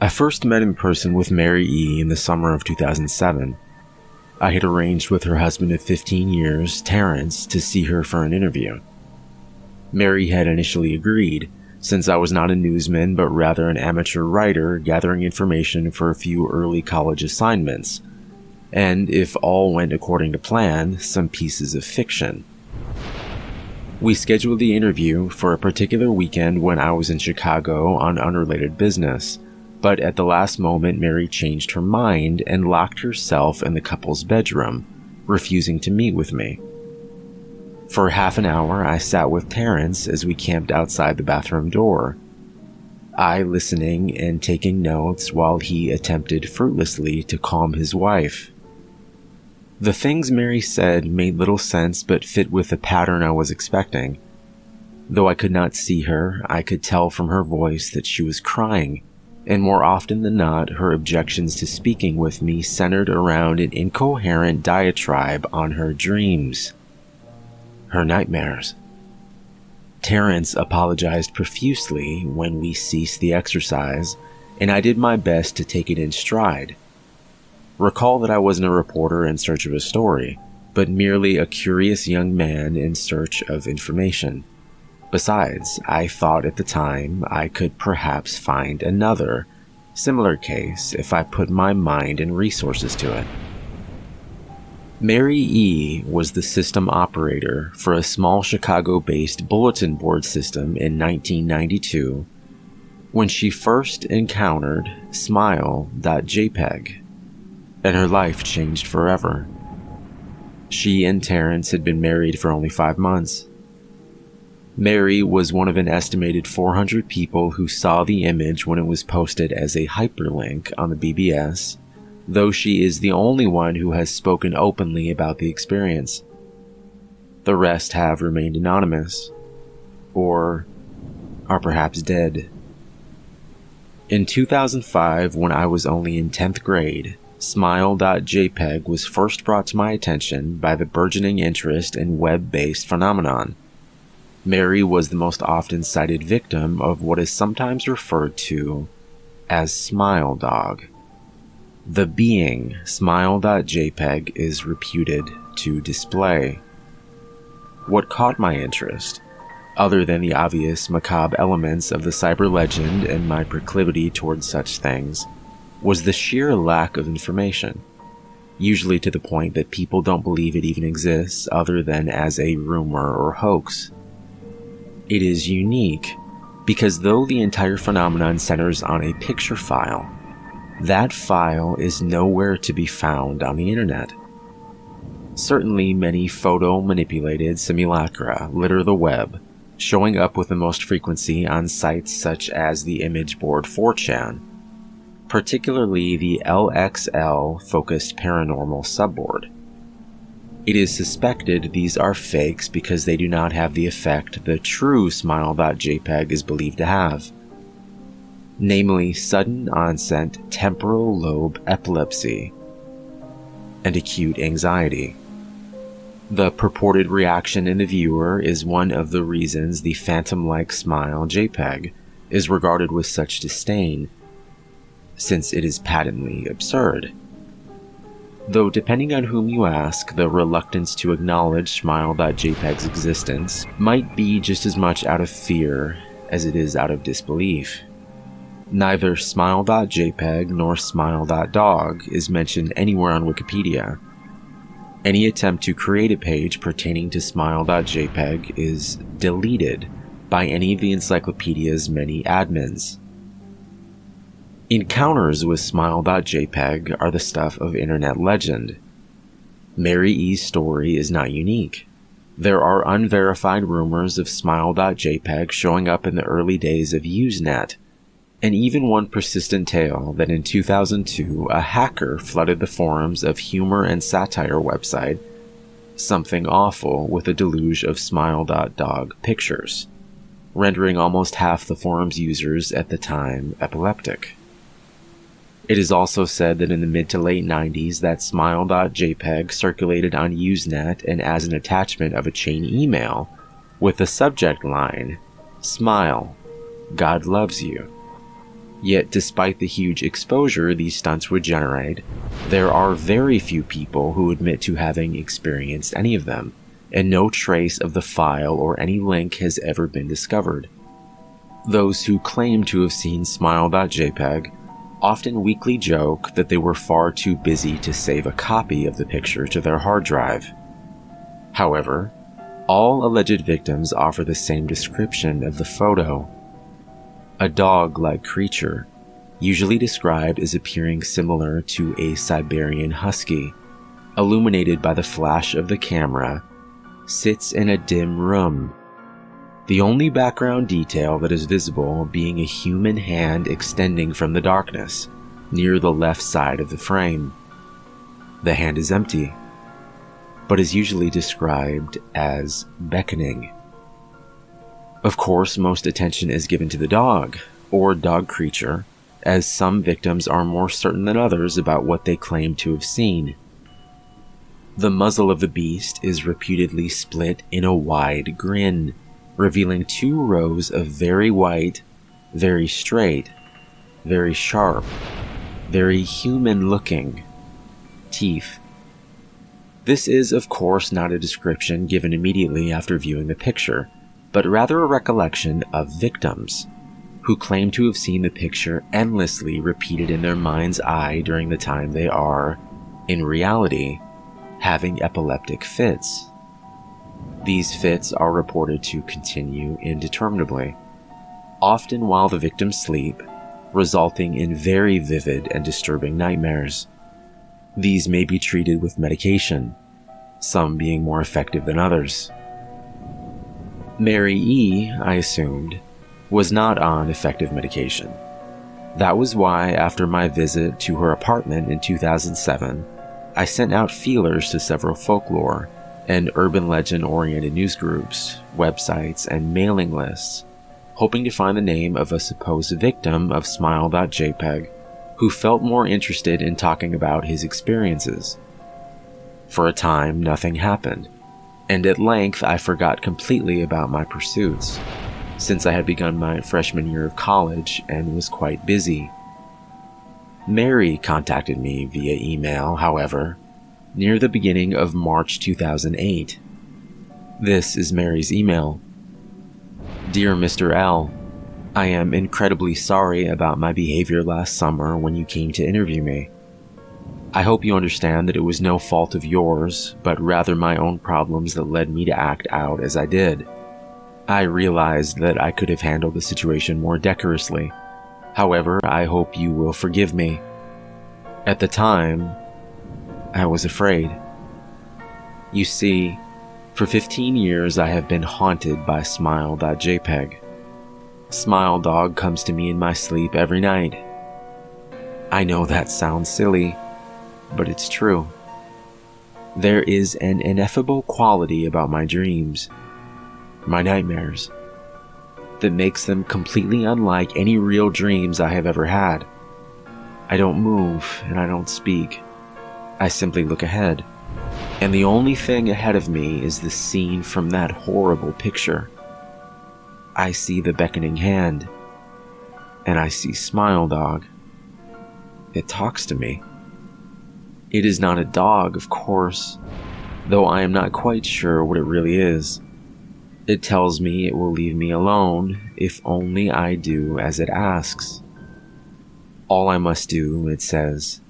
I first met in person with Mary E. in the summer of 2007. I had arranged with her husband of 15 years, Terrence, to see her for an interview. Mary had initially agreed, since I was not a newsman but rather an amateur writer gathering information for a few early college assignments, and if all went according to plan, some pieces of fiction. We scheduled the interview for a particular weekend when I was in Chicago on unrelated business, but at the last moment Mary changed her mind and locked herself in the couple's bedroom, refusing to meet with me. For half an hour, I sat with Terrence as we camped outside the bathroom door, I listening and taking notes while he attempted fruitlessly to calm his wife. The things Mary said made little sense but fit with the pattern I was expecting. Though I could not see her, I could tell from her voice that she was crying, and more often than not, her objections to speaking with me centered around an incoherent diatribe on her dreams. Her nightmares. Terrence apologized profusely when we ceased the exercise, and I did my best to take it in stride. Recall that I wasn't a reporter in search of a story, but merely a curious young man in search of information. Besides, I thought at the time I could perhaps find another, similar case if I put my mind and resources to it. Mary E. was the system operator for a small Chicago-based bulletin board system in 1992 when she first encountered smile.jpg, and her life changed forever. She and Terrence had been married for only 5 months. Mary was one of an estimated 400 people who saw the image when it was posted as a hyperlink on the BBS, though she is the only one who has spoken openly about the experience. The rest have remained anonymous, or are perhaps dead. In 2005, when I was only in 10th grade, smile.jpg was first brought to my attention by the burgeoning interest in web-based phenomenon. Mary was the most often cited victim of what is sometimes referred to as smile dog. The being smile.jpg is reputed to display. What caught my interest, other than the obvious macabre elements of the cyber legend and my proclivity towards such things, was the sheer lack of information, usually to the point that people don't believe it even exists other than as a rumor or hoax. It is unique because though the entire phenomenon centers on a picture file, that file is nowhere to be found on the internet. Certainly many photo-manipulated simulacra litter the web, showing up with the most frequency on sites such as the image board 4chan, particularly the LXL-focused paranormal subboard. It is suspected these are fakes because they do not have the effect the true smile.jpg is believed to have, namely sudden onset temporal lobe epilepsy and acute anxiety. The purported reaction in the viewer is one of the reasons the phantom-like smile JPEG is regarded with such disdain, since it is patently absurd. Though depending on whom you ask, the reluctance to acknowledge smile.jpg's existence might be just as much out of fear as it is out of disbelief. Neither smile.jpg nor smile.dog is mentioned anywhere on Wikipedia. Any attempt to create a page pertaining to smile.jpg is deleted by any of the encyclopedia's many admins. Encounters with smile.jpg are the stuff of internet legend. Mary E's story is not unique. There are unverified rumors of smile.jpg showing up in the early days of Usenet, and even one persistent tale that in 2002 a hacker flooded the forums of humor and satire website Something Awful with a deluge of smile.dog pictures, rendering almost half the forum's users at the time epileptic. It is also said that in the mid to late 90s that smile.jpg circulated on Usenet and as an attachment of a chain email with the subject line, "Smile, God loves you." Yet despite the huge exposure these stunts would generate, there are very few people who admit to having experienced any of them, and no trace of the file or any link has ever been discovered. Those who claim to have seen smile.jpg often weakly joke that they were far too busy to save a copy of the picture to their hard drive. However, all alleged victims offer the same description of the photo. A dog-like creature, usually described as appearing similar to a Siberian husky, illuminated by the flash of the camera, sits in a dim room. The only background detail that is visible being a human hand extending from the darkness, near the left side of the frame. The hand is empty, but is usually described as beckoning. Of course, most attention is given to the dog, or dog creature, as some victims are more certain than others about what they claim to have seen. The muzzle of the beast is reputedly split in a wide grin, revealing 2 rows of very white, very straight, very sharp, very human-looking teeth. This is, of course, not a description given immediately after viewing the picture, but rather a recollection of victims, who claim to have seen the picture endlessly repeated in their mind's eye during the time they are, in reality, having epileptic fits. These fits are reported to continue indeterminably, often while the victims sleep, resulting in very vivid and disturbing nightmares. These may be treated with medication, some being more effective than others. Mary E., I assumed, was not on effective medication. That was why, after my visit to her apartment in 2007, I sent out feelers to several folklore and urban legend-oriented news groups, websites, and mailing lists, hoping to find the name of a supposed victim of smile.jpg who felt more interested in talking about his experiences. For a time, nothing happened, and at length I forgot completely about my pursuits, since I had begun my freshman year of college and was quite busy. Mary contacted me via email, however, near the beginning of March 2008. This is Mary's email. Dear Mr. L., I am incredibly sorry about my behavior last summer when you came to interview me. I hope you understand that it was no fault of yours, but rather my own problems that led me to act out as I did. I realized that I could have handled the situation more decorously. However, I hope you will forgive me. At the time, I was afraid. You see, for 15 years I have been haunted by smile.jpg. Smile Dog comes to me in my sleep every night. I know that sounds silly, but it's true. There is an ineffable quality about my dreams, my nightmares, that makes them completely unlike any real dreams I have ever had. I don't move and I don't speak. I simply look ahead, and the only thing ahead of me is the scene from that horrible picture. I see the beckoning hand, and I see Smile Dog. It talks to me. It is not a dog, of course, though I am not quite sure what it really is. It tells me it will leave me alone if only I do as it asks. All I must do, it says,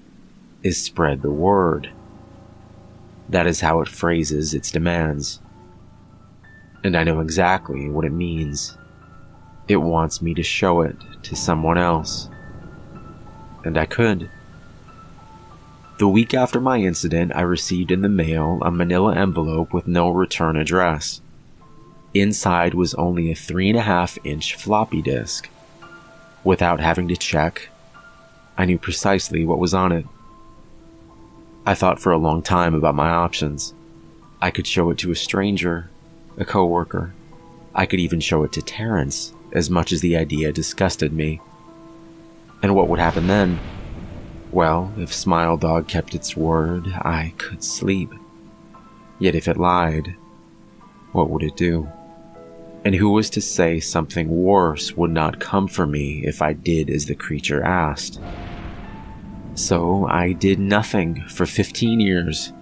is spread the word. That is how it phrases its demands. And I know exactly what it means. It wants me to show it to someone else. And I could. The week after my incident, I received in the mail a manila envelope with no return address. Inside was only a 3.5-inch floppy disk. Without having to check, I knew precisely what was on it. I thought for a long time about my options. I could show it to a stranger, a coworker. I could even show it to Terrence, as much as the idea disgusted me. And what would happen then? Well, if Smile Dog kept its word, I could sleep. Yet if it lied, what would it do? And who was to say something worse would not come for me if I did as the creature asked? So I did nothing for 15 years,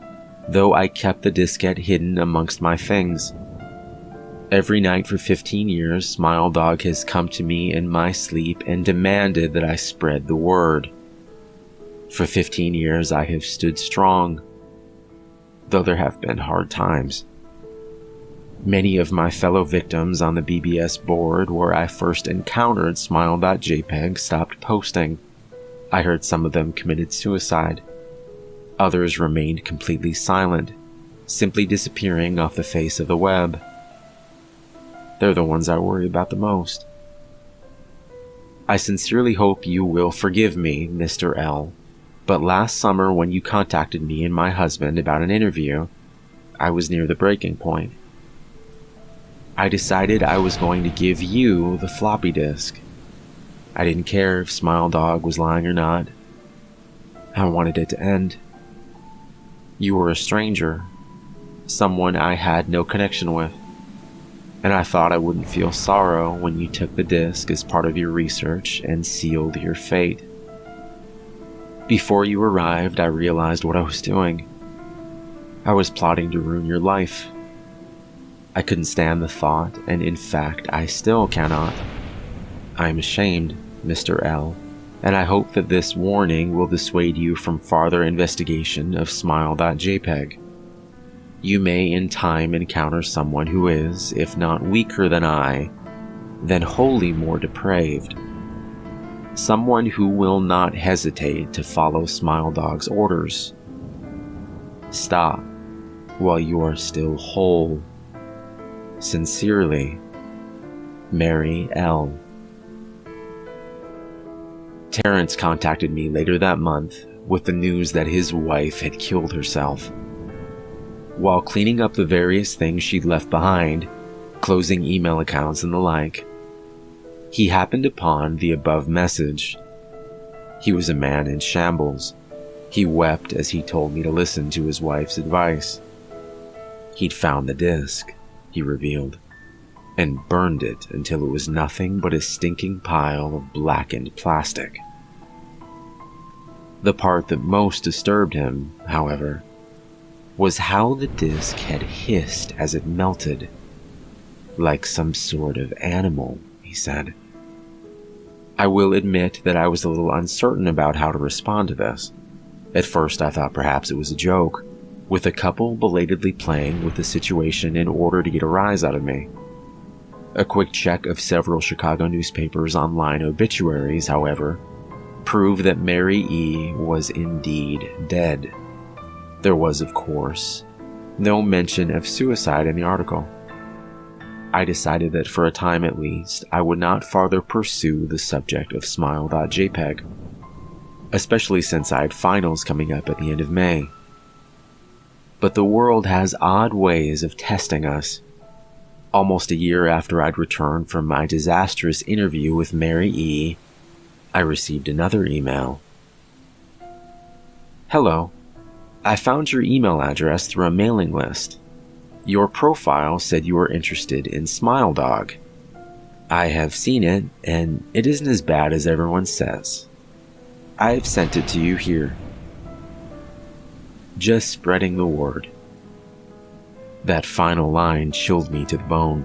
though I kept the diskette hidden amongst my things. Every night for 15 years, Smile Dog has come to me in my sleep and demanded that I spread the word. For 15 years I have stood strong, though there have been hard times. Many of my fellow victims on the BBS board where I first encountered Smile.jpg stopped posting. I heard some of them committed suicide. Others remained completely silent, simply disappearing off the face of the web. They're the ones I worry about the most. I sincerely hope you will forgive me, Mr. L, but last summer when you contacted me and my husband about an interview, I was near the breaking point. I decided I was going to give you the floppy disk. I didn't care if Smile Dog was lying or not. I wanted it to end. You were a stranger, someone I had no connection with, and I thought I wouldn't feel sorrow when you took the disk as part of your research and sealed your fate. Before you arrived, I realized what I was doing. I was plotting to ruin your life. I couldn't stand the thought, and in fact, I still cannot. I am ashamed, Mr. L, and I hope that this warning will dissuade you from farther investigation of Smile.jpg. You may in time encounter someone who is, if not weaker than I, then wholly more depraved. Someone who will not hesitate to follow Smile Dog's orders. Stop while you are still whole. Sincerely, Mary L. Terrence contacted me later that month with the news that his wife had killed herself. While cleaning up the various things she'd left behind, closing email accounts and the like, he happened upon the above message. He was a man in shambles. He wept as he told me to listen to his wife's advice. He'd found the disc, he revealed, and burned it until it was nothing but a stinking pile of blackened plastic. The part that most disturbed him, however, was how the disc had hissed as it melted, like some sort of animal, he said. I will admit that I was a little uncertain about how to respond to this. At first I thought perhaps it was a joke, with a couple belatedly playing with the situation in order to get a rise out of me. A quick check of several Chicago newspapers' online obituaries, however, proved that Mary E. was indeed dead. There was, of course, no mention of suicide in the article. I decided that for a time at least, I would not farther pursue the subject of Smile.jpg, especially since I had finals coming up at the end of May. But the world has odd ways of testing us. Almost a year after I'd returned from my disastrous interview with Mary E., I received another email. Hello. I found your email address through a mailing list. Your profile said you were interested in Smile Dog. I have seen it, and it isn't as bad as everyone says. I've sent it to you here. Just spreading the word. That final line chilled me to the bone.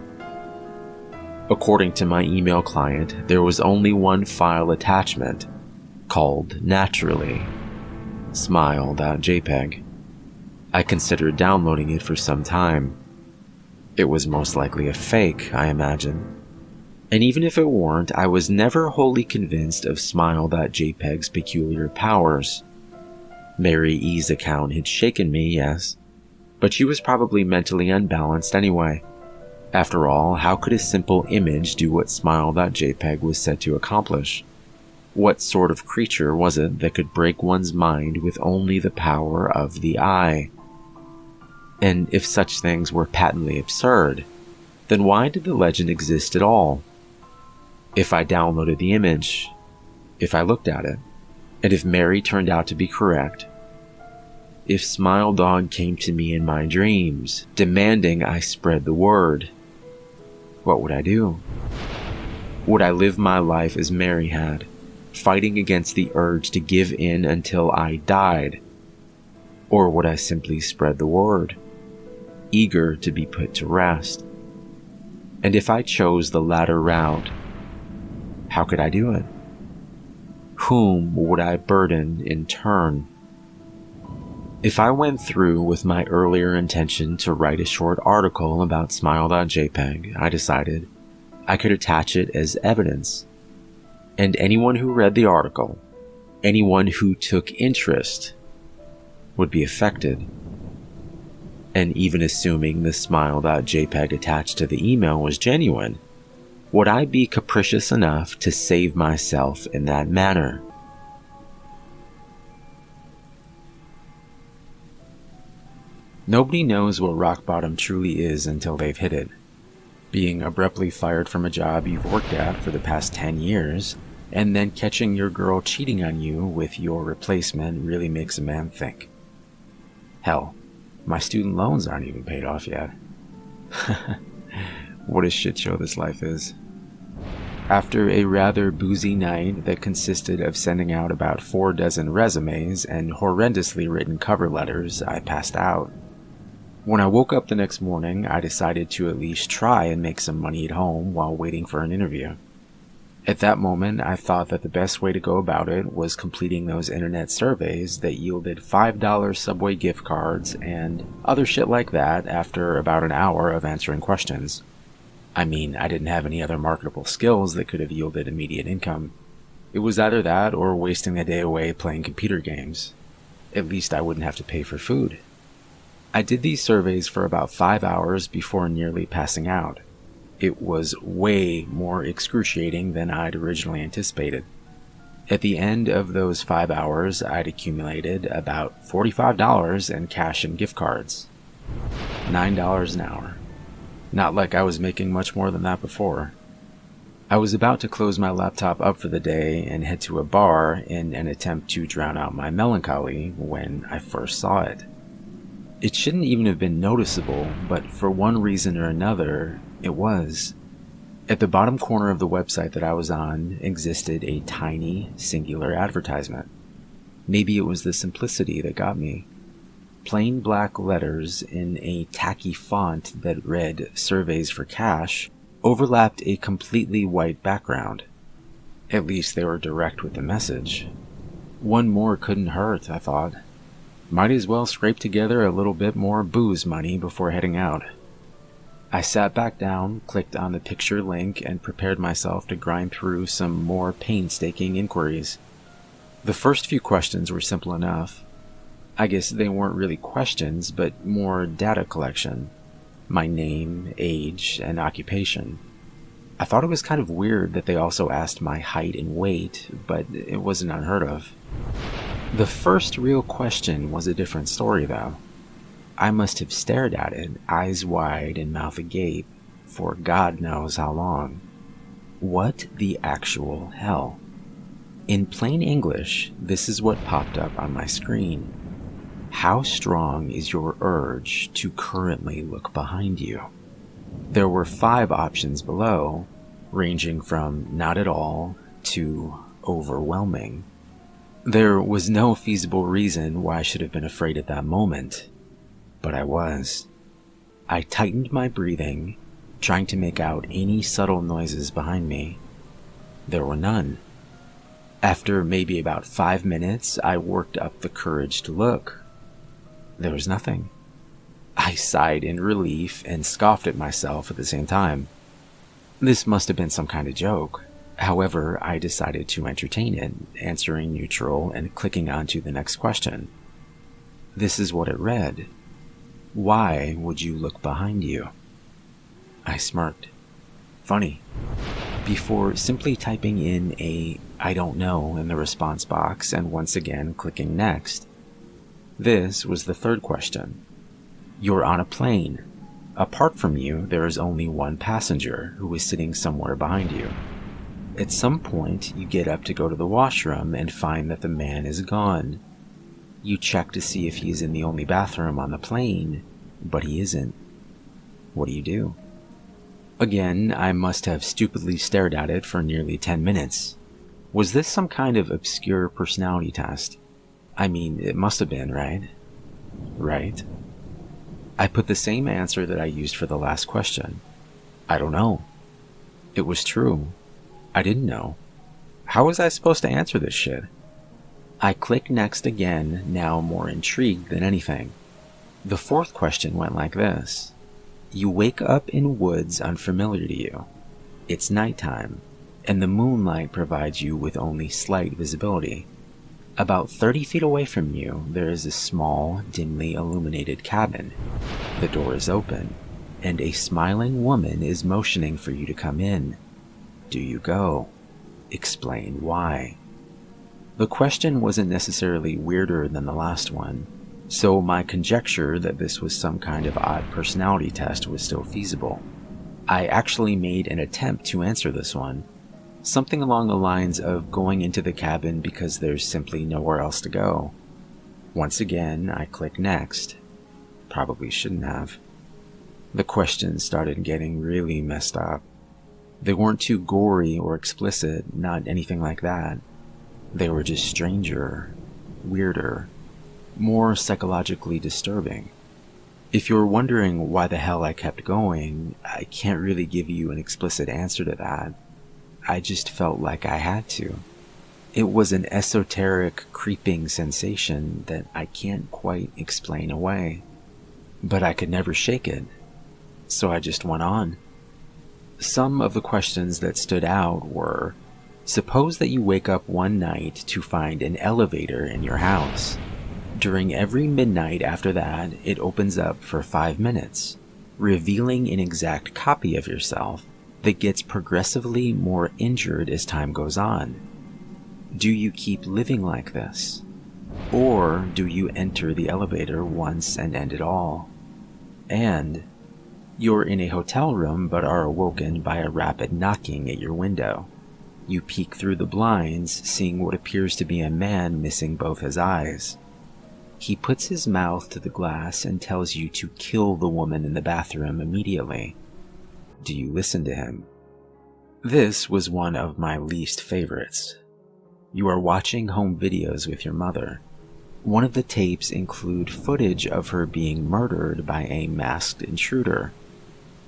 According to my email client, there was only one file attachment, called Naturally, Smile.jpg. I considered downloading it for some time. It was most likely a fake, I imagine. And even if it weren't, I was never wholly convinced of Smile.jpg's peculiar powers. Mary E.'s account had shaken me, yes, but she was probably mentally unbalanced anyway. After all, how could a simple image do what Smile.jpg was said to accomplish? What sort of creature was it that could break one's mind with only the power of the eye? And if such things were patently absurd, then why did the legend exist at all? If I downloaded the image, if I looked at it, and if Mary turned out to be correct, if Smile Dog came to me in my dreams, demanding I spread the word, What would I do? Would I live my life as Mary had, fighting against the urge to give in until I died? Or would I simply spread the word, eager to be put to rest? And if I chose the latter route, how could I do it? Whom would I burden in turn? If I went through with my earlier intention to write a short article about smile.jpg, I decided I could attach it as evidence. And anyone who read the article, anyone who took interest, would be affected. And even assuming the smile.jpg attached to the email was genuine, would I be capricious enough to save myself in that manner? Nobody knows what rock bottom truly is until they've hit it. Being abruptly fired from a job you've worked at for the past 10 years, and then catching your girl cheating on you with your replacement really makes a man think. Hell, my student loans aren't even paid off yet. What a shit show this life is. After a rather boozy night that consisted of sending out about 4 dozen resumes and horrendously written cover letters, I passed out. When I woke up the next morning, I decided to at least try and make some money at home while waiting for an interview. At that moment, I thought that the best way to go about it was completing those internet surveys that yielded $5 Subway gift cards and other shit like that after about an hour of answering questions. I mean, I didn't have any other marketable skills that could have yielded immediate income. It was either that or wasting a day away playing computer games. At least I wouldn't have to pay for food. I did these surveys for about 5 hours before nearly passing out. It was way more excruciating than I'd originally anticipated. At the end of those 5 hours, I'd accumulated about $45 in cash and gift cards. $9 an hour. Not like I was making much more than that before. I was about to close my laptop up for the day and head to a bar in an attempt to drown out my melancholy when I first saw it. It shouldn't even have been noticeable, but for one reason or another, it was. At the bottom corner of the website that I was on existed a tiny, singular advertisement. Maybe it was the simplicity that got me. Plain black letters in a tacky font that read "Surveys for Cash" overlapped a completely white background. At least they were direct with the message. One more couldn't hurt, I thought. Might as well scrape together a little bit more booze money before heading out. I sat back down, clicked on the picture link, and prepared myself to grind through some more painstaking inquiries. The first few questions were simple enough. I guess they weren't really questions, but more data collection. My name, age, and occupation. I thought it was kind of weird that they also asked my height and weight, but it wasn't unheard of. The first real question was a different story, though. I must have stared at it, eyes wide and mouth agape, for God knows how long. What the actual hell? In plain English, this is what popped up on my screen. How strong is your urge to currently look behind you? There were 5 options below, ranging from not at all to overwhelming. There was no feasible reason why I should have been afraid at that moment, but I was. I tightened my breathing, trying to make out any subtle noises behind me. There were none. After maybe about 5 minutes, I worked up the courage to look. There was nothing. I sighed in relief and scoffed at myself at the same time. This must have been some kind of joke. However, I decided to entertain it, answering neutral and clicking on to the next question. This is what it read. Why would you look behind you? I smirked. Funny. Before simply typing in a "I don't know" in the response box and once again clicking next. This was the third question. You're on a plane. Apart from you, there is only one passenger who is sitting somewhere behind you. At some point, you get up to go to the washroom and find that the man is gone. You check to see if he is in the only bathroom on the plane, but he isn't. What do you do? Again, I must have stupidly stared at it for nearly 10 minutes. Was this some kind of obscure personality test? I mean, it must have been, right? Right? I put the same answer that I used for the last question. I don't know. It was true. I didn't know. How was I supposed to answer this shit? I click next again, now more intrigued than anything. The fourth question went like this. You wake up in woods unfamiliar to you. It's nighttime, and the moonlight provides you with only slight visibility. About 30 feet away from you, there is a small, dimly illuminated cabin. The door is open, and a smiling woman is motioning for you to come in. Do you go? Explain why. The question wasn't necessarily weirder than the last one, so my conjecture that this was some kind of odd personality test was still feasible. I actually made an attempt to answer this one, something along the lines of going into the cabin because there's simply nowhere else to go. Once again, I click next. Probably shouldn't have. The questions started getting really messed up. They weren't too gory or explicit, not anything like that. They were just stranger, weirder, more psychologically disturbing. If you're wondering why the hell I kept going, I can't really give you an explicit answer to that. I just felt like I had to. It was an esoteric, creeping sensation that I can't quite explain away. But I could never shake it, so I just went on. Some of the questions that stood out were, suppose that you wake up one night to find an elevator in your house. During every midnight after that, it opens up for 5 minutes, revealing an exact copy of yourself that gets progressively more injured as time goes on. Do you keep living like this? Or do you enter the elevator once and end it all? And you're in a hotel room but are awoken by a rapid knocking at your window. You peek through the blinds, seeing what appears to be a man missing both his eyes. He puts his mouth to the glass and tells you to kill the woman in the bathroom immediately. Do you listen to him? This was one of my least favorites. You are watching home videos with your mother. One of the tapes include footage of her being murdered by a masked intruder.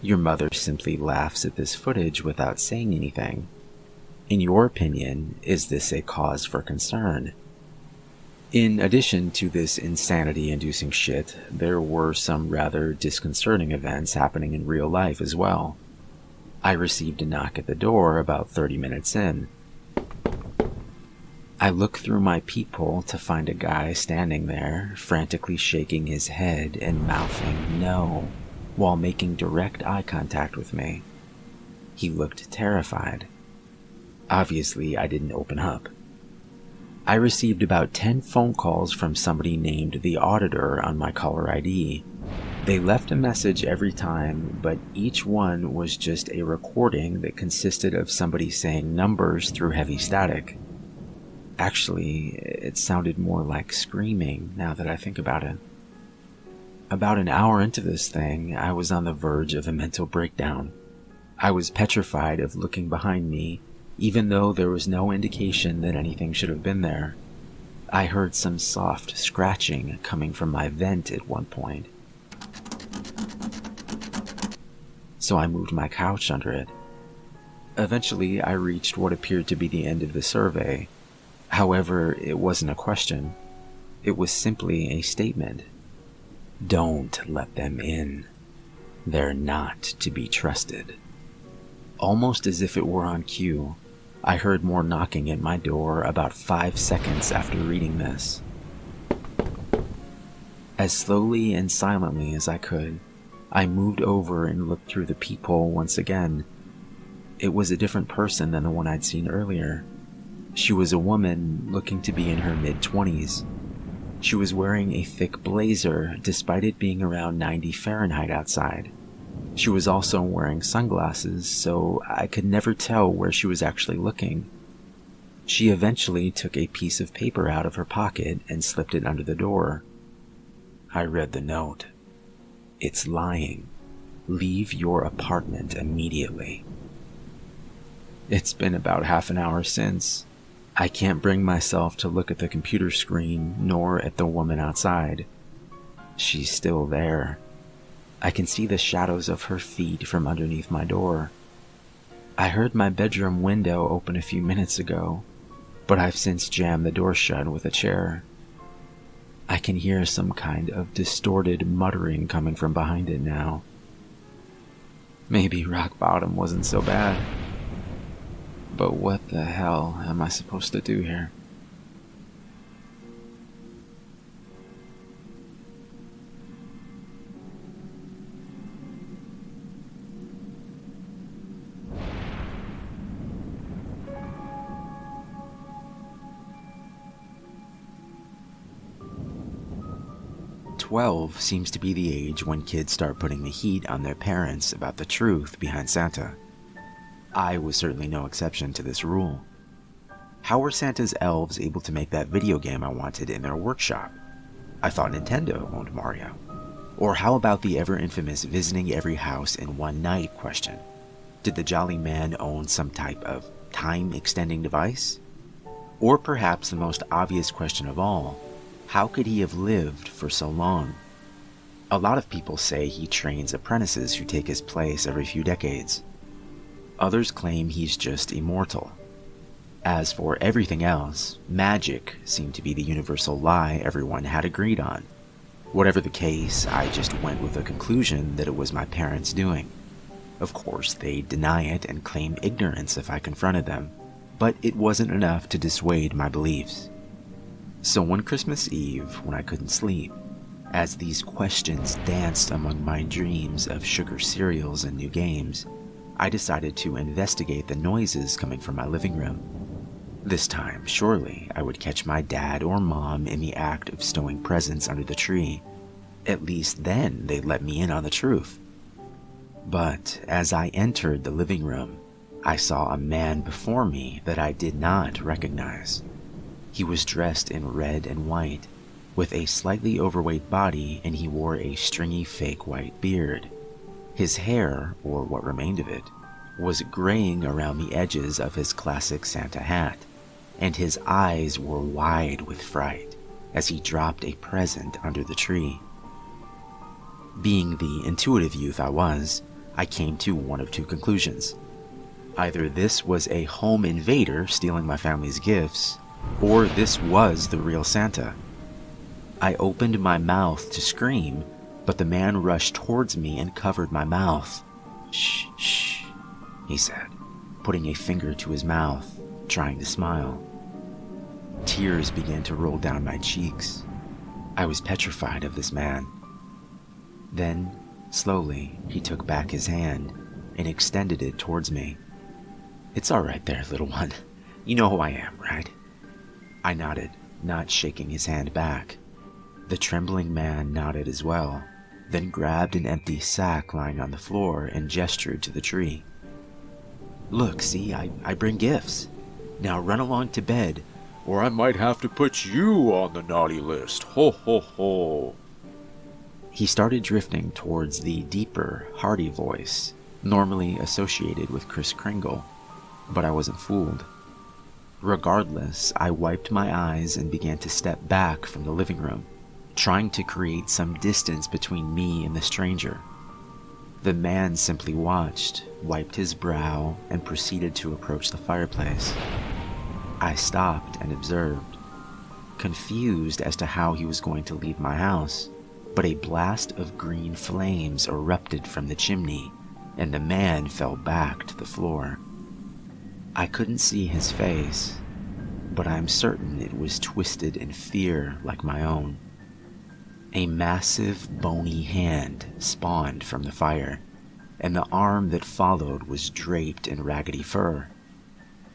Your mother simply laughs at this footage without saying anything. In your opinion, is this a cause for concern? In addition to this insanity-inducing shit, there were some rather disconcerting events happening in real life as well. I received a knock at the door about 30 minutes in. I look through my peephole to find a guy standing there, frantically shaking his head and mouthing no, while making direct eye contact with me. He looked terrified. Obviously, I didn't open up. I received about 10 phone calls from somebody named the Auditor on my caller ID. They left a message every time, but each one was just a recording that consisted of somebody saying numbers through heavy static. Actually, it sounded more like screaming now that I think about it. About an hour into this thing, I was on the verge of a mental breakdown. I was petrified of looking behind me, even though there was no indication that anything should have been there. I heard some soft scratching coming from my vent at one point. So I moved my couch under it. Eventually, I reached what appeared to be the end of the survey. However, it wasn't a question. It was simply a statement. Don't let them in. They're not to be trusted. Almost as if it were on cue, I heard more knocking at my door about 5 seconds after reading this. As slowly and silently as I could, I moved over and looked through the peephole once again. It was a different person than the one I'd seen earlier. She was a woman looking to be in her mid-20s. She was wearing a thick blazer despite it being around 90 Fahrenheit outside. She was also wearing sunglasses, so I could never tell where she was actually looking. She eventually took a piece of paper out of her pocket and slipped it under the door. I read the note. It's lying. Leave your apartment immediately. It's been about half an hour since. I can't bring myself to look at the computer screen nor at the woman outside. She's still there. I can see the shadows of her feet from underneath my door. I heard my bedroom window open a few minutes ago, but I've since jammed the door shut with a chair. I can hear some kind of distorted muttering coming from behind it now. Maybe rock bottom wasn't so bad. But what the hell am I supposed to do here? "12 seems to be the age when kids start putting the heat on their parents about the truth behind Santa. I was certainly no exception to this rule. How were Santa's elves able to make that video game I wanted in their workshop? I thought Nintendo owned Mario. Or how about the ever-infamous visiting every house in one night question? Did the Jolly Man own some type of time-extending device? Or perhaps the most obvious question of all, how could he have lived for so long? A lot of people say he trains apprentices who take his place every few decades. Others claim he's just immortal. As for everything else, magic seemed to be the universal lie everyone had agreed on. Whatever the case, I just went with the conclusion that it was my parents' doing. Of course, they deny it and claim ignorance if I confronted them, but it wasn't enough to dissuade my beliefs. So one Christmas Eve, when I couldn't sleep, as these questions danced among my dreams of sugar cereals and new games, I decided to investigate the noises coming from my living room. This time, surely, I would catch my dad or mom in the act of stowing presents under the tree. At least then they'd let me in on the truth. But as I entered the living room, I saw a man before me that I did not recognize. He was dressed in red and white, with a slightly overweight body, and he wore a stringy fake white beard. His hair, or what remained of it, was graying around the edges of his classic Santa hat, and his eyes were wide with fright as he dropped a present under the tree. Being the intuitive youth I was, I came to one of two conclusions. Either this was a home invader stealing my family's gifts, or this was the real Santa. I opened my mouth to scream, but the man rushed towards me and covered my mouth. "Shh, shh," he said, putting a finger to his mouth, trying to smile. Tears began to roll down my cheeks. I was petrified of this man. Then, slowly, he took back his hand and extended it towards me. "It's all right there, little one. You know who I am, right?" I nodded, not shaking his hand back. The trembling man nodded as well, then grabbed an empty sack lying on the floor and gestured to the tree. "Look, see, I bring gifts. Now run along to bed, or I might have to put you on the naughty list. Ho, ho, ho." He started drifting towards the deeper, hearty voice, normally associated with Kris Kringle, but I wasn't fooled. Regardless, I wiped my eyes and began to step back from the living room, trying to create some distance between me and the stranger. The man simply watched, wiped his brow, and proceeded to approach the fireplace. I stopped and observed, confused as to how he was going to leave my house, but a blast of green flames erupted from the chimney, and the man fell back to the floor. I couldn't see his face, but I'm certain it was twisted in fear like my own. A massive, bony hand spawned from the fire, and the arm that followed was draped in raggedy fur.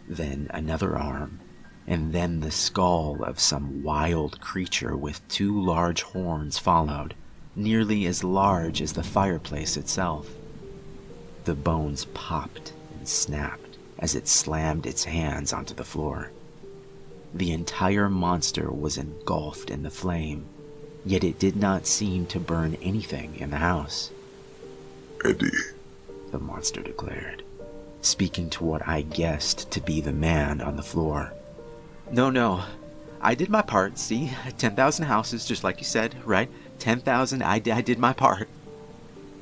Then another arm, and then the skull of some wild creature with two large horns followed, nearly as large as the fireplace itself. The bones popped and snapped as it slammed its hands onto the floor. The entire monster was engulfed in the flame, yet it did not seem to burn anything in the house. Eddie, the monster declared, speaking to what I guessed to be the man on the floor. No. I did my part, see? 10,000 houses, just like you said, right? 10,000, I did my part.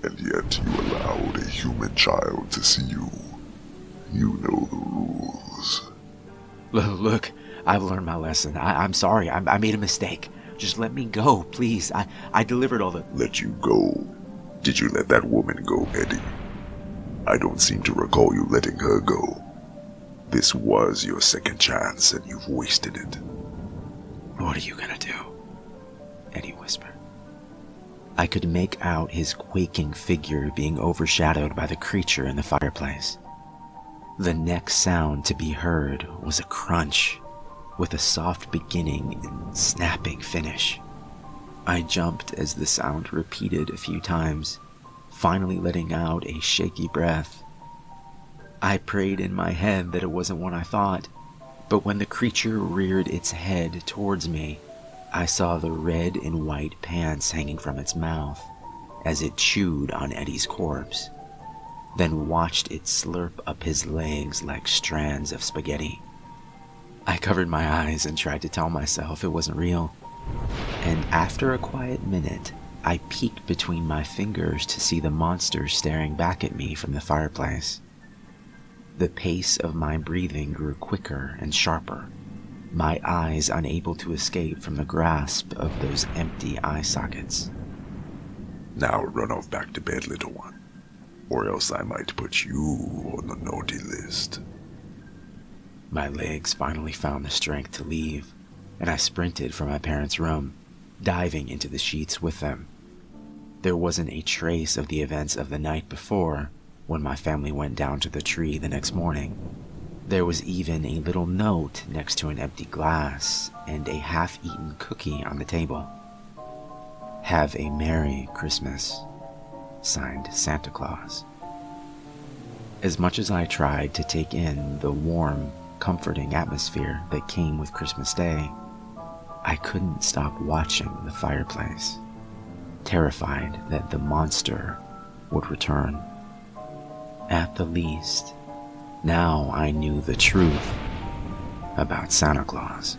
and yet you allowed a human child to see you. You know the rules. Look, I've learned my lesson. I'm sorry. I made a mistake. Just let me go, please. I delivered all the... Let you go? Did you let that woman go, Eddie? I don't seem to recall you letting her go. This was your second chance, and you've wasted it. What are you gonna do? Eddie whispered. I could make out his quaking figure being overshadowed by the creature in the fireplace. The next sound to be heard was a crunch, with a soft beginning and snapping finish. I jumped as the sound repeated a few times, finally letting out a shaky breath. I prayed in my head that it wasn't what I thought, but when the creature reared its head towards me, I saw the red and white pants hanging from its mouth as it chewed on Eddie's corpse, then watched it slurp up his legs like strands of spaghetti. I covered my eyes and tried to tell myself it wasn't real, and after a quiet minute, I peeked between my fingers to see the monster staring back at me from the fireplace. The pace of my breathing grew quicker and sharper, my eyes unable to escape from the grasp of those empty eye sockets. Now run off back to bed, little one, or else I might put you on the naughty list. My legs finally found the strength to leave, and I sprinted from my parents' room, diving into the sheets with them. There wasn't a trace of the events of the night before, when my family went down to the tree the next morning. There was even a little note next to an empty glass and a half-eaten cookie on the table. Have a Merry Christmas. Signed, Santa Claus. As much as I tried to take in the warm, comforting atmosphere that came with Christmas Day, I couldn't stop watching the fireplace, terrified that the monster would return. At the least, now I knew the truth about Santa Claus.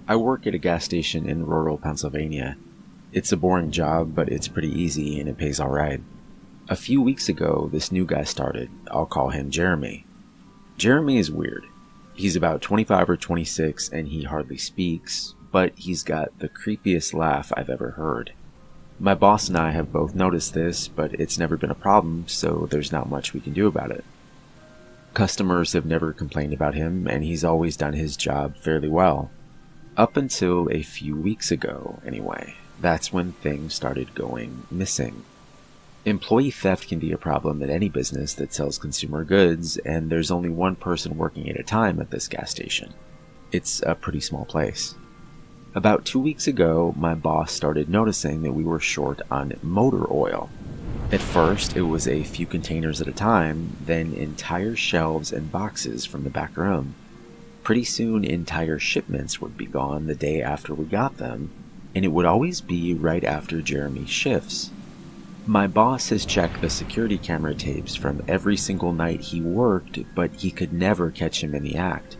I work at a gas station in rural Pennsylvania. It's a boring job, but it's pretty easy and it pays alright. A few weeks ago, this new guy started. I'll call him Jeremy. Jeremy is weird. He's about 25 or 26 and he hardly speaks, but he's got the creepiest laugh I've ever heard. My boss and I have both noticed this, but it's never been a problem, so there's not much we can do about it. Customers have never complained about him, and he's always done his job fairly well. Up until a few weeks ago, anyway. That's when things started going missing. Employee theft can be a problem at any business that sells consumer goods, and there's only one person working at a time at this gas station. It's a pretty small place. About 2 weeks ago, my boss started noticing that we were short on motor oil. At first, it was a few containers at a time, then entire shelves and boxes from the back room. Pretty soon, entire shipments would be gone the day after we got them, and it would always be right after Jeremy's shifts. My boss has checked the security camera tapes from every single night he worked, but he could never catch him in the act.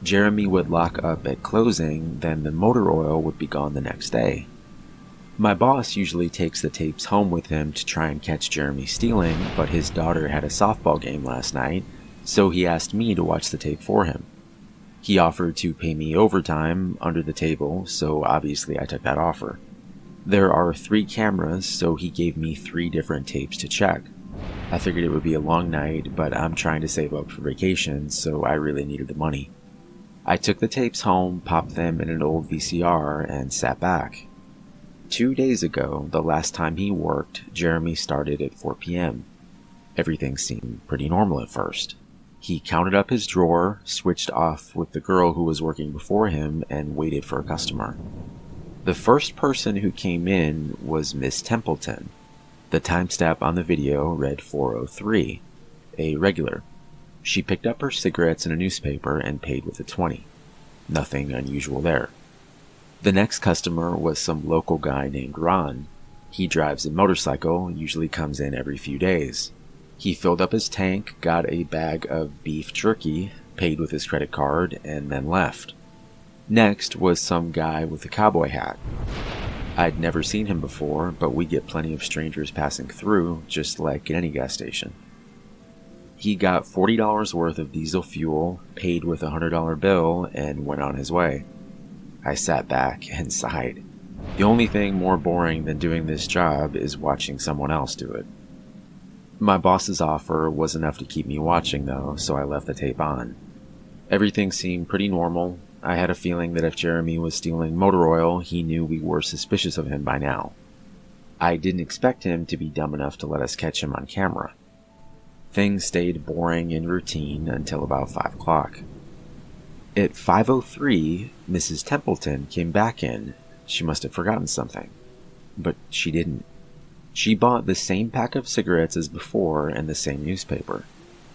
Jeremy would lock up at closing, then the motor oil would be gone the next day. My boss usually takes the tapes home with him to try and catch Jeremy stealing, but his daughter had a softball game last night, so he asked me to watch the tape for him. He offered to pay me overtime under the table, so obviously I took that offer. There are 3 cameras, so he gave me 3 different tapes to check. I figured it would be a long night, but I'm trying to save up for vacation, so I really needed the money. I took the tapes home, popped them in an old VCR, and sat back. 2 days ago, the last time he worked, Jeremy started at 4 p.m. Everything seemed pretty normal at first. He counted up his drawer, switched off with the girl who was working before him, and waited for a customer. The first person who came in was Miss Templeton. The timestamp on the video read 4:03, a regular. She picked up her cigarettes and a newspaper and paid with a 20. Nothing unusual there. The next customer was some local guy named Ron. He drives a motorcycle, usually comes in every few days. He filled up his tank, got a bag of beef jerky, paid with his credit card, and then left. Next was some guy with a cowboy hat. I'd never seen him before, but we get plenty of strangers passing through, just like at any gas station. He got $40 worth of diesel fuel, paid with a $100 bill, and went on his way. I sat back and sighed. The only thing more boring than doing this job is watching someone else do it. My boss's offer was enough to keep me watching though, so I left the tape on. Everything seemed pretty normal. I had a feeling that if Jeremy was stealing motor oil, he knew we were suspicious of him by now. I didn't expect him to be dumb enough to let us catch him on camera. Things stayed boring and routine until about 5 o'clock. At 5:03, Mrs. Templeton came back in. She must have forgotten something. But she didn't. She bought the same pack of cigarettes as before and the same newspaper.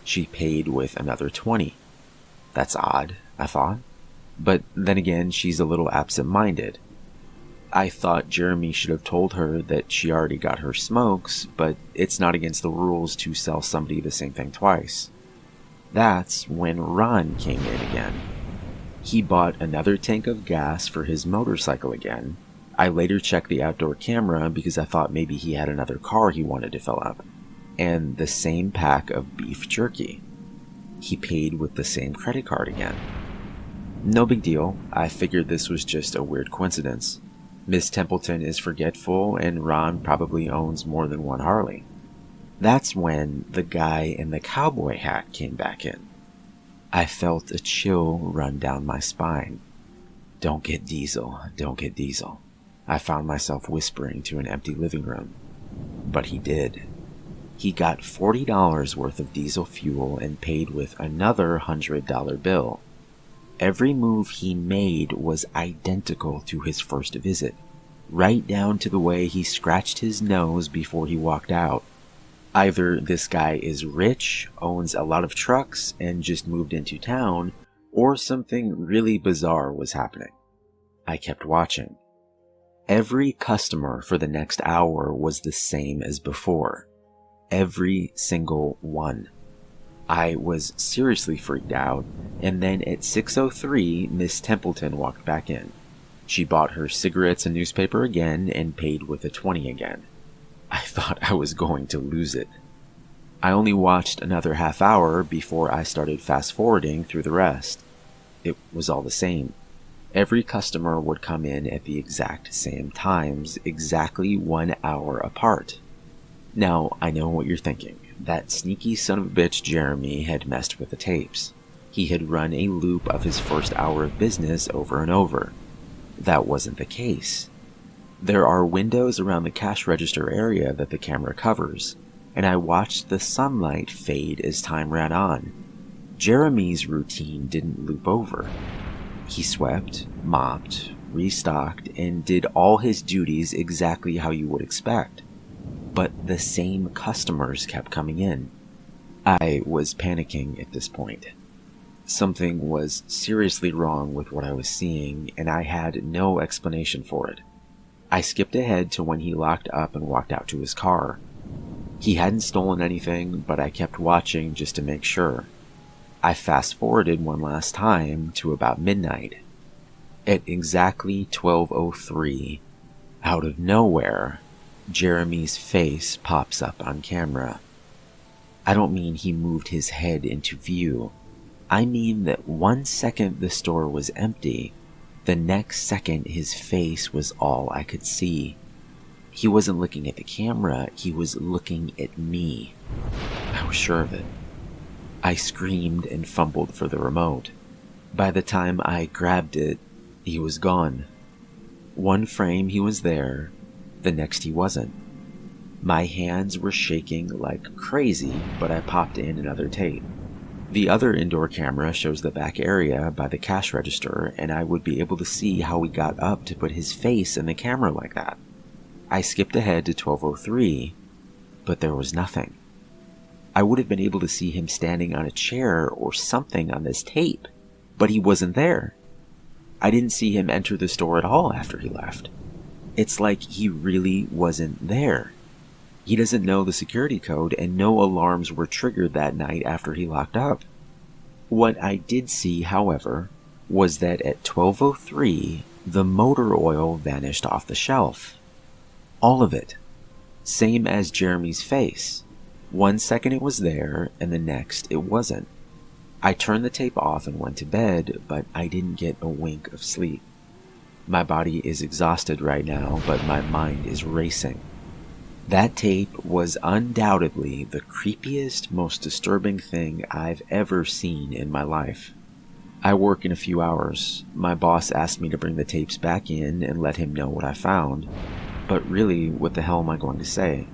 She paid with another 20. That's odd, I thought. But then again, she's a little absent-minded. I thought Jeremy should have told her that she already got her smokes, but it's not against the rules to sell somebody the same thing twice. That's when Ron came in again. He bought another tank of gas for his motorcycle again. I later checked the outdoor camera because I thought maybe he had another car he wanted to fill up. And the same pack of beef jerky. He paid with the same credit card again. No big deal. I figured this was just a weird coincidence. Miss Templeton is forgetful, and Ron probably owns more than one Harley. That's when the guy in the cowboy hat came back in. I felt a chill run down my spine. Don't get diesel, don't get diesel. I found myself whispering to an empty living room. But he did. He got $40 worth of diesel fuel and paid with another $100 bill. Every move he made was identical to his first visit, right down to the way he scratched his nose before he walked out. Either this guy is rich, owns a lot of trucks, and just moved into town, or something really bizarre was happening. I kept watching. Every customer for the next hour was the same as before. Every single one. I was seriously freaked out, and then at 6:03, Miss Templeton walked back in. She bought her cigarettes and newspaper again and paid with a 20 again. I thought I was going to lose it. I only watched another half hour before I started fast-forwarding through the rest. It was all the same. Every customer would come in at the exact same times, exactly 1 hour apart. Now, I know what you're thinking. That sneaky son of a bitch Jeremy had messed with the tapes. He had run a loop of his first hour of business over and over. That wasn't the case. There are windows around the cash register area that the camera covers, and I watched the sunlight fade as time ran on. Jeremy's routine didn't loop over. He swept, mopped, restocked, and did all his duties exactly how you would expect. But the same customers kept coming in. I was panicking at this point. Something was seriously wrong with what I was seeing, and I had no explanation for it. I skipped ahead to when he locked up and walked out to his car. He hadn't stolen anything, but I kept watching just to make sure. I fast-forwarded one last time to about midnight. At exactly 12:03, out of nowhere, Jeremy's face pops up on camera. I don't mean he moved his head into view. I mean that 1 second the store was empty, the next second his face was all I could see. He wasn't looking at the camera, he was looking at me. I was sure of it. I screamed and fumbled for the remote. By the time I grabbed it, he was gone. One frame he was there, the next he wasn't. My hands were shaking like crazy, but I popped in another tape. The other indoor camera shows the back area by the cash register, and I would be able to see how he got up to put his face in the camera like that. I skipped ahead to 12:03. but there was nothing. I would have been able to see him standing on a chair or something on this tape, but he wasn't there. I didn't see him enter the store at all after he left. It's like he really wasn't there. He doesn't know the security code, and no alarms were triggered that night after he locked up. What I did see, however, was that at 12:03, the motor oil vanished off the shelf. All of it. Same as Jeremy's face. 1 second it was there, and the next it wasn't. I turned the tape off and went to bed, but I didn't get a wink of sleep. My body is exhausted right now, but my mind is racing. That tape was undoubtedly the creepiest, most disturbing thing I've ever seen in my life. I work in a few hours. My boss asked me to bring the tapes back in and let him know what I found. But really, what the hell am I going to say?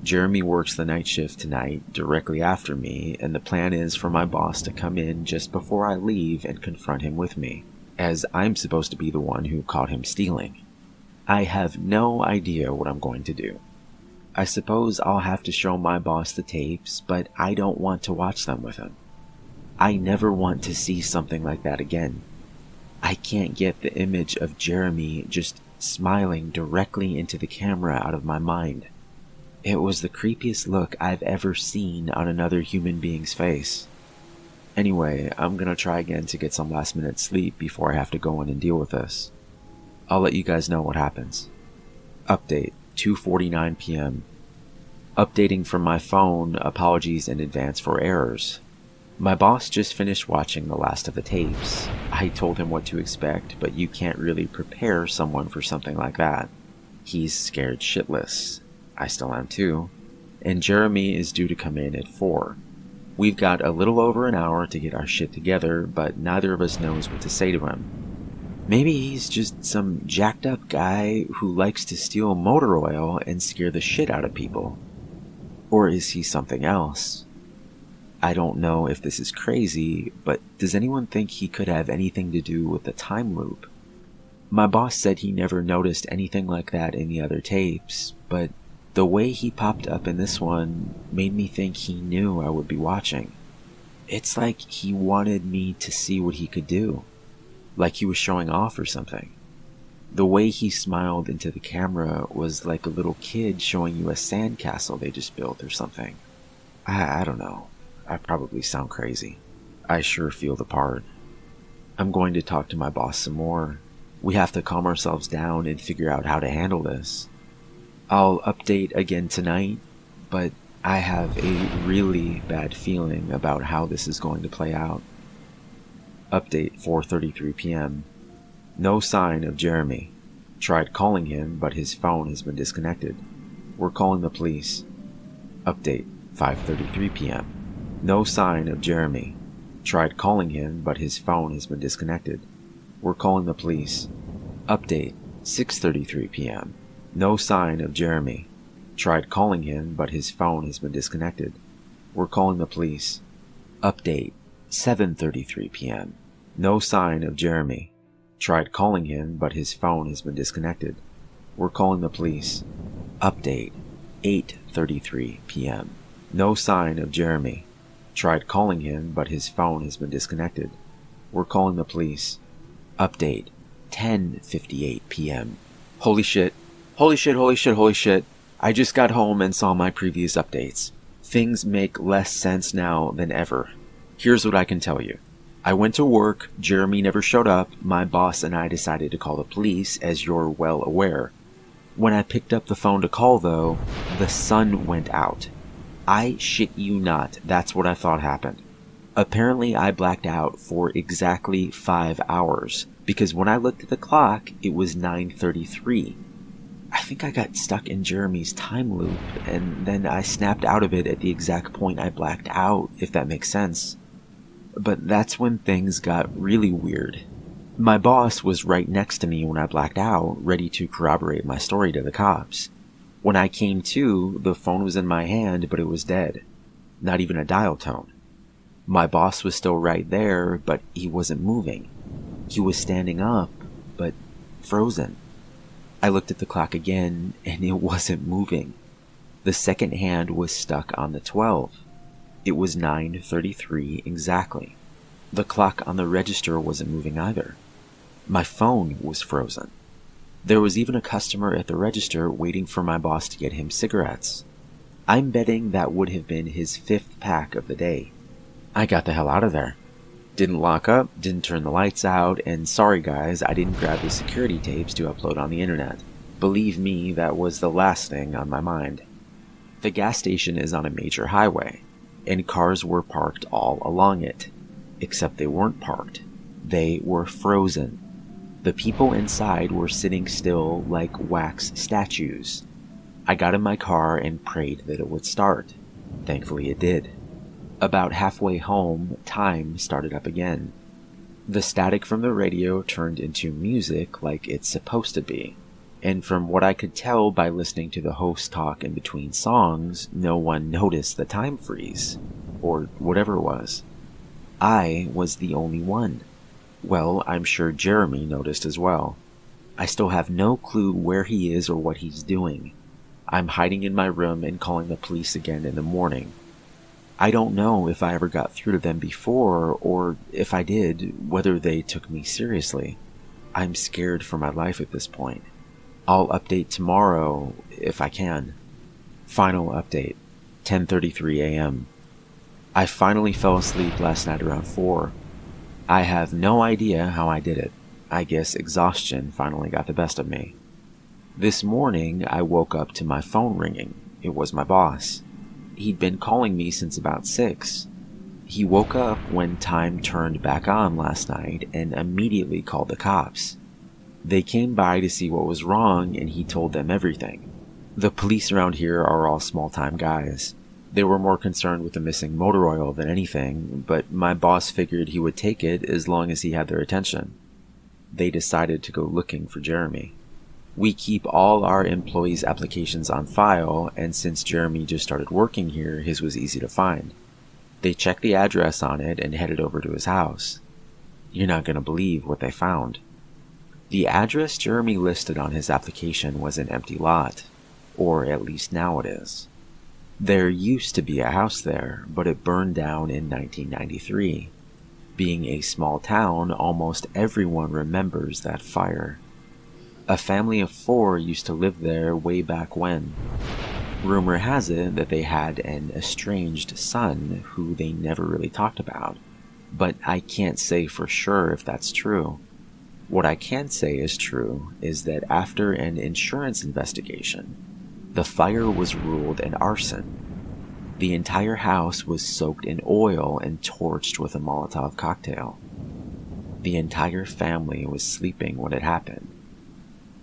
Jeremy works the night shift tonight, directly after me, and the plan is for my boss to come in just before I leave and confront him with me, as I'm supposed to be the one who caught him stealing. I have no idea what I'm going to do. I suppose I'll have to show my boss the tapes, but I don't want to watch them with him. I never want to see something like that again. I can't get the image of Jeremy just smiling directly into the camera out of my mind. It was the creepiest look I've ever seen on another human being's face. Anyway, I'm gonna try again to get some last minute sleep before I have to go in and deal with this. I'll let you guys know what happens. Update, 2:49 p.m. Updating from my phone, apologies in advance for errors. My boss just finished watching the last of the tapes. I told him what to expect, but you can't really prepare someone for something like that. He's scared shitless. I still am too. And Jeremy is due to come in at 4. We've got a little over an hour to get our shit together, but neither of us knows what to say to him. Maybe he's just some jacked up guy who likes to steal motor oil and scare the shit out of people. Or is he something else? I don't know if this is crazy, but does anyone think he could have anything to do with the time loop? My boss said he never noticed anything like that in the other tapes, but the way he popped up in this one made me think he knew I would be watching. It's like he wanted me to see what he could do. Like he was showing off or something. The way he smiled into the camera was like a little kid showing you a sandcastle they just built or something. I don't know. I probably sound crazy. I sure feel the part. I'm going to talk to my boss some more. We have to calm ourselves down and figure out how to handle this. I'll update again tonight, but I have a really bad feeling about how this is going to play out. Update, 4:33 p.m. No sign of Jeremy. Tried calling him, but his phone has been disconnected. We're calling the police. Update, 5:33 p.m. No sign of Jeremy. Tried calling him, but his phone has been disconnected. We're calling the police. Update, 6:33 p.m. No sign of Jeremy. Tried calling him, but his phone has been disconnected. We're calling the police. Update, 7:33 p.m. No sign of Jeremy. Tried calling him, but his phone has been disconnected. We're calling the police. Update, 8:33 p.m. No sign of Jeremy. Tried calling him, but his phone has been disconnected. We're calling the police. Update, 10:58 p.m. Holy shit. Holy shit, holy shit, holy shit. I just got home and saw my previous updates. Things make less sense now than ever. Here's what I can tell you. I went to work, Jeremy never showed up, my boss and I decided to call the police, as you're well aware. When I picked up the phone to call though, the sun went out. I shit you not, that's what I thought happened. Apparently I blacked out for exactly 5 hours, because when I looked at the clock, it was 9:33. I think I got stuck in Jeremy's time loop, and then I snapped out of it at the exact point I blacked out, if that makes sense. But that's when things got really weird. My boss was right next to me when I blacked out, ready to corroborate my story to the cops. When I came to, the phone was in my hand, but it was dead. Not even a dial tone. My boss was still right there, but he wasn't moving. He was standing up, but frozen. I looked at the clock again, and it wasn't moving. The second hand was stuck on the 12. It was 9:33 exactly. The clock on the register wasn't moving either. My phone was frozen. There was even a customer at the register waiting for my boss to get him cigarettes. I'm betting that would have been his 5th pack of the day. I got the hell out of there. Didn't lock up, didn't turn the lights out, and sorry guys, I didn't grab the security tapes to upload on the internet. Believe me, that was the last thing on my mind. The gas station is on a major highway, and cars were parked all along it. Except they weren't parked. They were frozen. The people inside were sitting still like wax statues. I got in my car and prayed that it would start. Thankfully it did. About halfway home, time started up again. The static from the radio turned into music like it's supposed to be. And from what I could tell by listening to the host talk in between songs, no one noticed the time freeze. Or whatever it was. I was the only one. Well, I'm sure Jeremy noticed as well. I still have no clue where he is or what he's doing. I'm hiding in my room and calling the police again in the morning. I don't know if I ever got through to them before, or if I did, whether they took me seriously. I'm scared for my life at this point. I'll update tomorrow, if I can. Final update, 10:33 a.m. I finally fell asleep last night around 4. I have no idea how I did it. I guess exhaustion finally got the best of me. This morning, I woke up to my phone ringing. It was my boss. He'd been calling me since about 6. He woke up when time turned back on last night and immediately called the cops. They came by to see what was wrong and he told them everything. The police around here are all small-time guys. They were more concerned with the missing motor oil than anything, but my boss figured he would take it as long as he had their attention. They decided to go looking for Jeremy. We keep all our employees' applications on file, and since Jeremy just started working here, his was easy to find. They checked the address on it and headed over to his house. You're not going to believe what they found. The address Jeremy listed on his application was an empty lot, or at least now it is. There used to be a house there, but it burned down in 1993. Being a small town, almost everyone remembers that fire. A family of 4 used to live there way back when. Rumor has it that they had an estranged son who they never really talked about, but I can't say for sure if that's true. What I can say is true is that after an insurance investigation, the fire was ruled an arson. The entire house was soaked in oil and torched with a Molotov cocktail. The entire family was sleeping when it happened.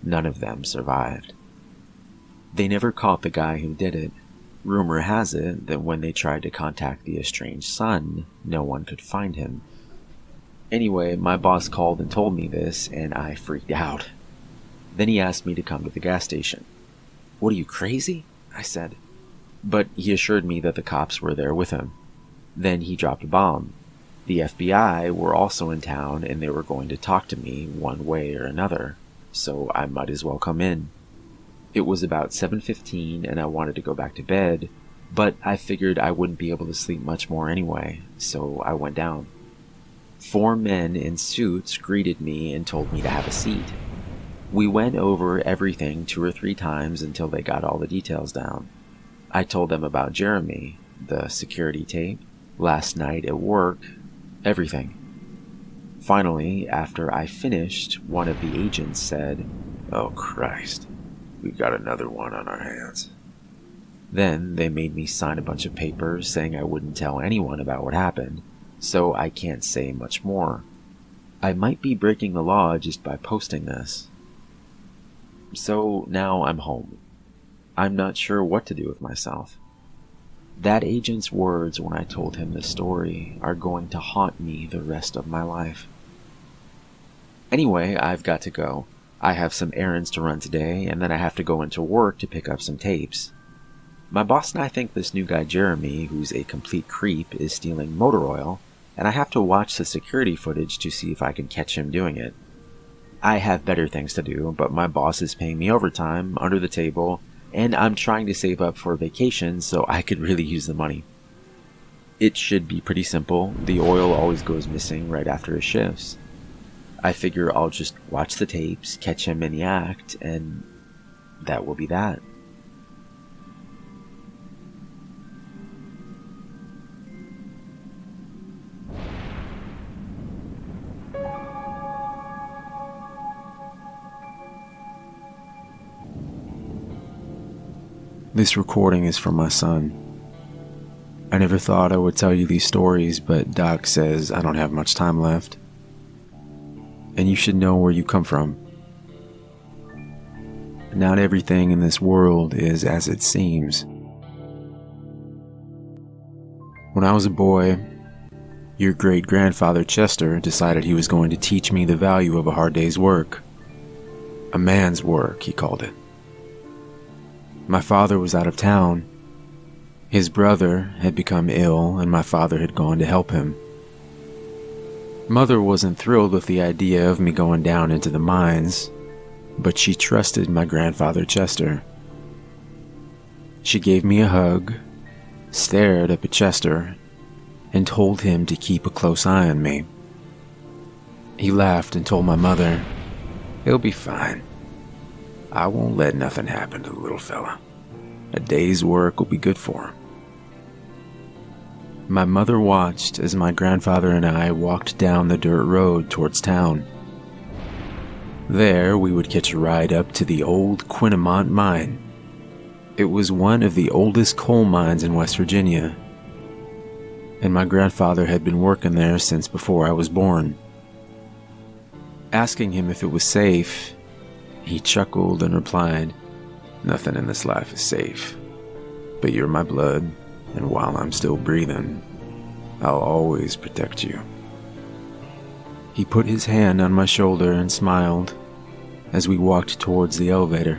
None of them survived. They never caught the guy who did it. Rumor has it that when they tried to contact the estranged son, no one could find him. Anyway, my boss called and told me this, and I freaked out. Then he asked me to come to the gas station. "What are you, crazy?" I said. But he assured me that the cops were there with him. Then he dropped a bomb. The FBI were also in town, and they were going to talk to me one way or another. So I might as well come in. It was about 7:15 and I wanted to go back to bed, but I figured I wouldn't be able to sleep much more anyway, so I went down. 4 men in suits greeted me and told me to have a seat. We went over everything 2 or 3 times until they got all the details down. I told them about Jeremy, the security tape, last night at work, everything. Finally, after I finished, one of the agents said, "Oh Christ, we've got another one on our hands." Then they made me sign a bunch of papers saying I wouldn't tell anyone about what happened, so I can't say much more. I might be breaking the law just by posting this. So now I'm home. I'm not sure what to do with myself. That agent's words when I told him the story are going to haunt me the rest of my life. Anyway, I've got to go. I have some errands to run today, and then I have to go into work to pick up some tapes. My boss and I think this new guy Jeremy, who's a complete creep, is stealing motor oil, and I have to watch the security footage to see if I can catch him doing it. I have better things to do, but my boss is paying me overtime, under the table, and I'm trying to save up for a vacation, so I could really use the money. It should be pretty simple. The oil always goes missing right after his shifts. I figure I'll just watch the tapes, catch him in the act, and that will be that. This recording is from my son. I never thought I would tell you these stories, but Doc says I don't have much time left. And you should know where you come from. Not everything in this world is as it seems. When I was a boy, your great-grandfather Chester decided he was going to teach me the value of a hard day's work. A man's work, he called it. My father was out of town. His brother had become ill, and my father had gone to help him. Mother wasn't thrilled with the idea of me going down into the mines, but she trusted my grandfather Chester. She gave me a hug, stared up at Chester, and told him to keep a close eye on me. He laughed and told my mother, "He'll be fine. I won't let nothing happen to the little fella. A day's work will be good for him." My mother watched as my grandfather and I walked down the dirt road towards town. There, we would catch a ride up to the old Quinnamont mine. It was one of the oldest coal mines in West Virginia, and my grandfather had been working there since before I was born. Asking him if it was safe, he chuckled and replied, "Nothing in this life is safe, but you're my blood, and while I'm still breathing, I'll always protect you." He put his hand on my shoulder and smiled as we walked towards the elevator.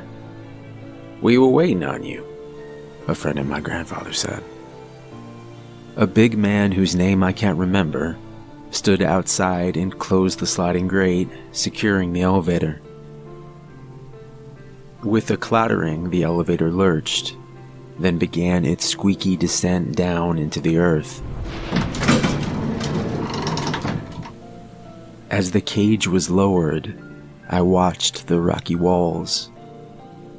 "We were waiting on you," a friend of my grandfather said. A big man whose name I can't remember stood outside and closed the sliding grate, securing the elevator. With a clattering, the elevator lurched, then began its squeaky descent down into the earth. As the cage was lowered, I watched the rocky walls.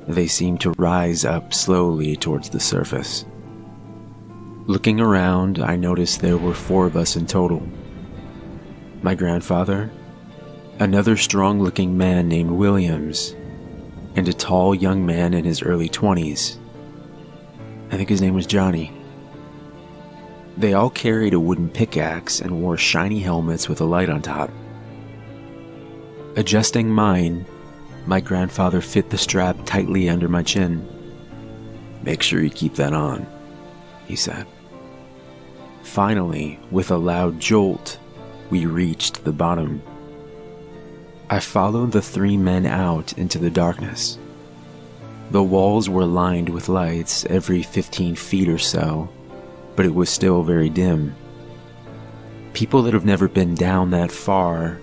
They seemed to rise up slowly towards the surface. Looking around, I noticed there were 4 of us in total. My grandfather, another strong-looking man named Williams, and a tall young man in his early 20s. I think his name was Johnny. They all carried a wooden pickaxe and wore shiny helmets with a light on top. Adjusting mine, my grandfather fit the strap tightly under my chin. "Make sure you keep that on," he said. Finally, with a loud jolt, we reached the bottom. I followed the 3 men out into the darkness. The walls were lined with lights every 15 feet or so, but it was still very dim. People that have never been down that far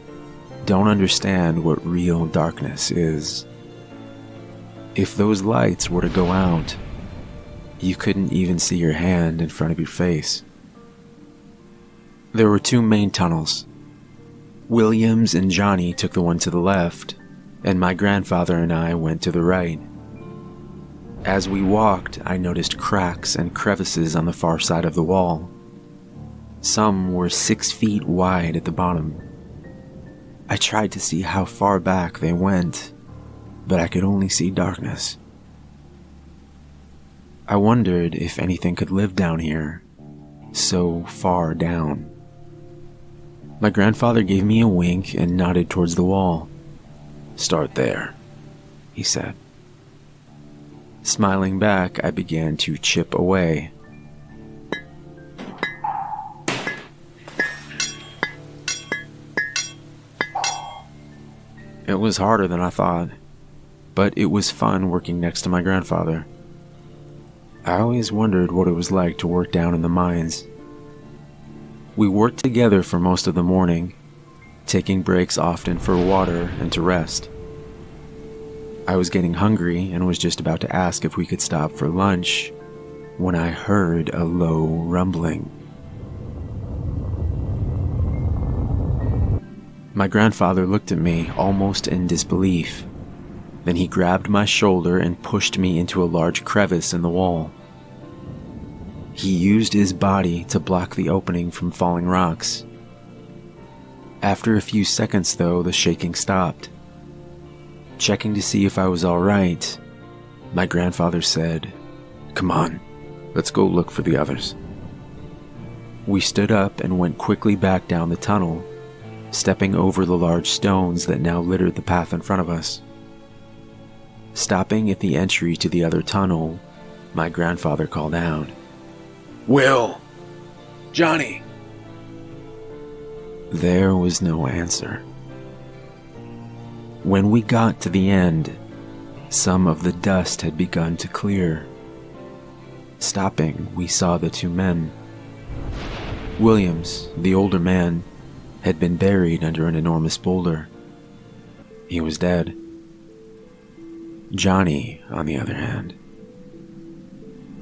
don't understand what real darkness is. If those lights were to go out, you couldn't even see your hand in front of your face. There were 2 main tunnels. Williams and Johnny took the one to the left, and my grandfather and I went to the right. As we walked, I noticed cracks and crevices on the far side of the wall. Some were 6 feet wide at the bottom. I tried to see how far back they went, but I could only see darkness. I wondered if anything could live down here, so far down. My grandfather gave me a wink and nodded towards the wall. "Start there," he said. Smiling back, I began to chip away. It was harder than I thought, but it was fun working next to my grandfather. I always wondered what it was like to work down in the mines. We worked together for most of the morning, taking breaks often for water and to rest. I was getting hungry and was just about to ask if we could stop for lunch when I heard a low rumbling. My grandfather looked at me almost in disbelief. Then he grabbed my shoulder and pushed me into a large crevice in the wall. He used his body to block the opening from falling rocks. After a few seconds, though, the shaking stopped. Checking to see if I was all right, my grandfather said, "Come on, let's go look for the others." We stood up and went quickly back down the tunnel, stepping over the large stones that now littered the path in front of us. Stopping at the entry to the other tunnel, my grandfather called out, "Will! Johnny!" There was no answer. When we got to the end, some of the dust had begun to clear. Stopping, we saw the two men. Williams, the older man, had been buried under an enormous boulder. He was dead. Johnny, on the other hand.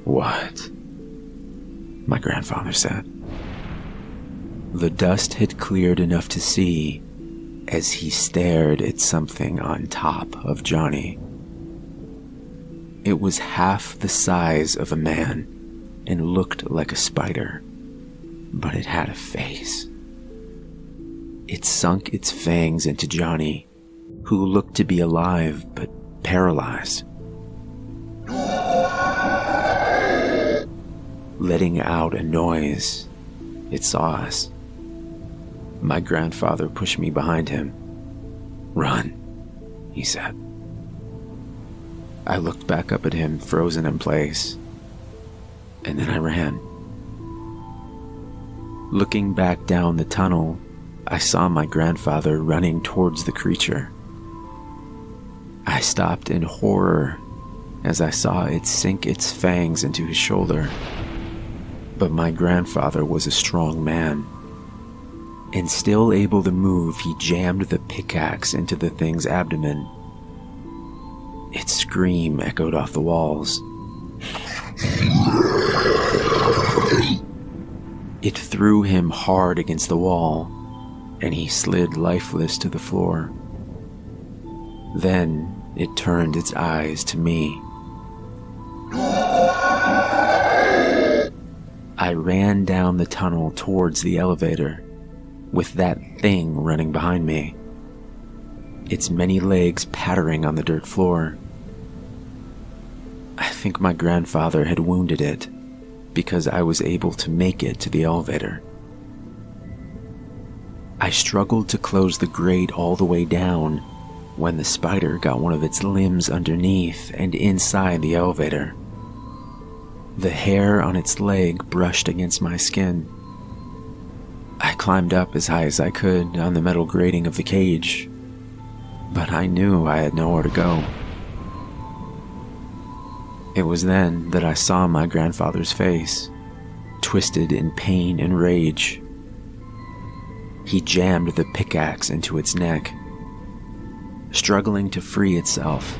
"What?" my grandfather said. The dust had cleared enough to see as he stared at something on top of Johnny. It was half the size of a man and looked like a spider, but it had a face. It sunk its fangs into Johnny, who looked to be alive but paralyzed. Letting out a noise, it saw us. My grandfather pushed me behind him. "Run," he said. I looked back up at him, frozen in place, and then I ran. Looking back down the tunnel, I saw my grandfather running towards the creature. I stopped in horror as I saw it sink its fangs into his shoulder. But my grandfather was a strong man, and still able to move, he jammed the pickaxe into the thing's abdomen. Its scream echoed off the walls. It threw him hard against the wall, and he slid lifeless to the floor. Then it turned its eyes to me. I ran down the tunnel towards the elevator, with that thing running behind me, its many legs pattering on the dirt floor. I think my grandfather had wounded it, because I was able to make it to the elevator. I struggled to close the grate all the way down when the spider got one of its limbs underneath and inside the elevator. The hair on its leg brushed against my skin. I climbed up as high as I could on the metal grating of the cage, but I knew I had nowhere to go. It was then that I saw my grandfather's face, twisted in pain and rage. He jammed the pickaxe into its neck. Struggling to free itself,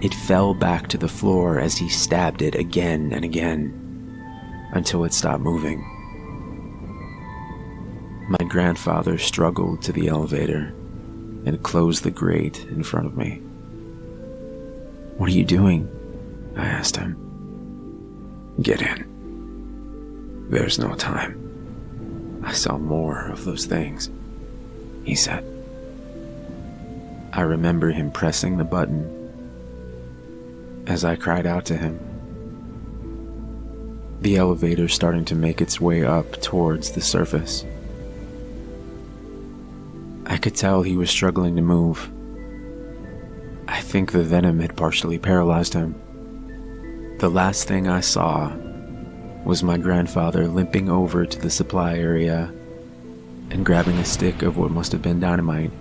it fell back to the floor as he stabbed it again and again, until it stopped moving. My grandfather struggled to the elevator and closed the grate in front of me. "What are you doing?" I asked him. "Get in. There's no time. I saw more of those things," he said. I remember him pressing the button as I cried out to him. The elevator starting to make its way up towards the surface. I could tell he was struggling to move. I think the venom had partially paralyzed him. The last thing I saw was my grandfather limping over to the supply area and grabbing a stick of what must have been dynamite.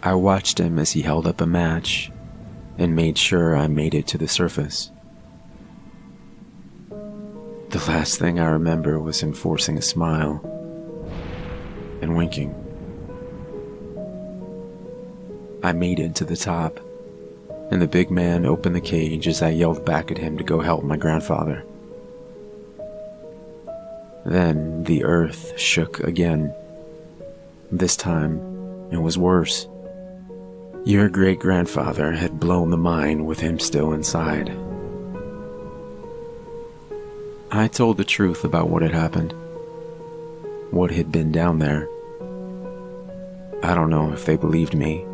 I watched him as he held up a match and made sure I made it to the surface. The last thing I remember was him forcing a smile and winking. I made it to the top, and the big man opened the cage as I yelled back at him to go help my grandfather. Then the earth shook again. This time, it was worse. Your great-grandfather had blown the mine with him still inside. I told the truth about what had happened, what had been down there. I don't know if they believed me,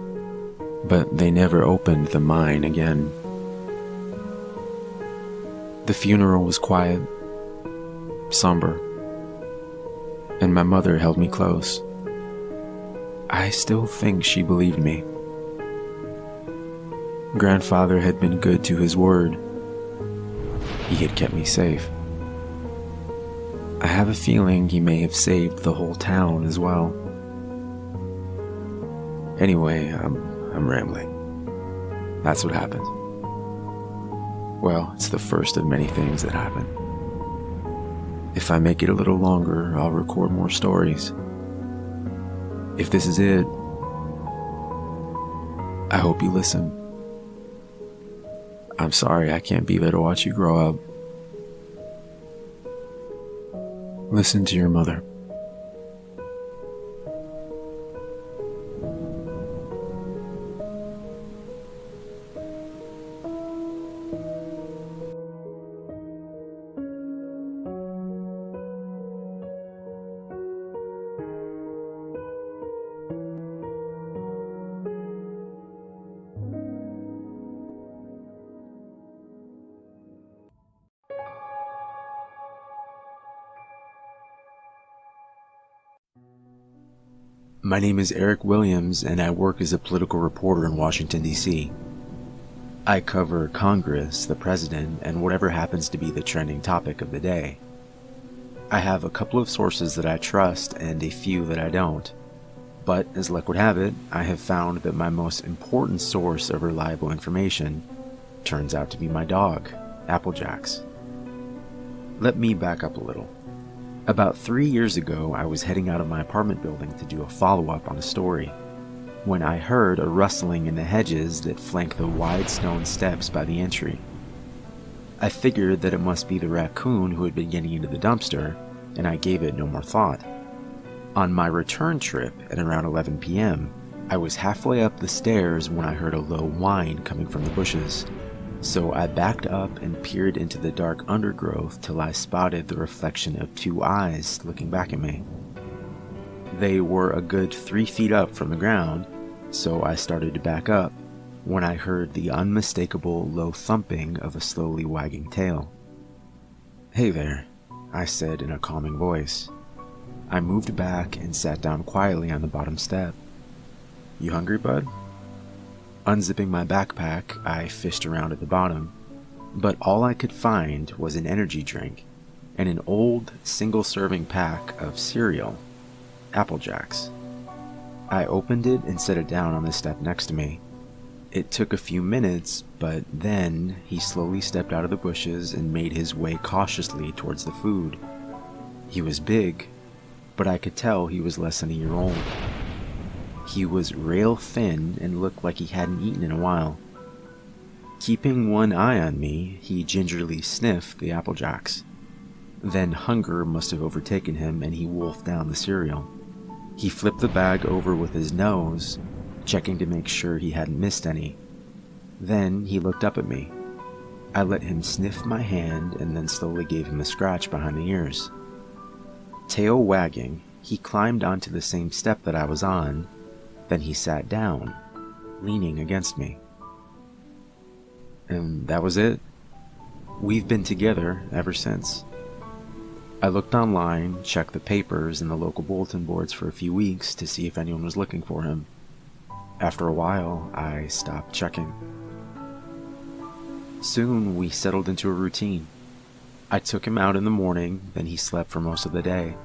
but they never opened the mine again. The funeral was quiet, somber, and my mother held me close. I still think she believed me. Grandfather had been good to his word. He had kept me safe. I have a feeling he may have saved the whole town as well. Anyway, I'm rambling. That's what happened. Well, it's the first of many things that happen. If I make it a little longer, I'll record more stories. If this is it, I hope you listen. I'm sorry I can't be there to watch you grow up. Listen to your mother. My name is Eric Williams, and I work as a political reporter in Washington, D.C. I cover Congress, the president, and whatever happens to be the trending topic of the day. I have a couple of sources that I trust and a few that I don't. But, as luck would have it, I have found that my most important source of reliable information turns out to be my dog, Applejacks. Let me back up a little. About 3 years ago, I was heading out of my apartment building to do a follow-up on a story, when I heard a rustling in the hedges that flank the wide stone steps by the entry. I figured that it must be the raccoon who had been getting into the dumpster, and I gave it no more thought. On my return trip at around 11 p.m., I was halfway up the stairs when I heard a low whine coming from the bushes. So I backed up and peered into the dark undergrowth till I spotted the reflection of two eyes looking back at me. They were a good 3 feet up from the ground, so I started to back up when I heard the unmistakable low thumping of a slowly wagging tail. "Hey there," I said in a calming voice. I moved back and sat down quietly on the bottom step. "You hungry, bud?" Unzipping my backpack, I fished around at the bottom, but all I could find was an energy drink and an old single-serving pack of cereal, Applejacks. I opened it and set it down on the step next to me. It took a few minutes, but then he slowly stepped out of the bushes and made his way cautiously towards the food. He was big, but I could tell he was less than a year old. He was rail thin and looked like he hadn't eaten in a while. Keeping one eye on me, he gingerly sniffed the Applejacks. Then hunger must have overtaken him and he wolfed down the cereal. He flipped the bag over with his nose, checking to make sure he hadn't missed any. Then he looked up at me. I let him sniff my hand and then slowly gave him a scratch behind the ears. Tail wagging, he climbed onto the same step that I was on. Then he sat down, leaning against me. And that was it. We've been together ever since. I looked online, checked the papers and the local bulletin boards for a few weeks to see if anyone was looking for him. After a while, I stopped checking. Soon, we settled into a routine. I took him out in the morning, then he slept for most of the day.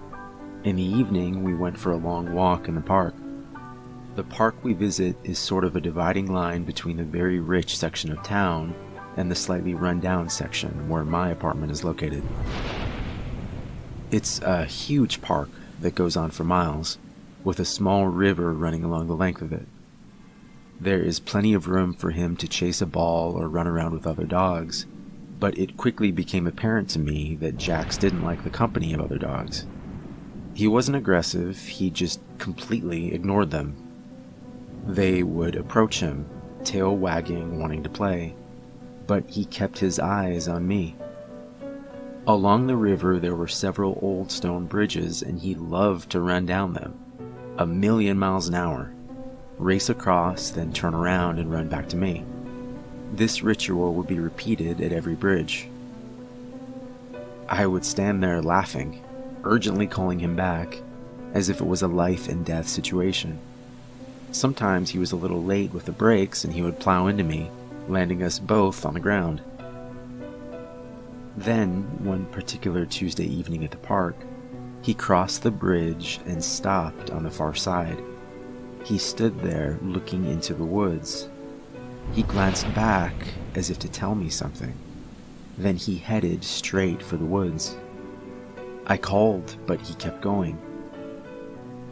In the evening, we went for a long walk in the park. The park we visit is sort of a dividing line between the very rich section of town and the slightly run-down section where my apartment is located. It's a huge park that goes on for miles, with a small river running along the length of it. There is plenty of room for him to chase a ball or run around with other dogs, but it quickly became apparent to me that Jax didn't like the company of other dogs. He wasn't aggressive, he just completely ignored them. They would approach him, tail wagging, wanting to play, but he kept his eyes on me. Along the river there were several old stone bridges, and he loved to run down them, 1,000,000 miles an hour, race across, then turn around and run back to me. This ritual would be repeated at every bridge. I would stand there laughing, urgently calling him back, as if it was a life and death situation. Sometimes he was a little late with the brakes and he would plow into me, landing us both on the ground. Then, one particular Tuesday evening at the park, he crossed the bridge and stopped on the far side. He stood there looking into the woods. He glanced back as if to tell me something. Then he headed straight for the woods. I called, but he kept going.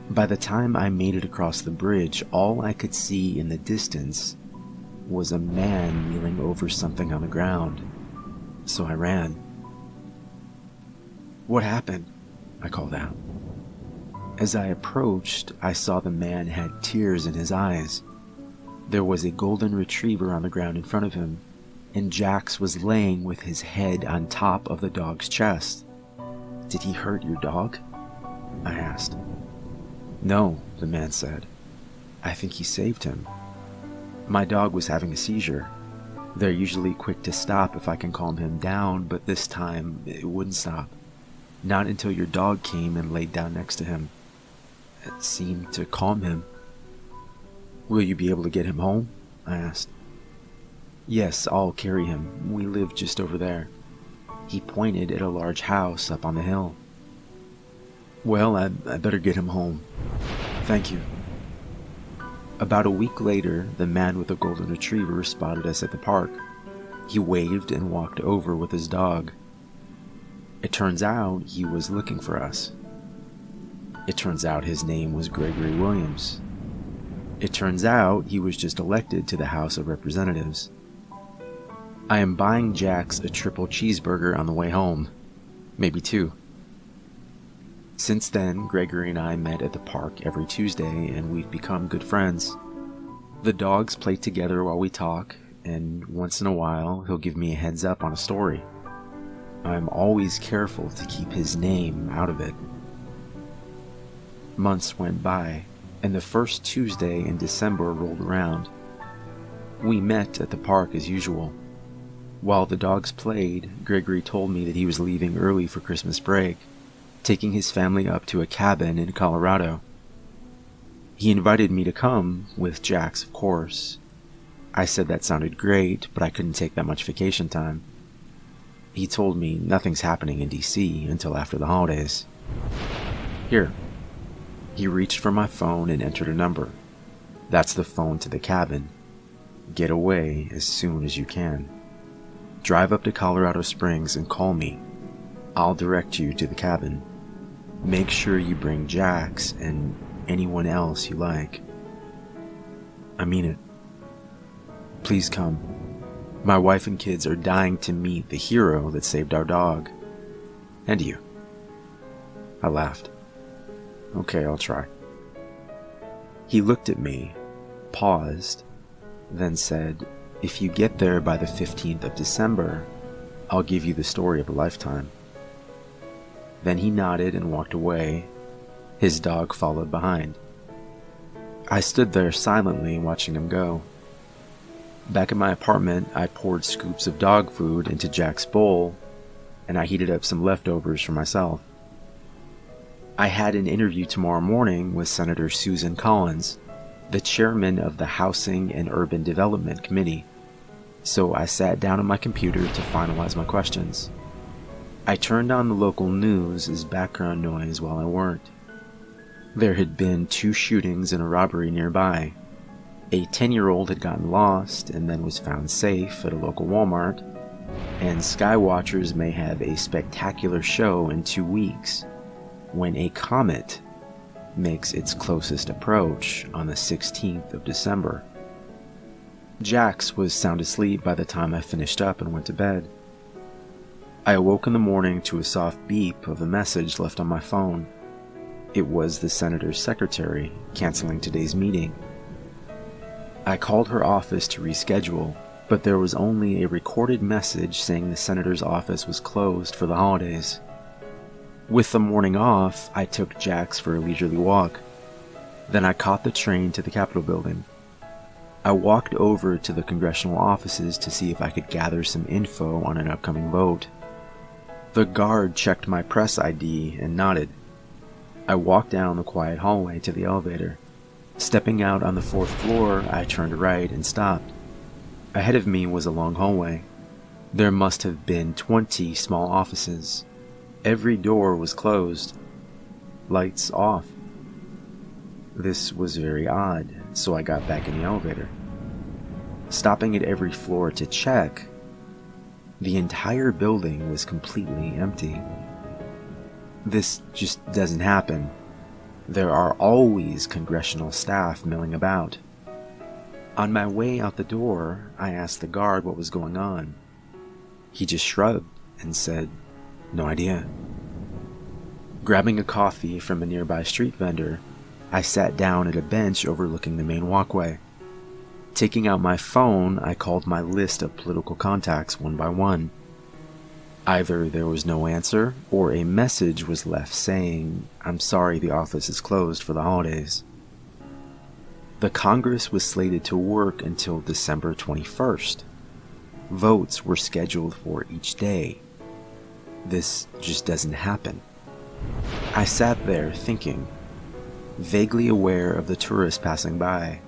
By the time I made it across the bridge, all I could see in the distance was a man kneeling over something on the ground. So I ran. "What happened?" I called out. As I approached, I saw the man had tears in his eyes. There was a golden retriever on the ground in front of him, and Jax was laying with his head on top of the dog's chest. "Did he hurt your dog?" I asked. "No," the man said. "I think he saved him. My dog was having a seizure. They're usually quick to stop if I can calm him down, but this time it wouldn't stop. Not until your dog came and laid down next to him. It seemed to calm him." "Will you be able to get him home?" I asked. "Yes, I'll carry him. We live just over there." He pointed at a large house up on the hill. "Well, I better get him home. Thank you." About a week later, the man with the golden retriever spotted us at the park. He waved and walked over with his dog. It turns out he was looking for us. It turns out his name was Gregory Williams. It turns out he was just elected to the House of Representatives. I am buying Jax a triple cheeseburger on the way home. Maybe two. Since then, Gregory and I met at the park every Tuesday, and we've become good friends. The dogs play together while we talk, and once in a while, he'll give me a heads up on a story. I'm always careful to keep his name out of it. Months went by, and the first Tuesday in December rolled around. We met at the park as usual. While the dogs played, Gregory told me that he was leaving early for Christmas break, taking his family up to a cabin in Colorado. He invited me to come, with Jax, of course. I said that sounded great, but I couldn't take that much vacation time. He told me nothing's happening in DC until after the holidays. "Here." He reached for my phone and entered a number. "That's the phone to the cabin. Get away as soon as you can. Drive up to Colorado Springs and call me. I'll direct you to the cabin. Make sure you bring Jax and anyone else you like. I mean it. Please come. My wife and kids are dying to meet the hero that saved our dog. And you." I laughed. "Okay, I'll try." He looked at me, paused, then said, "If you get there by the 15th of December, I'll give you the story of a lifetime." Then he nodded and walked away. His dog followed behind. I stood there silently watching him go. Back in my apartment, I poured scoops of dog food into Jack's bowl, and I heated up some leftovers for myself. I had an interview tomorrow morning with Senator Susan Collins, the chairman of the Housing and Urban Development Committee, so I sat down on my computer to finalize my questions. I turned on the local news as background noise while I worked. There had been 2 shootings and a robbery nearby. A 10-year-old had gotten lost and then was found safe at a local Walmart, and skywatchers may have a spectacular show in 2 weeks when a comet makes its closest approach on the 16th of December. Jax was sound asleep by the time I finished up and went to bed. I awoke in the morning to a soft beep of a message left on my phone. It was the senator's secretary canceling today's meeting. I called her office to reschedule, but there was only a recorded message saying the senator's office was closed for the holidays. With the morning off, I took Jax for a leisurely walk. Then I caught the train to the Capitol building. I walked over to the congressional offices to see if I could gather some info on an upcoming vote. The guard checked my press ID and nodded. I walked down the quiet hallway to the elevator. Stepping out on the 4th floor, I turned right and stopped. Ahead of me was a long hallway. There must have been 20 small offices. Every door was closed. Lights off. This was very odd, so I got back in the elevator. Stopping at every floor to check, the entire building was completely empty. This just doesn't happen. There are always congressional staff milling about. On my way out the door, I asked the guard what was going on. He just shrugged and said, "No idea." Grabbing a coffee from a nearby street vendor, I sat down at a bench overlooking the main walkway. Taking out my phone, I called my list of political contacts one by one. Either there was no answer, or a message was left saying, "I'm sorry, the office is closed for the holidays." The Congress was slated to work until December 21st. Votes were scheduled for each day. This just doesn't happen. I sat there thinking, vaguely aware of the tourists passing by.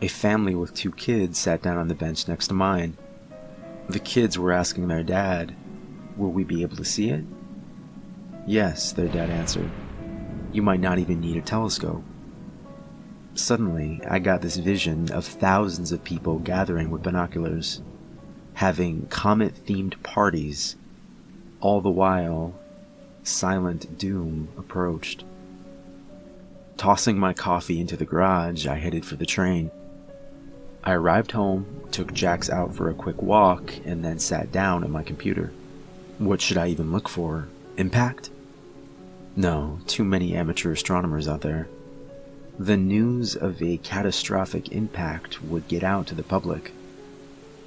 A family with 2 kids sat down on the bench next to mine. The kids were asking their dad, "Will we be able to see it?" "Yes," their dad answered. "You might not even need a telescope." Suddenly, I got this vision of thousands of people gathering with binoculars, having comet-themed parties. All the while, silent doom approached. Tossing my coffee into the garage, I headed for the train. I arrived home, took Jax out for a quick walk, and then sat down at my computer. What should I even look for? Impact? No, too many amateur astronomers out there. The news of a catastrophic impact would get out to the public.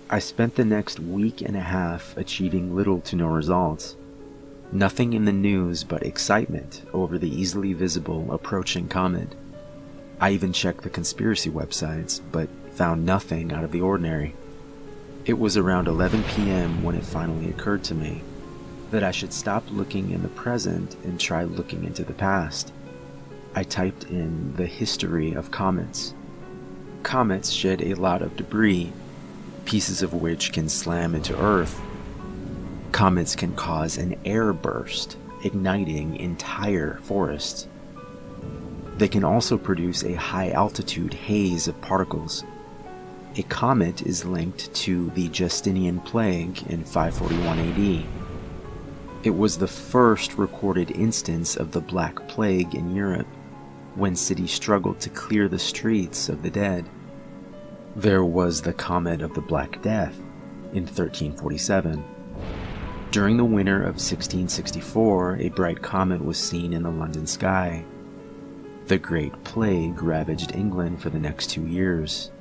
I spent the next week and a half achieving little to no results. Nothing in the news but excitement over the easily visible approaching comet. I even checked the conspiracy websites, but found nothing out of the ordinary. It was around 11 p.m. when it finally occurred to me that I should stop looking in the present and try looking into the past. I typed in the history of comets. Comets shed a lot of debris, pieces of which can slam into Earth. Comets can cause an air burst, igniting entire forests. They can also produce a high-altitude haze of particles. A comet is linked to the Justinian plague in 541 AD. It was the first recorded instance of the Black Plague in Europe, when cities struggled to clear the streets of the dead. There was the Comet of the Black Death in 1347. During the winter of 1664, a bright comet was seen in the London sky. The Great Plague ravaged England for the next 2 years.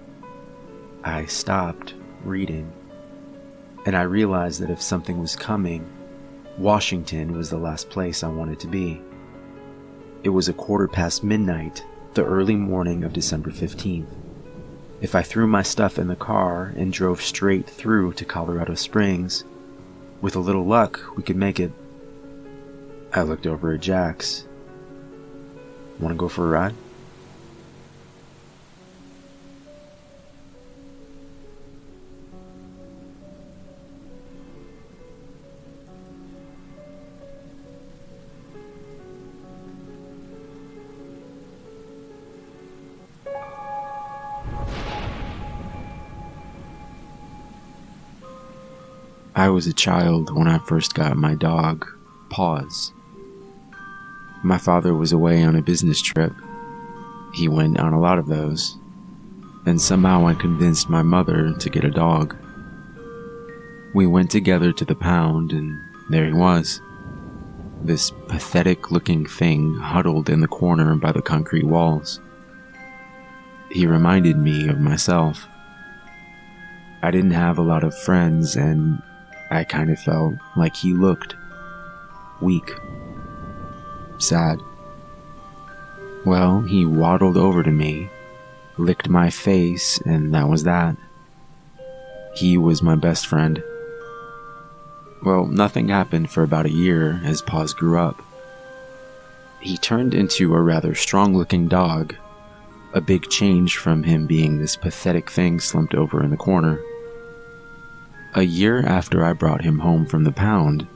I stopped reading, and I realized that if something was coming, Washington was the last place I wanted to be. It was midnight, the early morning of December 15th. If I threw my stuff in the car and drove straight through to Colorado Springs, with a little luck, we could make it. I looked over at Jax. "Want to go for a ride?" I was a child when I first got my dog, Paws. My father was away on a business trip. He went on a lot of those. and somehow I convinced my mother to get a dog. We went together to the pound, and there he was. This pathetic-looking thing huddled in the corner by the concrete walls. He reminded me of myself. I didn't have a lot of friends, and I kind of felt like he looked. Weak. Sad. Well, he waddled over to me, licked my face, and that was that. He was my best friend. Well, nothing happened for about a year as Paws grew up. He turned into a rather strong-looking dog, a big change from him being this pathetic thing slumped over in the corner. A year after I brought him home from the pound,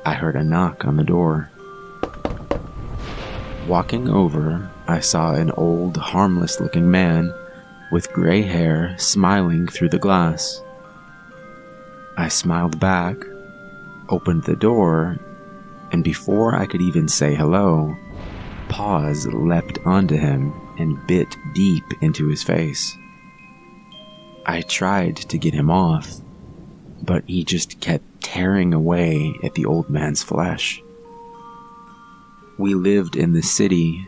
I heard a knock on the door. Walking over, I saw an old, harmless-looking man with gray hair smiling through the glass. I smiled back, opened the door, and before I could even say hello, Paws leapt onto him and bit deep into his face. I tried to get him off, but he just kept tearing away at the old man's flesh. We lived in the city,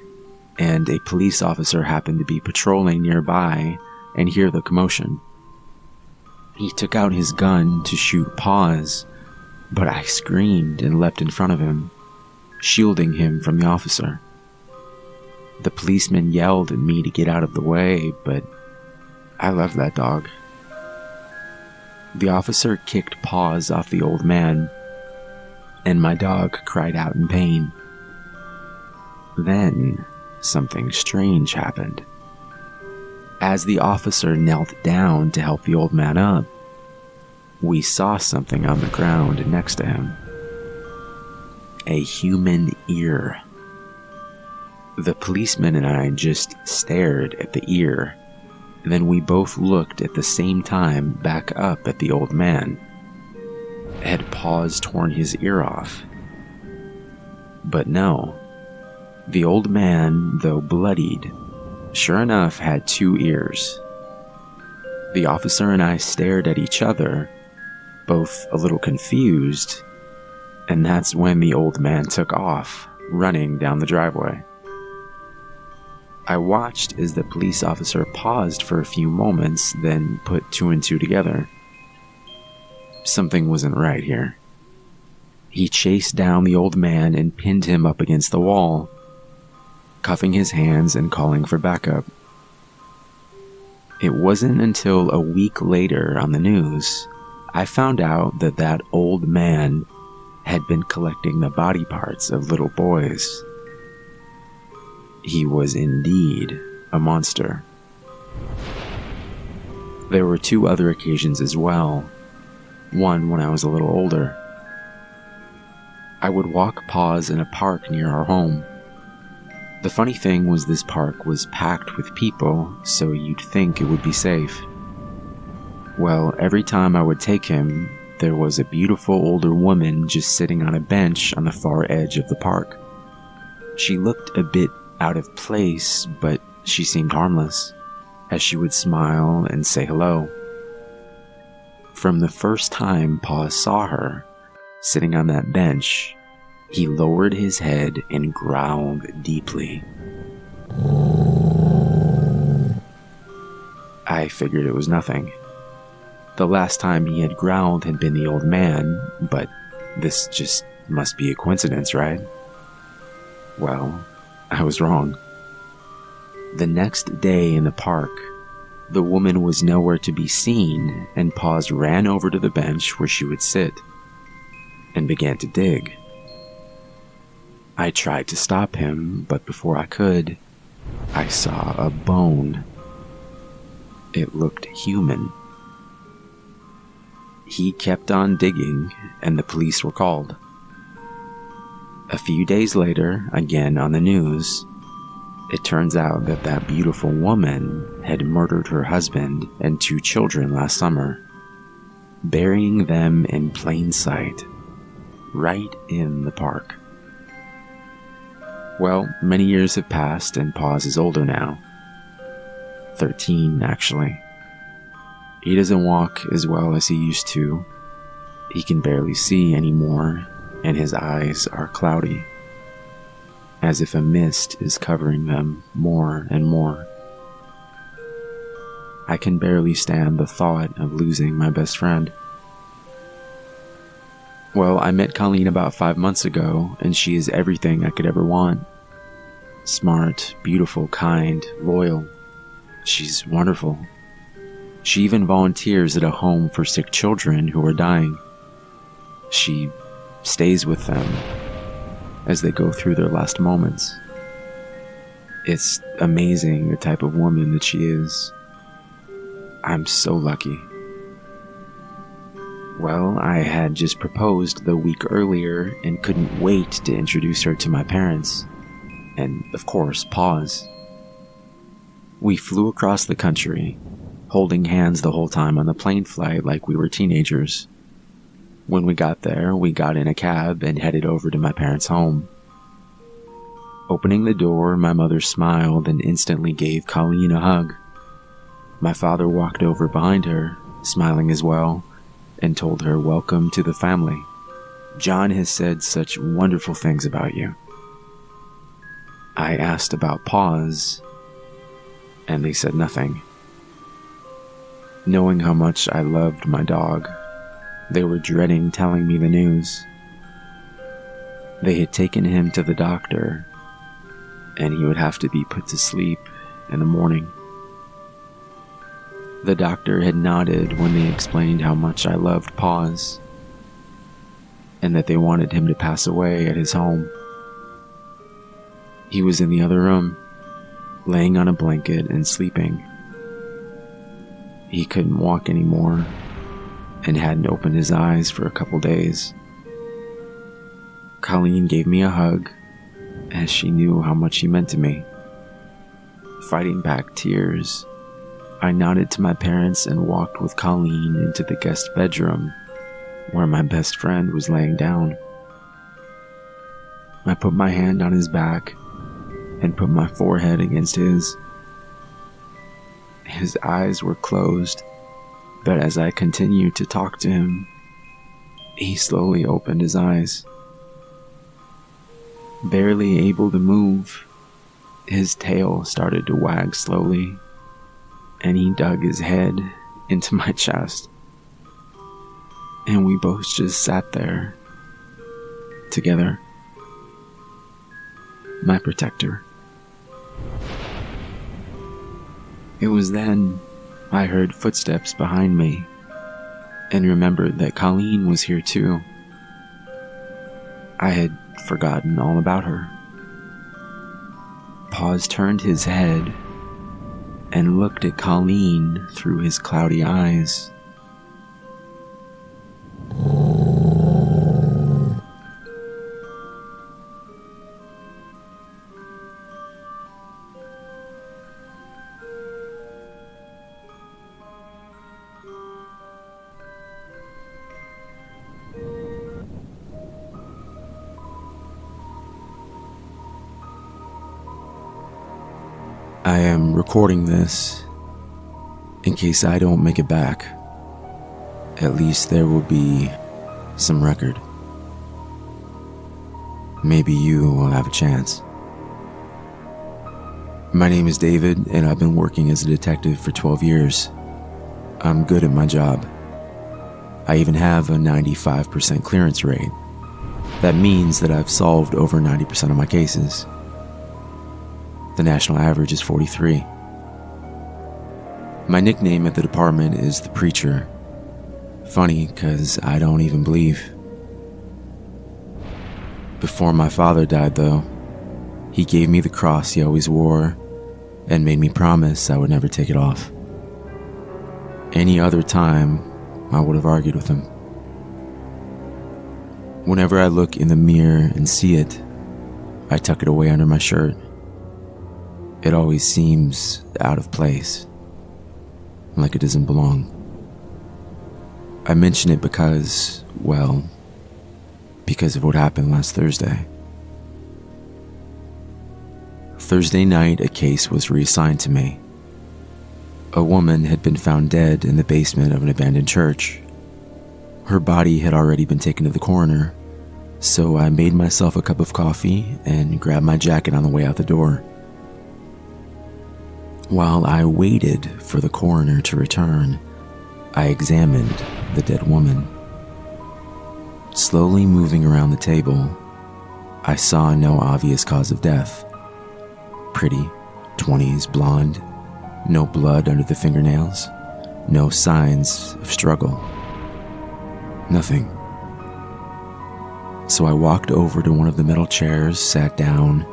and a police officer happened to be patrolling nearby and hear the commotion. He took out his gun to shoot Paws, but I screamed and leapt in front of him, shielding him from the officer. The policeman yelled at me to get out of the way, but I loved that dog. The officer kicked Paws off the old man, and my dog cried out in pain. Then, something strange happened. As the officer knelt down to help the old man up, we saw something on the ground next to him. A human ear. The policeman and I just stared at the ear. Then we both looked at the same time back up at the old man. Had Paws torn his ear off? But no. The old man, though bloodied, sure enough had 2 ears. The officer and I stared at each other, both a little confused, and that's when the old man took off, running down the driveway. I watched as the police officer paused for a few moments, then put 2 and 2 together. Something wasn't right here. He chased down the old man and pinned him up against the wall, cuffing his hands and calling for backup. It wasn't until a week later on the news I found out that that old man had been collecting the body parts of little boys. He was indeed a monster. There were 2 other occasions as well, one when I was a little older. I would walk Paws in a park near our home. The funny thing was this park was packed with people, so you'd think it would be safe. Well, every time I would take him, there was a beautiful older woman just sitting on a bench on the far edge of the park. She looked a bit out of place, but she seemed harmless, as she would smile and say hello. From the first time Paws saw her, sitting on that bench, he lowered his head and growled deeply. I figured it was nothing. The last time he had growled had been the old man, but this just must be a coincidence, right? Well, I was wrong. The next day in the park, the woman was nowhere to be seen, and Paws ran over to the bench where she would sit and began to dig. I tried to stop him, but before I could, I saw a bone. It looked human. He kept on digging, and the police were called. A few days later, again on the news, it turns out that that beautiful woman had murdered her husband and 2 children last summer, burying them in plain sight, right in the park. Well, many years have passed and Paws is older now. 13, actually. He doesn't walk as well as he used to. He can barely see anymore, and his eyes are cloudy, as if a mist is covering them more and more. I can barely stand the thought of losing my best friend. Well, I met Colleen about 5 months ago, and she is everything I could ever want. Smart, beautiful, kind, loyal. She's wonderful. She even volunteers at a home for sick children who are dying. She stays with them as they go through their last moments. It's amazing the type of woman that she is. I'm so lucky. Well, I had just proposed the week earlier and couldn't wait to introduce her to my parents. And, of course, pause. We flew across the country, holding hands the whole time on the plane flight like we were teenagers. When we got there, we got in a cab and headed over to my parents' home. Opening the door, my mother smiled and instantly gave Colleen a hug. My father walked over behind her, smiling as well, and told her welcome to the family. John has said such wonderful things about you. I asked about Paws, and they said nothing. Knowing how much I loved my dog, they were dreading telling me the news. They had taken him to the doctor, and he would have to be put to sleep in the morning. The doctor had nodded when they explained how much I loved Paws, and that they wanted him to pass away at his home. He was in the other room, laying on a blanket and sleeping. He couldn't walk anymore, and hadn't opened his eyes for a couple days. Colleen gave me a hug, as she knew how much he meant to me. Fighting back tears, I nodded to my parents and walked with Colleen into the guest bedroom, where my best friend was laying down. I put my hand on his back and put my forehead against his. His eyes were closed, but as I continued to talk to him, he slowly opened his eyes. Barely able to move, his tail started to wag slowly, and he dug his head into my chest. And we both just sat there, together. My protector. It was then I heard footsteps behind me, and remembered that Colleen was here too. I had forgotten all about her. Paws turned his head and looked at Colleen through his cloudy eyes. I am recording this in case I don't make it back. At least there will be some record. Maybe you will have a chance. My name is David, and I've been working as a detective for 12 years. I'm good at my job. I even have a 95% clearance rate. That means that I've solved over 90% of my cases. The national average is 43. My nickname at the department is the Preacher. Funny, cause I don't even believe. Before my father died though, he gave me the cross he always wore and made me promise I would never take it off. Any other time, I would have argued with him. Whenever I look in the mirror and see it, I tuck it away under my shirt. It always seems out of place, like it doesn't belong. I mention it because, well, because of what happened last Thursday. Thursday night, a case was reassigned to me. A woman had been found dead in the basement of an abandoned church. Her body had already been taken to the coroner, so I made myself a cup of coffee and grabbed my jacket on the way out the door. While I waited for the coroner to return, I examined the dead woman. Slowly moving around the table, I saw no obvious cause of death. Pretty, 20s, blonde, no blood under the fingernails, no signs of struggle. Nothing. So I walked over to one of the metal chairs, sat down,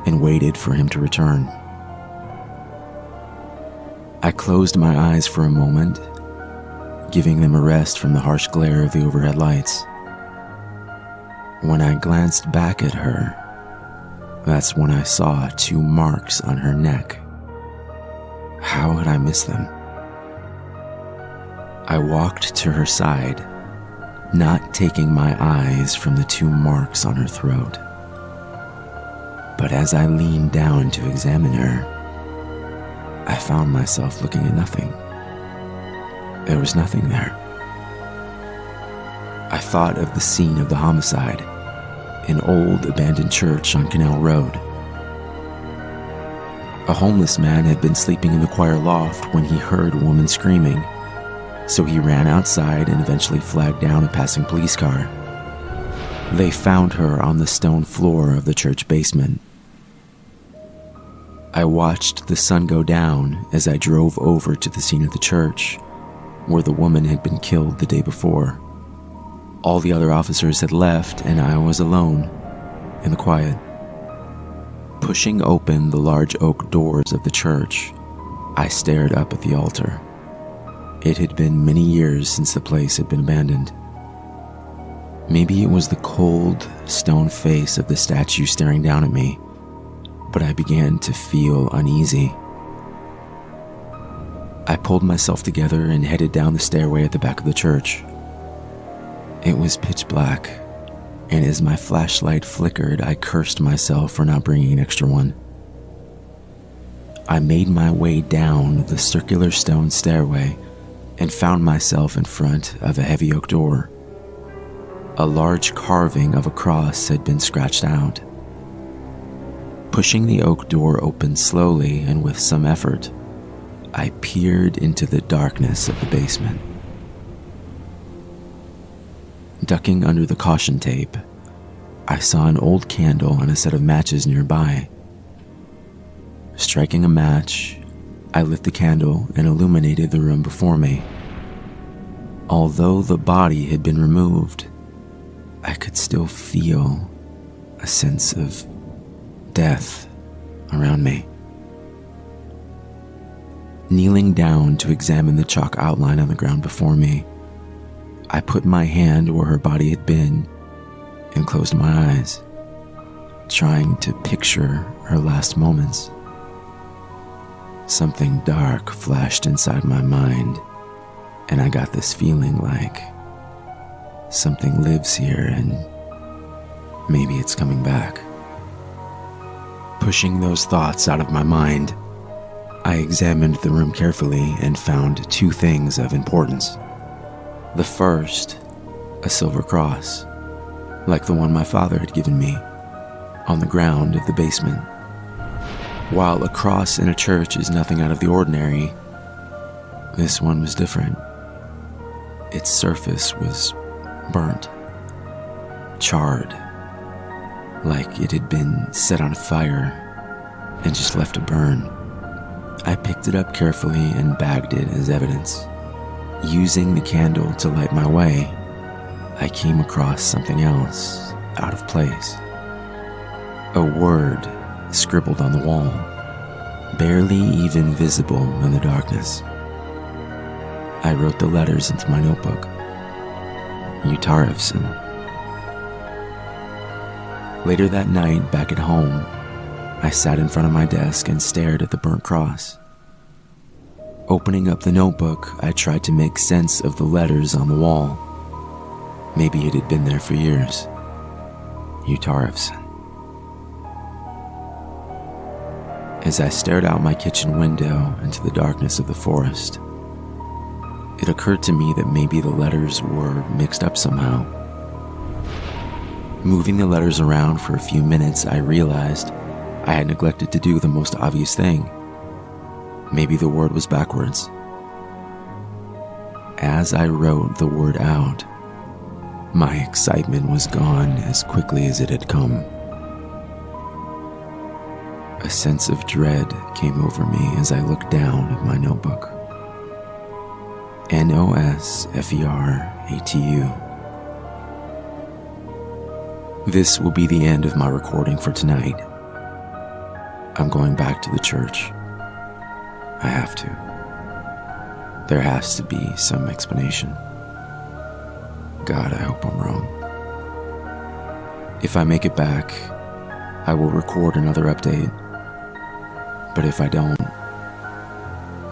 and waited for him to return. I closed my eyes for a moment, giving them a rest from the harsh glare of the overhead lights. When I glanced back at her, that's when I saw 2 marks on her neck. How had I missed them? I walked to her side, not taking my eyes from the 2 marks on her throat. But as I leaned down to examine her, I found myself looking at nothing. There was nothing there. I thought of the scene of the homicide, an old abandoned church on Canal Road. A homeless man had been sleeping in the choir loft when he heard a woman screaming, so he ran outside and eventually flagged down a passing police car. They found her on the stone floor of the church basement. I watched the sun go down as I drove over to the scene of the church, where the woman had been killed the day before. All the other officers had left, and I was alone, in the quiet. Pushing open the large oak doors of the church, I stared up at the altar. It had been many years since the place had been abandoned. Maybe it was the cold, stone face of the statue staring down at me, but I began to feel uneasy. I pulled myself together and headed down the stairway at the back of the church. It was pitch black, and as my flashlight flickered, I cursed myself for not bringing an extra one. I made my way down the circular stone stairway and found myself in front of a heavy oak door. A large carving of a cross had been scratched out. Pushing the oak door open slowly and with some effort, I peered into the darkness of the basement. Ducking under the caution tape, I saw an old candle and a set of matches nearby. Striking a match, I lit the candle and illuminated the room before me. Although the body had been removed, I could still feel a sense of death around me. Kneeling down to examine the chalk outline on the ground before me, I put my hand where her body had been and closed my eyes, trying to picture her last moments. Something dark flashed inside my mind, and I got this feeling like something lives here and maybe it's coming back. Pushing those thoughts out of my mind, I examined the room carefully and found 2 things of importance. The first, a silver cross, like the one my father had given me, on the ground of the basement. While a cross in a church is nothing out of the ordinary, this one was different. Its surface was burnt, charred, like it had been set on fire and just left to burn. I picked it up carefully and bagged it as evidence. Using the candle to light my way, I came across something else out of place. A word scribbled on the wall, barely even visible in the darkness. I wrote the letters into my notebook. Utarevson. Later that night, back at home, I sat in front of my desk and stared at the burnt cross. Opening up the notebook, I tried to make sense of the letters on the wall. Maybe it had been there for years. Utarevson. As I stared out my kitchen window into the darkness of the forest, it occurred to me that maybe the letters were mixed up somehow. Moving the letters around for a few minutes, I realized I had neglected to do the most obvious thing. Maybe the word was backwards. As I wrote the word out, my excitement was gone as quickly as it had come. A sense of dread came over me as I looked down at my notebook. NOSFERATU. This will be the end of my recording for tonight. I'm going back to the church. I have to. There has to be some explanation. God, I hope I'm wrong. If I make it back, I will record another update. But if I don't,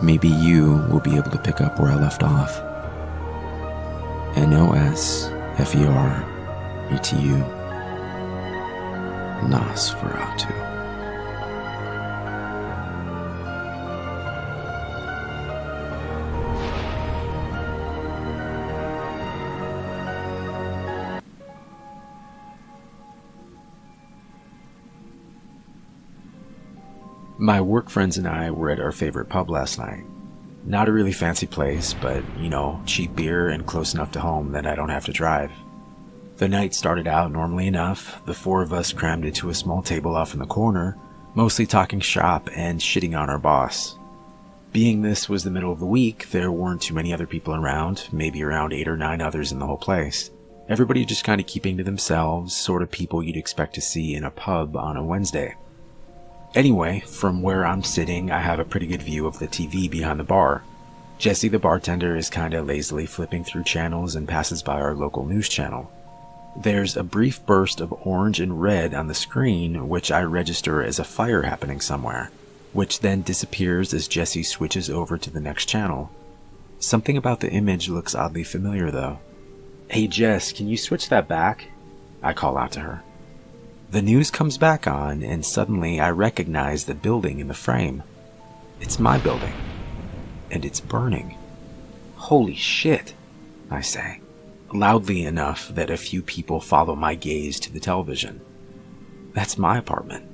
maybe you will be able to pick up where I left off. NOSFERATU. Nosferatu. My work friends and I were at our favorite pub last night. Not a really fancy place, but, cheap beer and close enough to home that I don't have to drive. The night started out normally enough. The four of us crammed into a small table off in the corner, mostly talking shop and shitting on our boss. Being this was the middle of the week, there weren't too many other people around, maybe around 8 or 9 others in the whole place. Everybody just kind of keeping to themselves, sort of people you'd expect to see in a pub on a Wednesday. Anyway, from where I'm sitting, I have a pretty good view of the TV behind the bar. Jesse, the bartender, is kind of lazily flipping through channels and passes by our local news channel. There's a brief burst of orange and red on the screen, which I register as a fire happening somewhere, which then disappears as Jesse switches over to the next channel. Something about the image looks oddly familiar, though. "Hey Jess, can you switch that back?" I call out to her. The news comes back on, and suddenly I recognize the building in the frame. It's my building, and it's burning. "Holy shit," I say, loudly enough that a few people follow my gaze to the television. That's my apartment.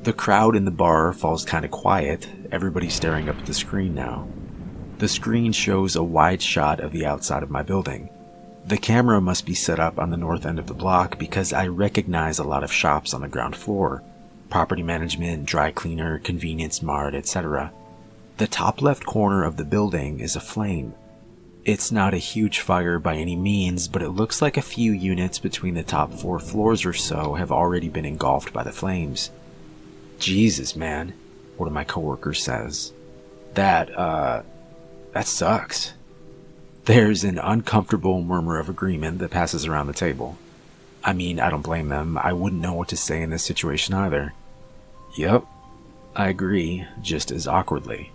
The crowd in the bar falls kind of quiet, everybody staring up at the screen now. The screen shows a wide shot of the outside of my building. The camera must be set up on the north end of the block because I recognize a lot of shops on the ground floor. Property management, dry cleaner, convenience mart, etc. The top left corner of the building is aflame. It's not a huge fire by any means, but it looks like a few units between the top 4 floors or so have already been engulfed by the flames. "Jesus, man," one of my coworkers says. That sucks." There's an uncomfortable murmur of agreement that passes around the table. I mean, I don't blame them. I wouldn't know what to say in this situation either. "Yep, I agree," just as awkwardly.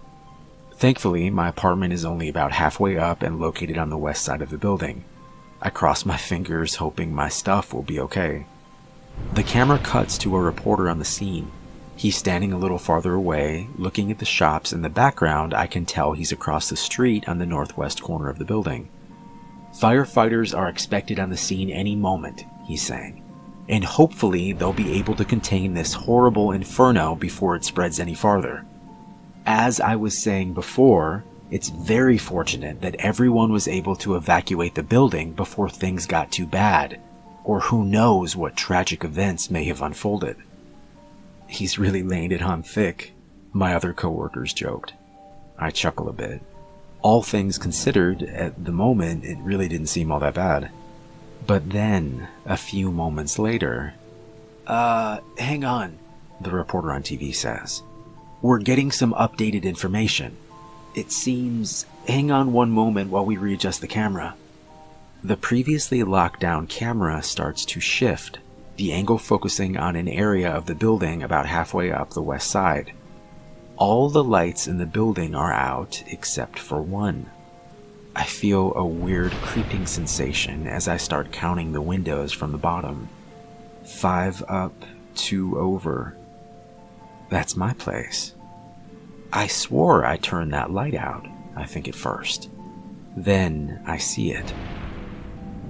Thankfully, my apartment is only about halfway up and located on the west side of the building. I cross my fingers, hoping my stuff will be okay. The camera cuts to a reporter on the scene. He's standing a little farther away, looking at the shops in the background. I can tell he's across the street on the northwest corner of the building. "Firefighters are expected on the scene any moment," he's saying, "and hopefully they'll be able to contain this horrible inferno before it spreads any farther. As I was saying before, it's very fortunate that everyone was able to evacuate the building before things got too bad, or who knows what tragic events may have unfolded." "He's really laying it on thick," my other coworkers joked. I chuckle a bit. All things considered, at the moment, it really didn't seem all that bad. But then, a few moments later, hang on," the reporter on TV says. "We're getting some updated information. It seems... Hang on one moment while we readjust the camera." The previously locked down camera starts to shift, the angle focusing on an area of the building about halfway up the west side. All the lights in the building are out except for one. I feel a weird creeping sensation as I start counting the windows from the bottom. 5 up, 2 over. That's my place. I swore I turned that light out, I think at first. Then I see it.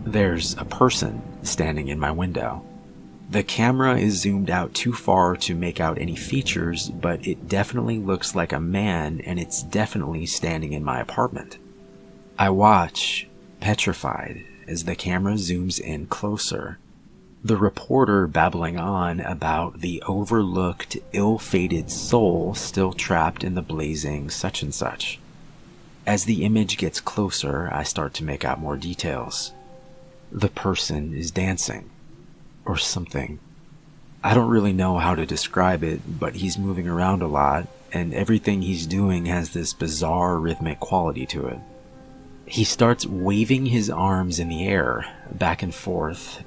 There's a person standing in my window. The camera is zoomed out too far to make out any features, but it definitely looks like a man, and it's definitely standing in my apartment. I watch, petrified, as the camera zooms in closer. The reporter babbling on about the overlooked, ill-fated soul still trapped in the blazing such and such. As the image gets closer, I start to make out more details. The person is dancing, or something. I don't really know how to describe it, but he's moving around a lot, and everything he's doing has this bizarre rhythmic quality to it. He starts waving his arms in the air, back and forth,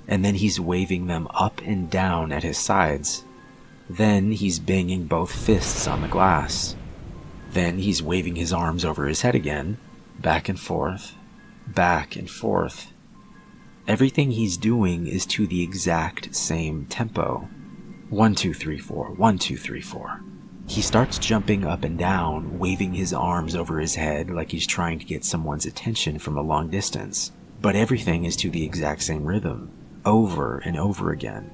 and then he's waving them up and down at his sides. Then he's banging both fists on the glass. Then he's waving his arms over his head again, back and forth. Everything he's doing is to the exact same tempo. 1, 2, 3, 4, 1, 2, 3, 4. He starts jumping up and down, waving his arms over his head like he's trying to get someone's attention from a long distance. But everything is to the exact same rhythm, over and over again.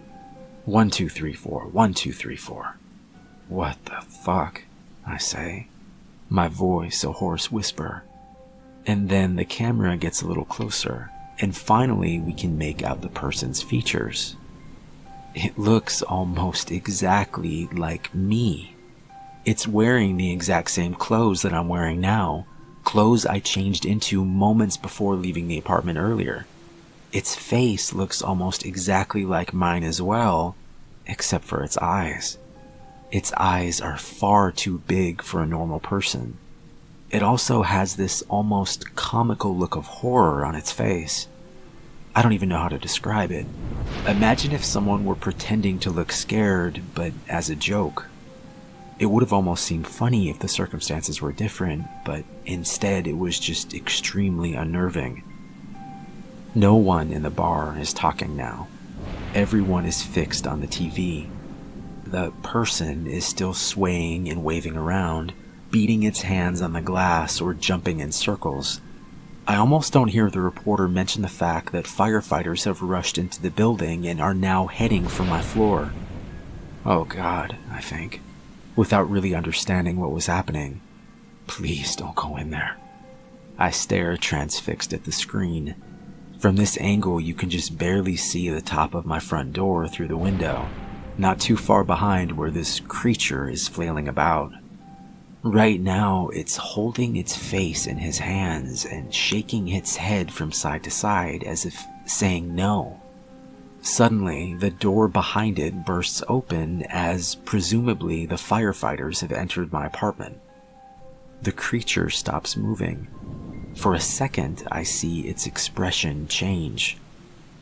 1, 2, 3, 4, 1, 2, 3, 4. What the fuck? I say, my voice a hoarse whisper. And then the camera gets a little closer, and finally we can make out the person's features. It looks almost exactly like me. It's wearing the exact same clothes that I'm wearing now, clothes I changed into moments before leaving the apartment earlier. Its face looks almost exactly like mine as well, except for its eyes. Its eyes are far too big for a normal person. It also has this almost comical look of horror on its face. I don't even know how to describe it. Imagine if someone were pretending to look scared, but as a joke. It would have almost seemed funny if the circumstances were different, but instead it was just extremely unnerving. No one in the bar is talking now. Everyone is fixed on the TV. The person is still swaying and waving around, beating its hands on the glass or jumping in circles. I almost don't hear the reporter mention the fact that firefighters have rushed into the building and are now heading for my floor. Oh God, I think, without really understanding what was happening. Please don't go in there. I stare transfixed at the screen. From this angle, you can just barely see the top of my front door through the window, not too far behind where this creature is flailing about. Right now, it's holding its face in his hands and shaking its head from side to side as if saying no. Suddenly, the door behind it bursts open as, presumably, the firefighters have entered my apartment. The creature stops moving. For a second, I see its expression change.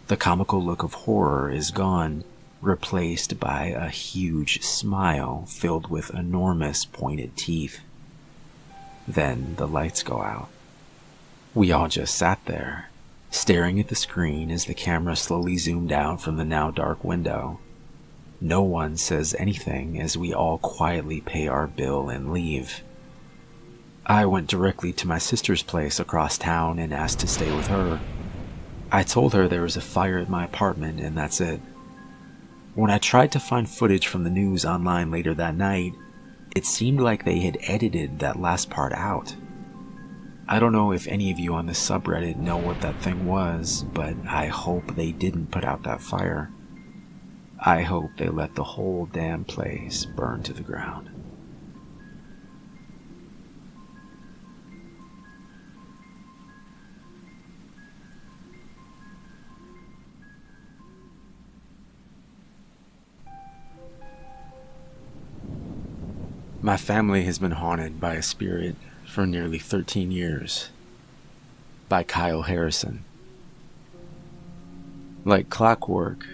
The comical look of horror is gone, replaced by a huge smile filled with enormous pointed teeth. Then the lights go out. We all just sat there, staring at the screen as the camera slowly zoomed out from the now dark window. No one says anything as we all quietly pay our bill and leave. I went directly to my sister's place across town and asked to stay with her. I told her there was a fire at my apartment and that's it. When I tried to find footage from the news online later that night, it seemed like they had edited that last part out. I don't know if any of you on the subreddit know what that thing was, but I hope they didn't put out that fire. I hope they let the whole damn place burn to the ground. My family has been haunted by a spirit for nearly 13 years. By Kyle Harrison. Like clockwork,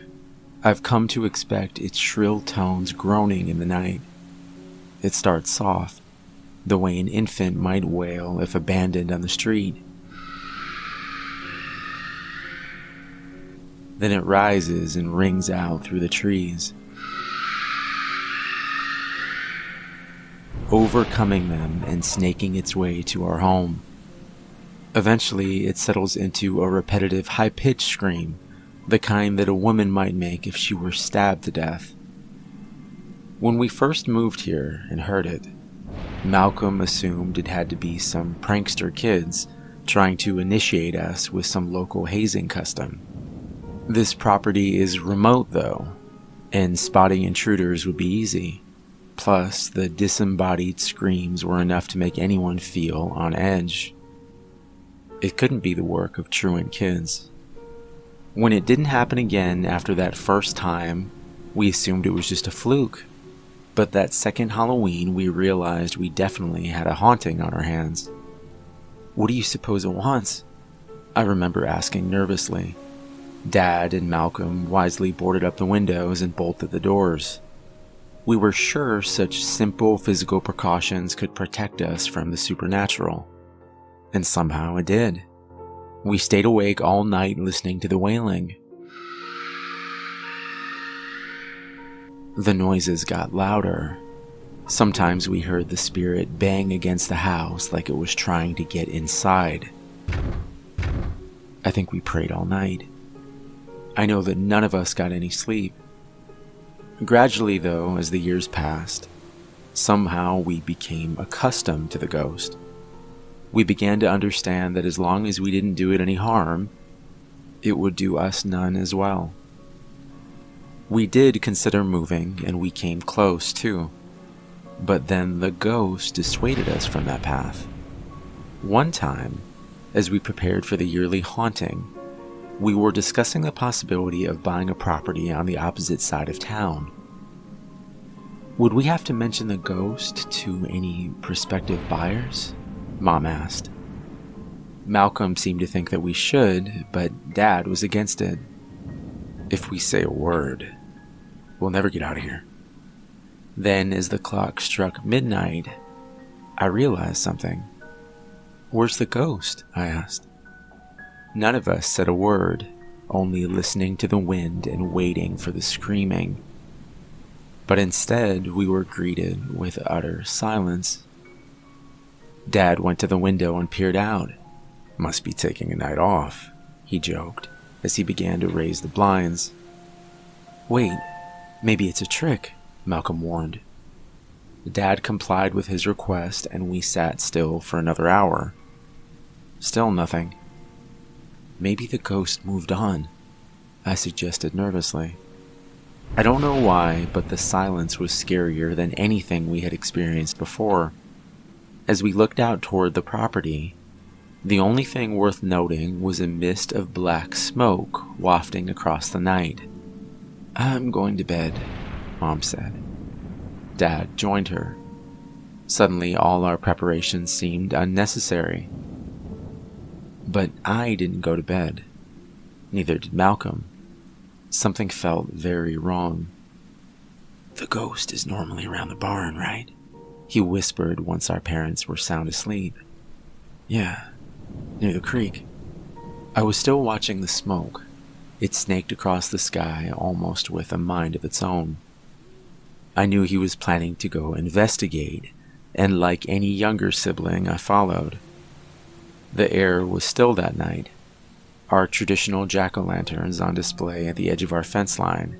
I've come to expect its shrill tones groaning in the night. It starts soft, the way an infant might wail if abandoned on the street. Then it rises and rings out through the trees. overcoming them and snaking its way to our home. Eventually, it settles into a repetitive high-pitched scream, the kind that a woman might make if she were stabbed to death. When we first moved here and heard it, Malcolm assumed it had to be some prankster kids trying to initiate us with some local hazing custom. This property is remote though, and spotting intruders would be easy. Plus, the disembodied screams were enough to make anyone feel on edge. It couldn't be the work of truant kids. When it didn't happen again after that first time, we assumed it was just a fluke. But that second Halloween, we realized we definitely had a haunting on our hands. "What do you suppose it wants?" I remember asking nervously. Dad and Malcolm wisely boarded up the windows and bolted the doors. We were sure such simple physical precautions could protect us from the supernatural. And somehow it did. We stayed awake all night listening to the wailing. The noises got louder. Sometimes we heard the spirit bang against the house like it was trying to get inside. I think we prayed all night. I know that none of us got any sleep. Gradually, though, as the years passed, somehow we became accustomed to the ghost. We began to understand that as long as we didn't do it any harm, it would do us none as well. We did consider moving, and we came close too. But then the ghost dissuaded us from that path. One time, as we prepared for the yearly haunting, we were discussing the possibility of buying a property on the opposite side of town. Would we have to mention the ghost to any prospective buyers? Mom asked. Malcolm seemed to think that we should, but Dad was against it. "If we say a word, we'll never get out of here." Then, as the clock struck midnight, I realized something. "Where's the ghost?" I asked. None of us said a word, only listening to the wind and waiting for the screaming. But instead, we were greeted with utter silence. Dad went to the window and peered out. "Must be taking a night off," he joked, as he began to raise the blinds. "Wait, maybe it's a trick," Malcolm warned. Dad complied with his request, and we sat still for another hour. Still nothing. "Maybe the ghost moved on," I suggested nervously. I don't know why, but the silence was scarier than anything we had experienced before. As we looked out toward the property, the only thing worth noting was a mist of black smoke wafting across the night. "I'm going to bed," Mom said. Dad joined her. Suddenly, all our preparations seemed unnecessary. But I didn't go to bed. Neither did Malcolm. Something felt very wrong. "The ghost is normally around the barn, right?" he whispered once our parents were sound asleep. "Yeah, near the creek." I was still watching the smoke. It snaked across the sky almost with a mind of its own. I knew he was planning to go investigate, and like any younger sibling, I followed. The air was still that night, our traditional jack-o'-lanterns on display at the edge of our fence line.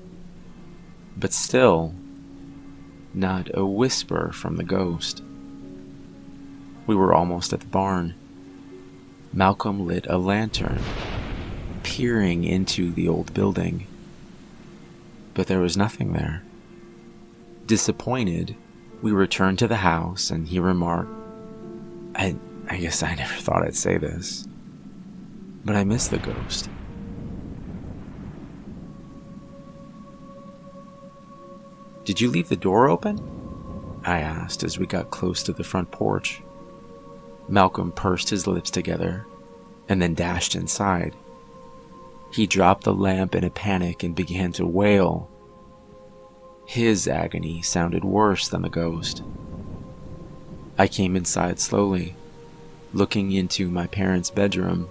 But still, not a whisper from the ghost. We were almost at the barn. Malcolm lit a lantern, peering into the old building. But there was nothing there. Disappointed, we returned to the house, and he remarked, I guess I never thought I'd say this, but I miss the ghost." "Did you leave the door open?" I asked as we got close to the front porch. Malcolm pursed his lips together and then dashed inside. He dropped the lamp in a panic and began to wail. His agony sounded worse than the ghost. I came inside slowly, looking into my parents' bedroom.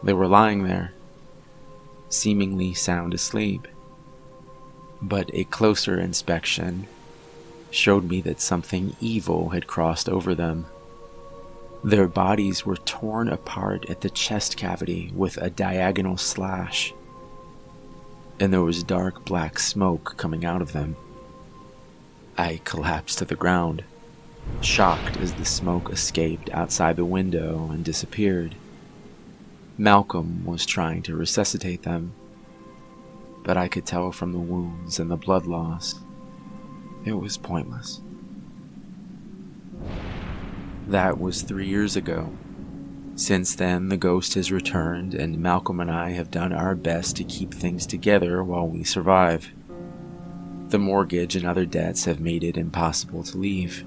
They were lying there, seemingly sound asleep. But a closer inspection showed me that something evil had crossed over them. Their bodies were torn apart at the chest cavity with a diagonal slash, and there was dark black smoke coming out of them. I collapsed to the ground, shocked as the smoke escaped outside the window and disappeared. Malcolm was trying to resuscitate them, but I could tell from the wounds and the blood loss, it was pointless. That was 3 years ago. Since then, the ghost has returned, and Malcolm and I have done our best to keep things together while we survive. The mortgage and other debts have made it impossible to leave.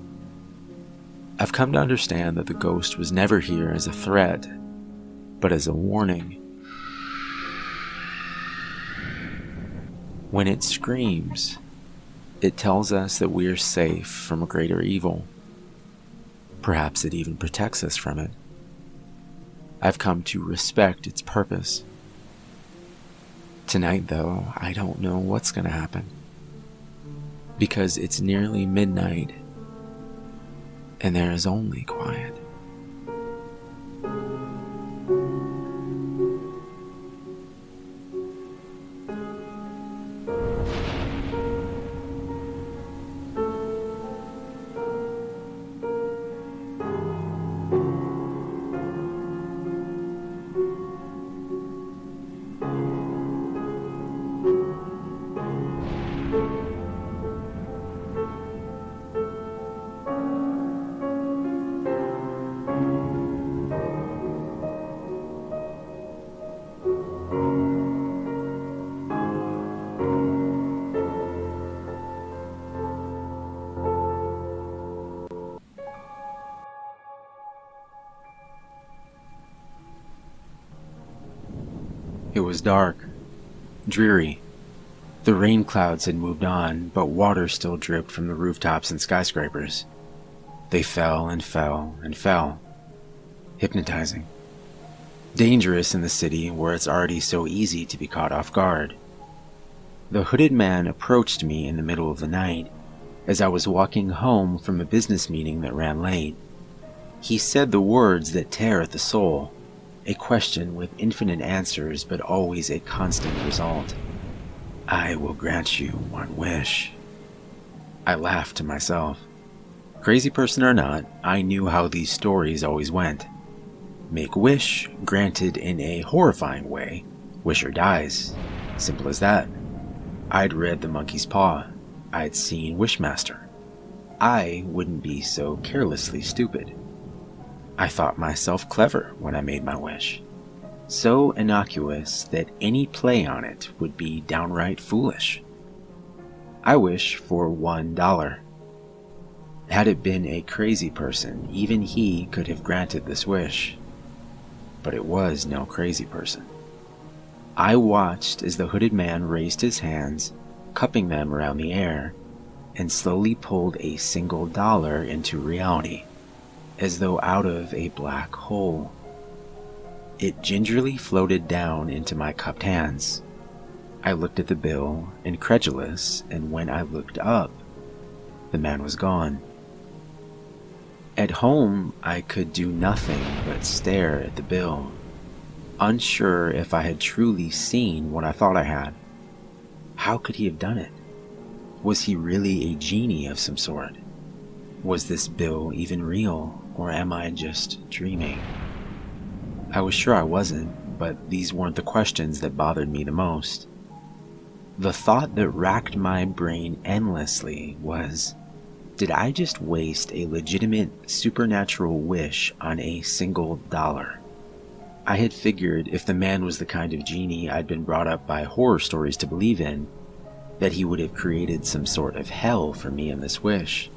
I've come to understand that the ghost was never here as a threat, but as a warning. When it screams, it tells us that we are safe from a greater evil. Perhaps it even protects us from it. I've come to respect its purpose. Tonight, though, I don't know what's going to happen. Because it's nearly midnight, and there is only quiet. It was dark, dreary. The rain clouds had moved on, but water still dripped from the rooftops and skyscrapers. They fell and fell and fell, hypnotizing. Dangerous in the city where it's already so easy to be caught off guard. The hooded man approached me in the middle of the night as I was walking home from a business meeting that ran late. He said the words that tear at the soul. A question with infinite answers, but always a constant result. I will grant you one wish. I laughed to myself. Crazy person or not, I knew how these stories always went. Make wish, granted in a horrifying way. Wisher dies. Simple as that. I'd read The Monkey's Paw. I'd seen Wishmaster. I wouldn't be so carelessly stupid. I thought myself clever when I made my wish. So innocuous that any play on it would be downright foolish. I wish for $1. Had it been a crazy person, even he could have granted this wish. But it was no crazy person. I watched as the hooded man raised his hands, cupping them around the air, and slowly pulled a single dollar into reality, as though out of a black hole. It gingerly floated down into my cupped hands. I looked at the bill, incredulous, and when I looked up, the man was gone. At home, I could do nothing but stare at the bill, unsure if I had truly seen what I thought I had. How could he have done it? Was he really a genie of some sort? Was this bill even real, or am I just dreaming? I was sure I wasn't, but these weren't the questions that bothered me the most. The thought that racked my brain endlessly was, did I just waste a legitimate supernatural wish on a single dollar? I had figured if the man was the kind of genie I'd been brought up by horror stories to believe in, that he would have created some sort of hell for me in this wish.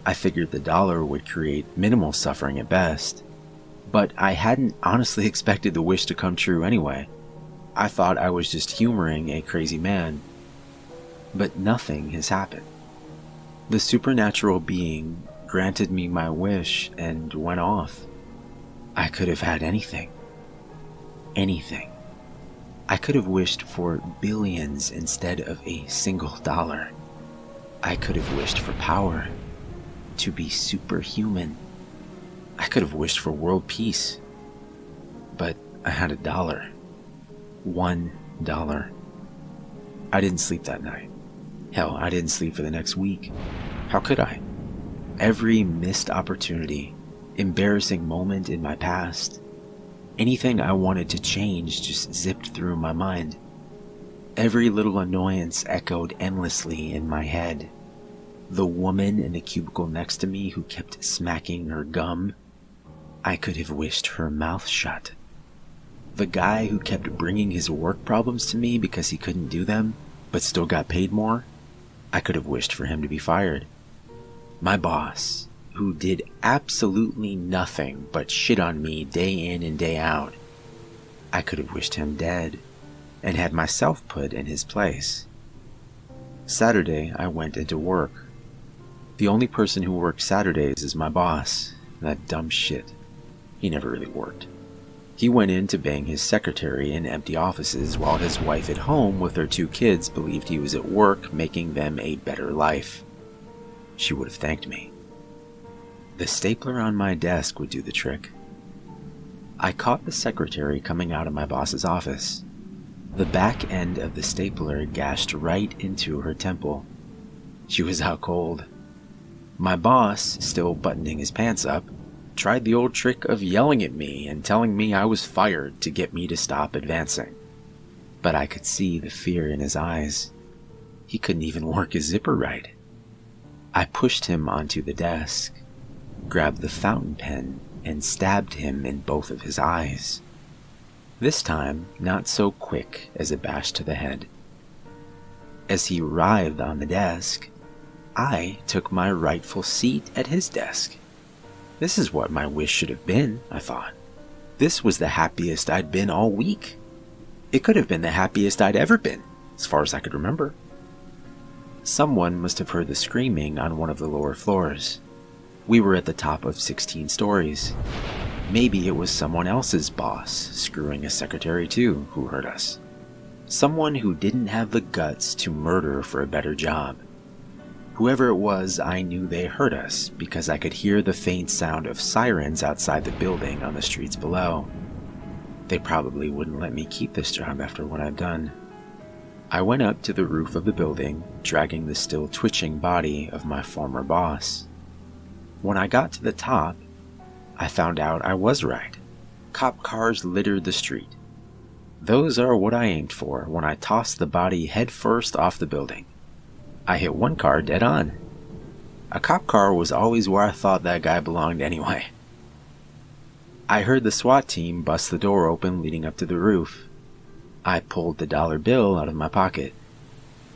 I figured the dollar would create minimal suffering at best, but I hadn't honestly expected the wish to come true anyway. I thought I was just humoring a crazy man. But nothing has happened. The supernatural being granted me my wish and went off. I could have had anything. Anything. I could have wished for billions instead of a single dollar. I could have wished for power, to be superhuman. I could have wished for world peace. But I had $1. $1. I didn't sleep that night. Hell, I didn't sleep for the next week. How could I? Every missed opportunity, embarrassing moment in my past, anything I wanted to change just zipped through my mind. Every little annoyance echoed endlessly in my head. The woman in the cubicle next to me who kept smacking her gum, I could have wished her mouth shut. The guy who kept bringing his work problems to me because he couldn't do them, but still got paid more, I could have wished for him to be fired. My boss, who did absolutely nothing but shit on me day in and day out, I could have wished him dead and had myself put in his place. Saturday, I went into work. The only person who works Saturdays is my boss, that dumb shit. He never really worked. He went in to bang his secretary in empty offices while his wife at home with her 2 kids believed he was at work making them a better life. She would have thanked me. The stapler on my desk would do the trick. I caught the secretary coming out of my boss's office. The back end of the stapler gashed right into her temple. She was out cold. My boss, still buttoning his pants up, tried the old trick of yelling at me and telling me I was fired to get me to stop advancing. But I could see the fear in his eyes. He couldn't even work his zipper right. I pushed him onto the desk, grabbed the fountain pen, and stabbed him in both of his eyes. This time, not so quick as a bash to the head. As he writhed on the desk, I took my rightful seat at his desk. This is what my wish should have been, I thought. This was the happiest I'd been all week. It could have been the happiest I'd ever been, as far as I could remember. Someone must have heard the screaming on one of the lower floors. We were at the top of 16 stories. Maybe it was someone else's boss, screwing a secretary too, who heard us. Someone who didn't have the guts to murder for a better job. Whoever it was, I knew they heard us because I could hear the faint sound of sirens outside the building on the streets below. They probably wouldn't let me keep this job after what I've done. I went up to the roof of the building, dragging the still twitching body of my former boss. When I got to the top, I found out I was right. Cop cars littered the street. Those are what I aimed for when I tossed the body headfirst off the building. I hit one car dead on. A cop car was always where I thought that guy belonged anyway. I heard the SWAT team bust the door open leading up to the roof. I pulled the dollar bill out of my pocket.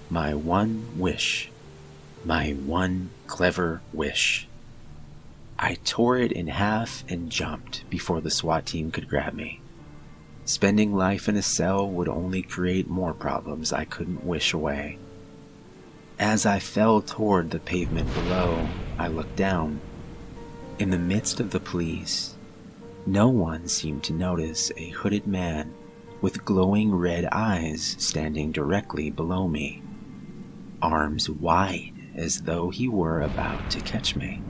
My one wish. My one clever wish. I tore it in half and jumped before the SWAT team could grab me. Spending life in a cell would only create more problems I couldn't wish away. As I fell toward the pavement below, I looked down. In the midst of the police, no one seemed to notice a hooded man with glowing red eyes standing directly below me, arms wide as though he were about to catch me.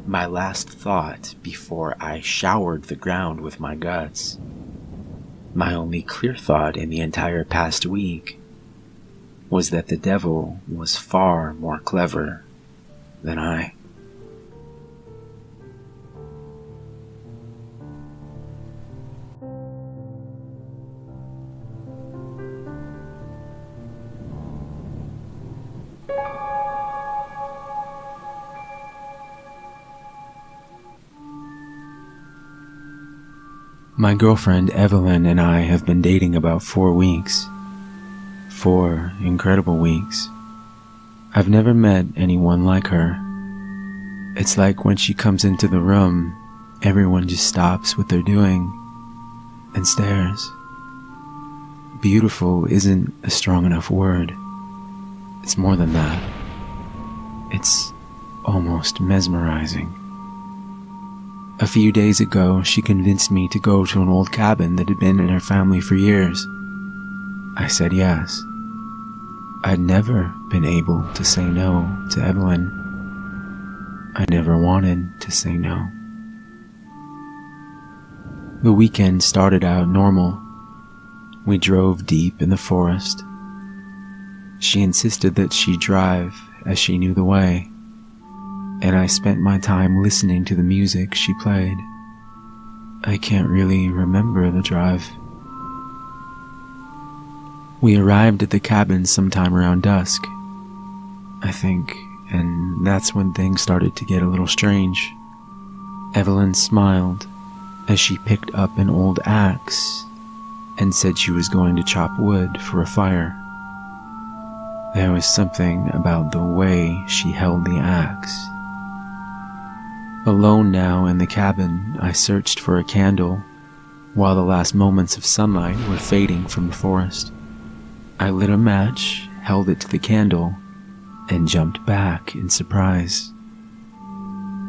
My last thought before I showered the ground with my guts, my only clear thought in the entire past week, was that the devil was far more clever than I. My girlfriend Evelyn and I have been dating about 4 weeks. 4 incredible weeks. I've never met anyone like her. It's like when she comes into the room, everyone just stops what they're doing and stares. Beautiful isn't a strong enough word. It's more than that. It's almost mesmerizing. A few days ago, she convinced me to go to an old cabin that had been in her family for years. I said yes. I'd never been able to say no to Evelyn. I never wanted to say no. The weekend started out normal. We drove deep in the forest. She insisted that she drive as she knew the way, and I spent my time listening to the music she played. I can't really remember the drive. We arrived at the cabin sometime around dusk, I think, and that's when things started to get a little strange. Evelyn smiled as she picked up an old axe and said she was going to chop wood for a fire. There was something about the way she held the axe. Alone now in the cabin, I searched for a candle while the last moments of sunlight were fading from the forest. I lit a match, held it to the candle, and jumped back in surprise.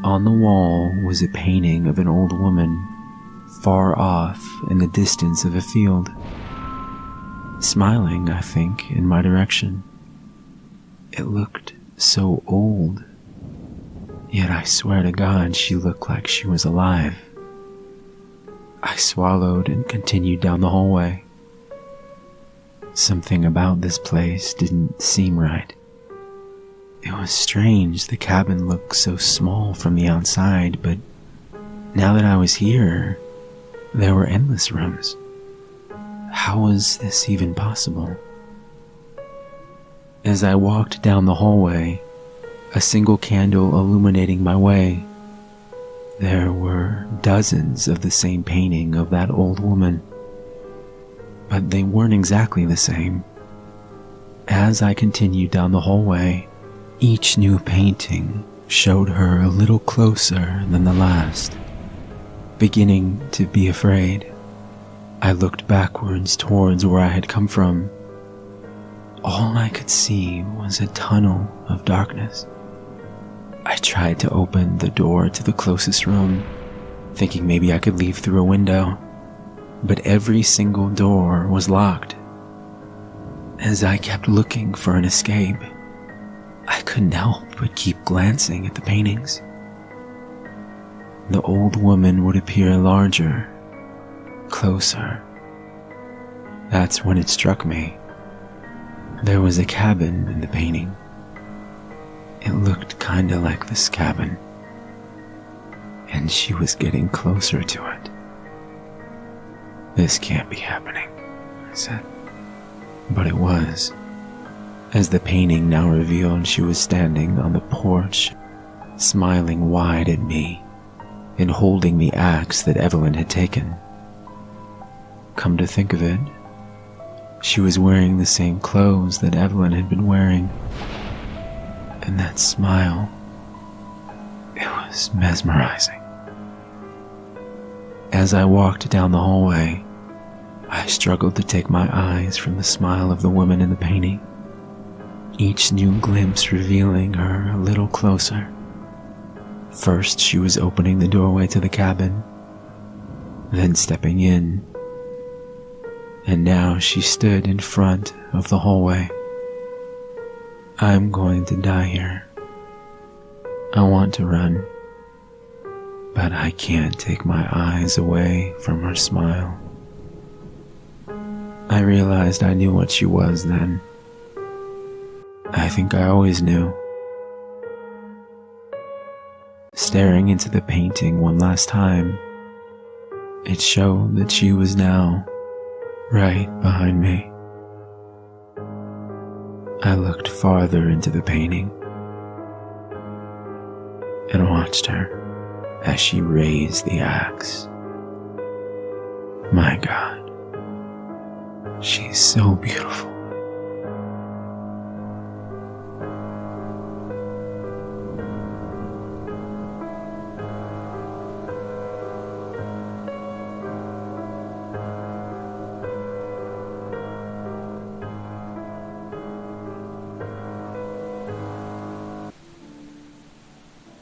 On the wall was a painting of an old woman, far off in the distance of a field, smiling, I think, in my direction. It looked so old, yet I swear to God she looked like she was alive. I swallowed and continued down the hallway. Something about this place didn't seem right. It was strange. The cabin looked so small from the outside, but now that I was here, there were endless rooms. How was this even possible? As I walked down the hallway, a single candle illuminating my way, there were dozens of the same painting of that old woman. But they weren't exactly the same. As I continued down the hallway, each new painting showed her a little closer than the last. Beginning to be afraid, I looked backwards towards where I had come from. All I could see was a tunnel of darkness. I tried to open the door to the closest room, thinking maybe I could leave through a window, but every single door was locked. As I kept looking for an escape, I couldn't help but keep glancing at the paintings. The old woman would appear larger, closer. That's when it struck me. There was a cabin in the painting. It looked kinda like this cabin, and she was getting closer to it. This can't be happening, I said. But it was. As the painting now revealed, she was standing on the porch, smiling wide at me and holding the axe that Evelyn had taken. Come to think of it, she was wearing the same clothes that Evelyn had been wearing. And that smile, it was mesmerizing. As I walked down the hallway, I struggled to take my eyes from the smile of the woman in the painting, each new glimpse revealing her a little closer. First, she was opening the doorway to the cabin, then stepping in, and now she stood in front of the hallway. I'm going to die here. I want to run, but I can't take my eyes away from her smile. I realized I knew what she was then. I think I always knew. Staring into the painting one last time, it showed that she was now right behind me. I looked farther into the painting and watched her as she raised the axe. My God, she's so beautiful.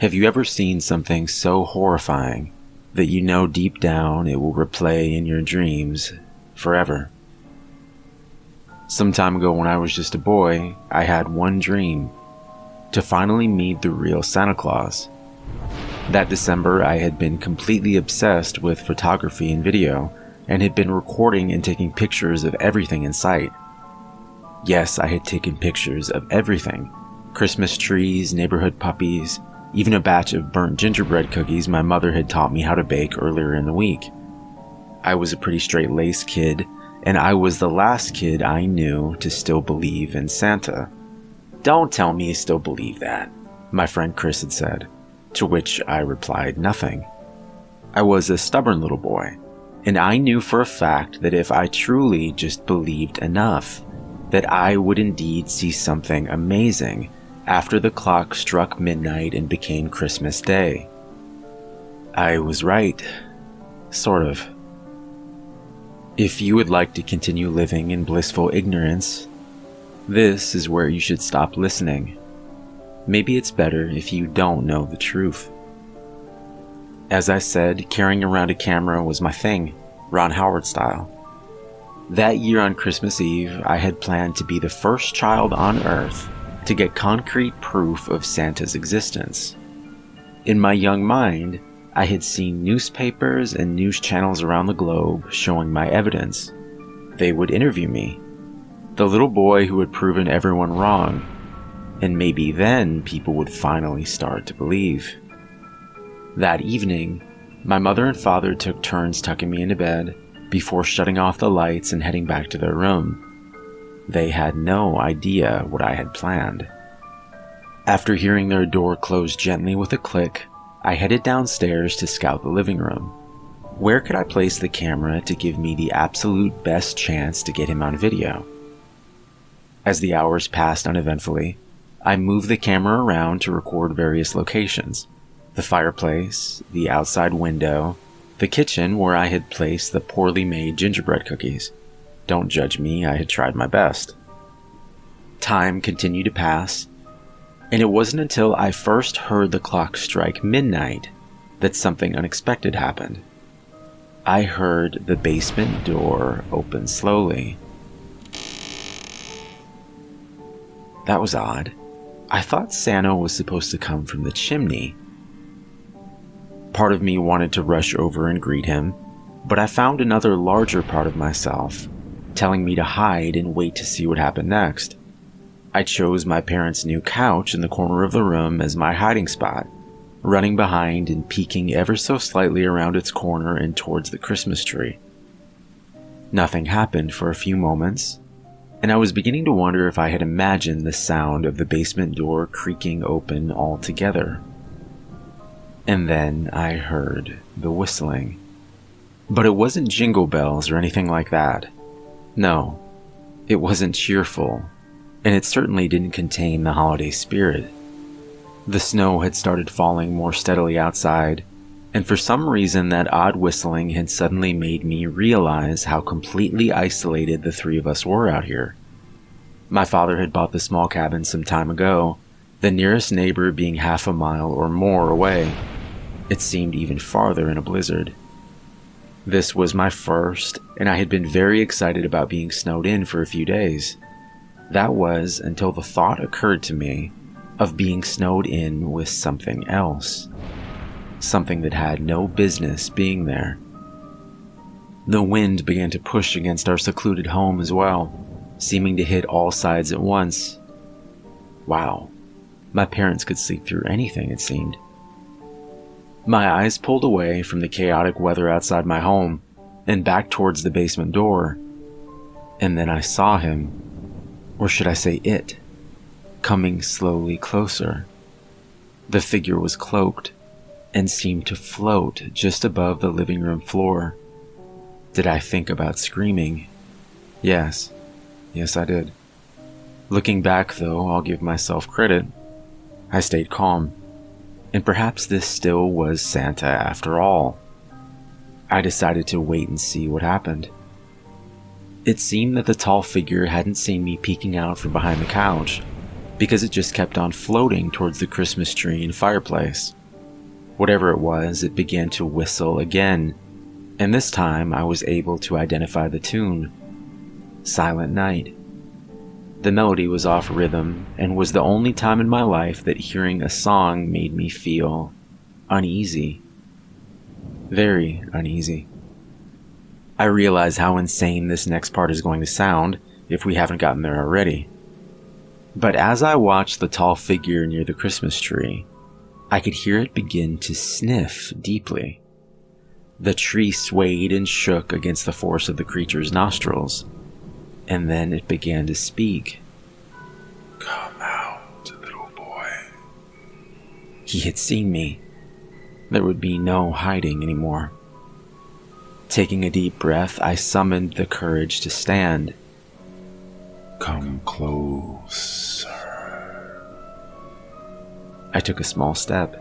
Have you ever seen something so horrifying that you know deep down it will replay in your dreams forever? Some time ago when I was just a boy, I had one dream: to finally meet the real Santa Claus. That December, I had been completely obsessed with photography and video, and had been recording and taking pictures of everything in sight. Yes, I had taken pictures of everything: Christmas trees, neighborhood puppies, even a batch of burnt gingerbread cookies my mother had taught me how to bake earlier in the week. I was a pretty straight-laced kid, and I was the last kid I knew to still believe in Santa. "Don't tell me you still believe that," my friend Chris had said, to which I replied nothing. I was a stubborn little boy, and I knew for a fact that if I truly just believed enough, that I would indeed see something amazing after the clock struck midnight and became Christmas Day. I was right. Sort of. If you would like to continue living in blissful ignorance, this is where you should stop listening. Maybe it's better if you don't know the truth. As I said, carrying around a camera was my thing, Ron Howard style. That year on Christmas Eve, I had planned to be the first child on Earth to get concrete proof of Santa's existence. In my young mind, I had seen newspapers and news channels around the globe showing my evidence. They would interview me, the little boy who had proven everyone wrong, and maybe then people would finally start to believe. That evening, my mother and father took turns tucking me into bed before shutting off the lights and heading back to their room. They had no idea what I had planned. After hearing their door close gently with a click, I headed downstairs to scout the living room. Where could I place the camera to give me the absolute best chance to get him on video? As the hours passed uneventfully, I moved the camera around to record various locations: the fireplace, the outside window, the kitchen where I had placed the poorly made gingerbread cookies. Don't judge me, I had tried my best. Time continued to pass, and it wasn't until I first heard the clock strike midnight that something unexpected happened. I heard the basement door open slowly. That was odd. I thought Santa was supposed to come from the chimney. Part of me wanted to rush over and greet him, but I found another larger part of myself telling me to hide and wait to see what happened next. I chose my parents' new couch in the corner of the room as my hiding spot, running behind and peeking ever so slightly around its corner and towards the Christmas tree. Nothing happened for a few moments, and I was beginning to wonder if I had imagined the sound of the basement door creaking open altogether. And then I heard the whistling. But it wasn't jingle bells or anything like that. No, it wasn't cheerful, and it certainly didn't contain the holiday spirit. The snow had started falling more steadily outside, and for some reason that odd whistling had suddenly made me realize how completely isolated the three of us were out here. My father had bought the small cabin some time ago, the nearest neighbor being half a mile or more away. It seemed even farther in a blizzard. This was my first, and I had been very excited about being snowed in for a few days. That was until the thought occurred to me of being snowed in with something else. Something that had no business being there. The wind began to push against our secluded home as well, seeming to hit all sides at once. Wow, my parents could sleep through anything, it seemed. My eyes pulled away from the chaotic weather outside my home and back towards the basement door, and then I saw him, or should I say it, coming slowly closer. The figure was cloaked and seemed to float just above the living room floor. Did I think about screaming? Yes, I did. Looking back though, I'll give myself credit. I stayed calm. And perhaps this still was Santa after all. I decided to wait and see what happened. It seemed that the tall figure hadn't seen me peeking out from behind the couch, because it just kept on floating towards the Christmas tree and fireplace. Whatever it was, it began to whistle again, and this time I was able to identify the tune. Silent Night, The melody was off rhythm and was the only time in my life that hearing a song made me feel uneasy. Very uneasy. I realize how insane this next part is going to sound if we haven't gotten there already. But as I watched the tall figure near the Christmas tree, I could hear it begin to sniff deeply. The tree swayed and shook against the force of the creature's nostrils, and then it began to speak. Come out, little boy. He had seen me. There would be no hiding anymore. Taking a deep breath, I summoned the courage to stand. Come closer. I took a small step.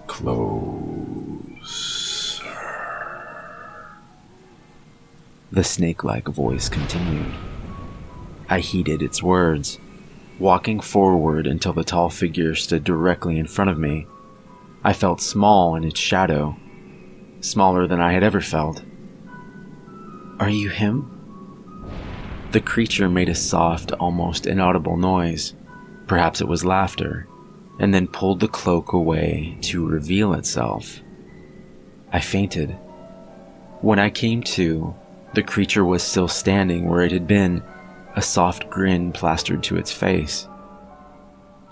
Closer. The snake-like voice continued. I heeded its words, walking forward until the tall figure stood directly in front of me. I felt small in its shadow, smaller than I had ever felt. Are you him? The creature made a soft, almost inaudible noise. Perhaps it was laughter, and then pulled the cloak away to reveal itself. I fainted. When I came to, the creature was still standing where it had been, a soft grin plastered to its face.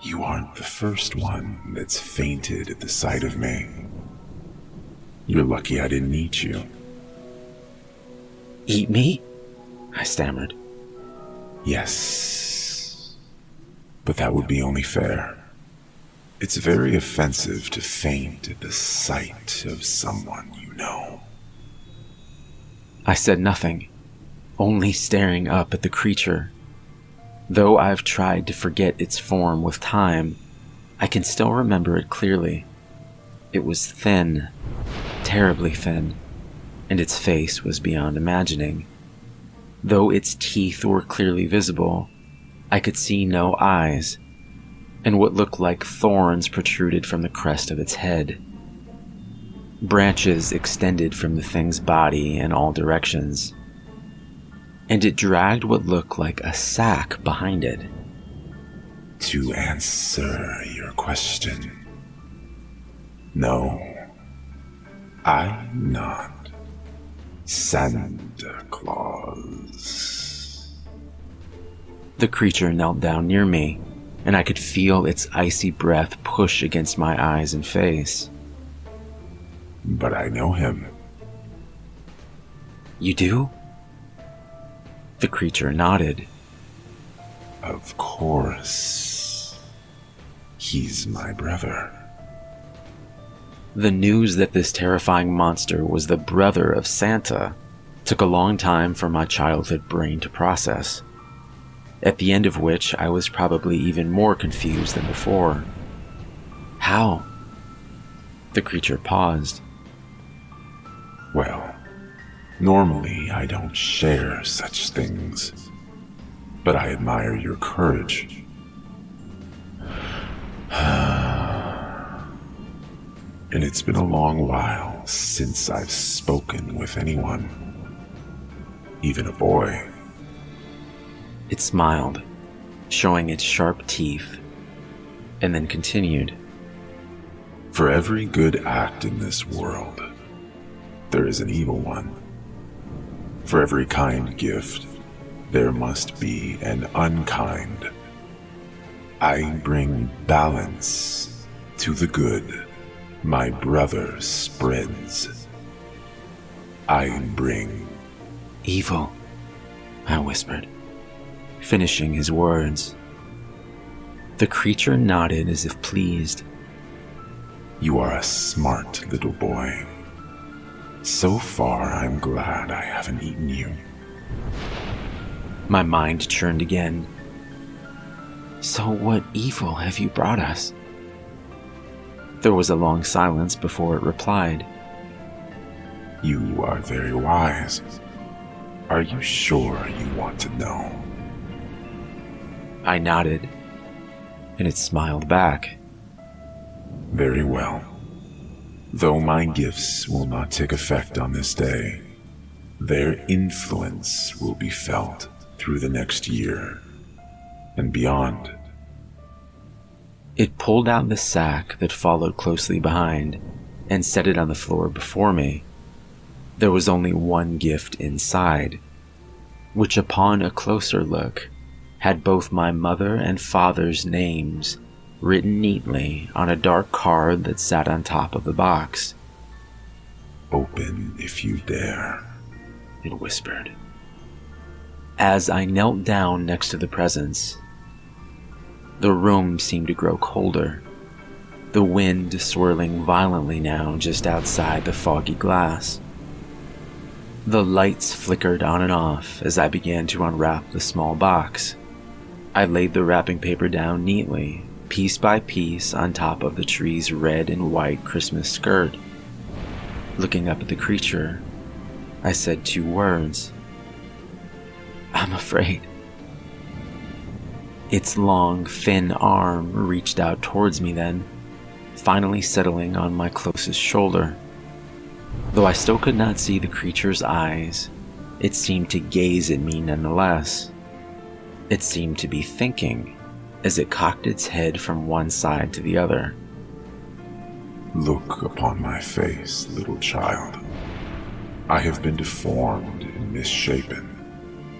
You aren't the first one that's fainted at the sight of me. You're lucky I didn't eat you. Eat me? I stammered. Yes, but that would be only fair. It's very offensive to faint at the sight of someone you know. I said nothing, only staring up at the creature. Though I've tried to forget its form with time, I can still remember it clearly. It was thin, terribly thin, and its face was beyond imagining. Though its teeth were clearly visible, I could see no eyes, and what looked like thorns protruded from the crest of its head. Branches extended from the thing's body in all directions, and it dragged what looked like a sack behind it. To answer your question, no, I'm not Santa Claus. The creature knelt down near me, and I could feel its icy breath push against my eyes and face. But I know him. You do? The creature nodded. Of course. He's my brother. The news that this terrifying monster was the brother of Santa took a long time for my childhood brain to process, at the end of which I was probably even more confused than before. How? The creature paused. Well, normally I don't share such things, but I admire your courage. And it's been a long while since I've spoken with anyone, even a boy. It smiled, showing its sharp teeth, and then continued. For every good act in this world, there is an evil one. For every kind gift, there must be an unkind. I bring balance to the good my brother spreads. I bring Evil, I whispered, finishing his words. The creature nodded as if pleased. You are a smart little boy. So far, I'm glad I haven't eaten you. My mind churned again. So what evil have you brought us? There was a long silence before it replied. You are very wise. Are you sure you want to know? I nodded, and it smiled back. Very well. Though my gifts will not take effect on this day, their influence will be felt through the next year and beyond. It pulled out the sack that followed closely behind and set it on the floor before me. There was only one gift inside, which upon a closer look had both my mother and father's names written neatly on a dark card that sat on top of the box. "Open if you dare," it whispered. As I knelt down next to the presents, the room seemed to grow colder, the wind swirling violently now just outside the foggy glass. The lights flickered on and off as I began to unwrap the small box. I laid the wrapping paper down neatly, piece by piece, on top of the tree's red and white Christmas skirt. Looking up at the creature, I said 2 words. "I'm afraid." Its long, thin arm reached out towards me then, finally settling on my closest shoulder. Though I still could not see the creature's eyes, it seemed to gaze at me nonetheless. It seemed to be thinking as it cocked its head from one side to the other. "Look upon my face, little child. I have been deformed and misshapen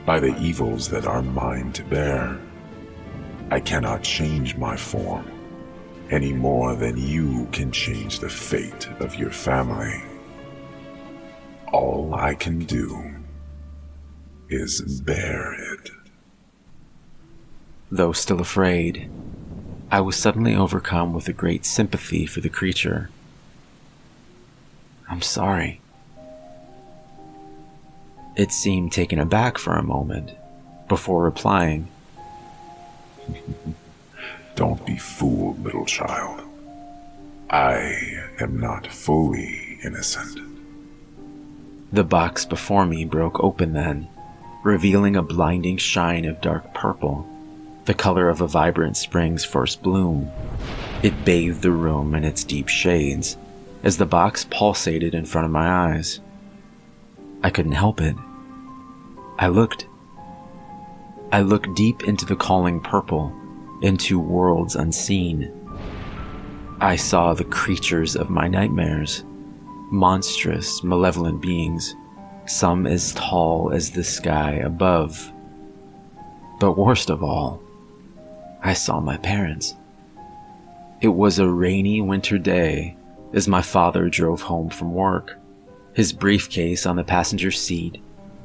by the evils that are mine to bear. I cannot change my form any more than you can change the fate of your family. All I can do is bear it." Though still afraid, I was suddenly overcome with a great sympathy for the creature. "I'm sorry." It seemed taken aback for a moment, before replying, "Don't be fooled, little child. I am not fully innocent." The box before me broke open then, revealing a blinding shine of dark purple, the color of a vibrant spring's first bloom. It bathed the room in its deep shades, as the box pulsated in front of my eyes. I couldn't help it. I looked deep into the calling purple, into worlds unseen. I saw the creatures of my nightmares, monstrous, malevolent beings, some as tall as the sky above. But worst of all, I saw my parents. It was a rainy winter day as my father drove home from work, his briefcase on the passenger seat,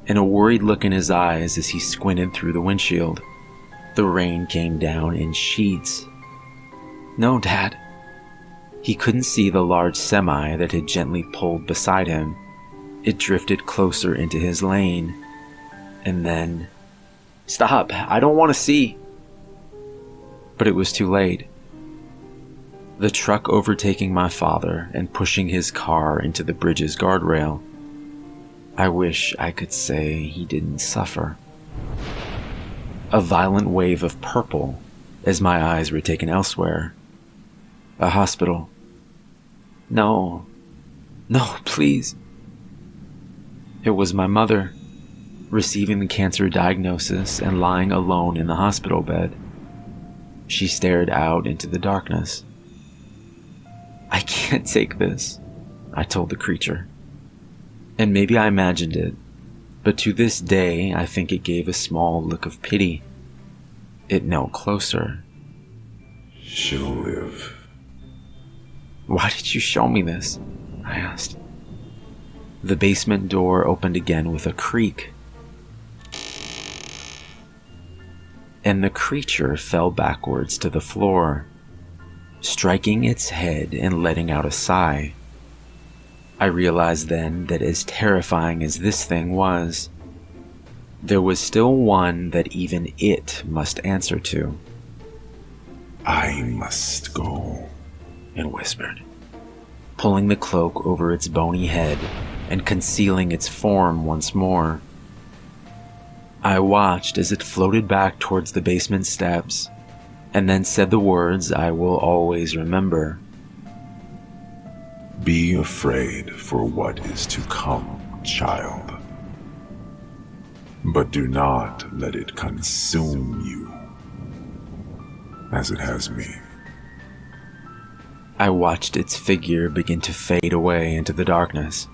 and a worried look in his eyes as he squinted through the windshield. The rain came down in sheets. "No, Dad." He couldn't see the large semi that had gently pulled beside him. It drifted closer into his lane. And then, "Stop, I don't want to see." But it was too late. The truck overtaking my father and pushing his car into the bridge's guardrail. I wish I could say he didn't suffer. A violent wave of purple as my eyes were taken elsewhere. A hospital. No, please. It was my mother, receiving the cancer diagnosis and lying alone in the hospital bed. She stared out into the darkness. "I can't take this," I told the creature. And maybe I imagined it, but to this day I think it gave a small look of pity. It knelt closer. "She'll live." "Why did you show me this?" I asked. The basement door opened again with a creak, and the creature fell backwards to the floor, striking its head and letting out a sigh. I realized then that as terrifying as this thing was, there was still one that even it must answer to. "I must go," it whispered, pulling the cloak over its bony head and concealing its form once more. I watched as it floated back towards the basement steps, and then said the words I will always remember. "Be afraid for what is to come, child. But do not let it consume you." as it has me. I watched its figure begin to fade away into the darkness,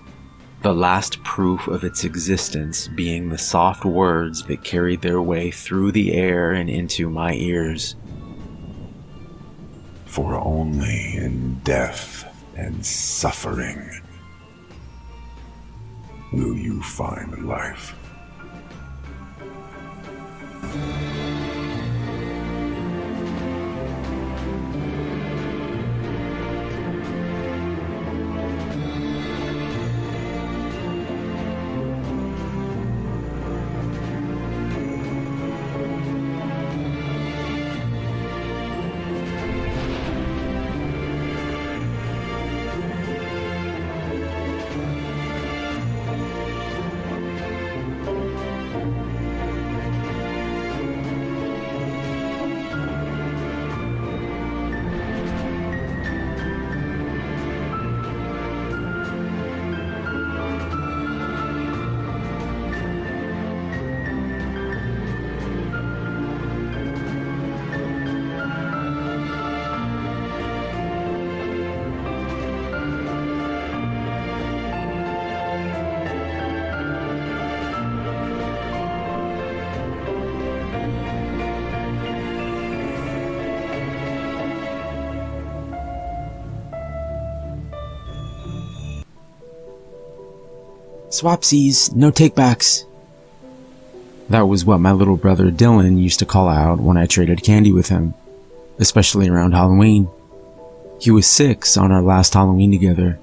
the last proof of its existence being the soft words that carried their way through the air and into my ears. For only in death and suffering will you find life. Swapsies, no takebacks. That was what my little brother Dylan used to call out when I traded candy with him, especially around Halloween. He was 6 on our last Halloween together,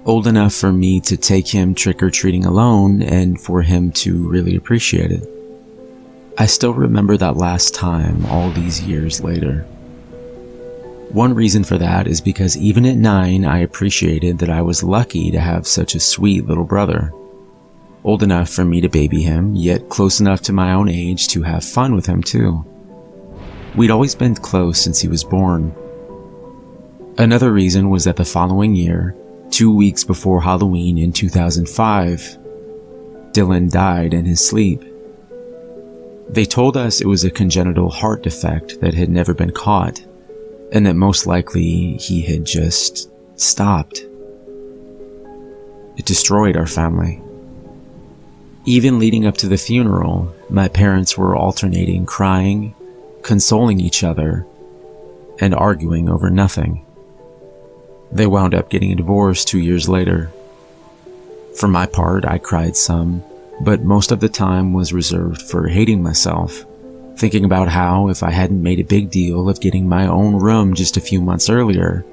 old enough for me to take him trick-or-treating alone and for him to really appreciate it. I still remember that last time all these years later. One reason for that is because even at 9, I appreciated that I was lucky to have such a sweet little brother. Old enough for me to baby him, yet close enough to my own age to have fun with him too. We'd always been close since he was born. Another reason was that the following year, 2 weeks before Halloween in 2005, Dylan died in his sleep. They told us it was a congenital heart defect that had never been caught, and that most likely he had just stopped. It destroyed our family. Even leading up to the funeral, my parents were alternating crying, consoling each other, and arguing over nothing. They wound up getting a divorce 2 years later. For my part, I cried some, but most of the time was reserved for hating myself, thinking about how if I hadn't made a big deal of getting my own room just a few months earlier,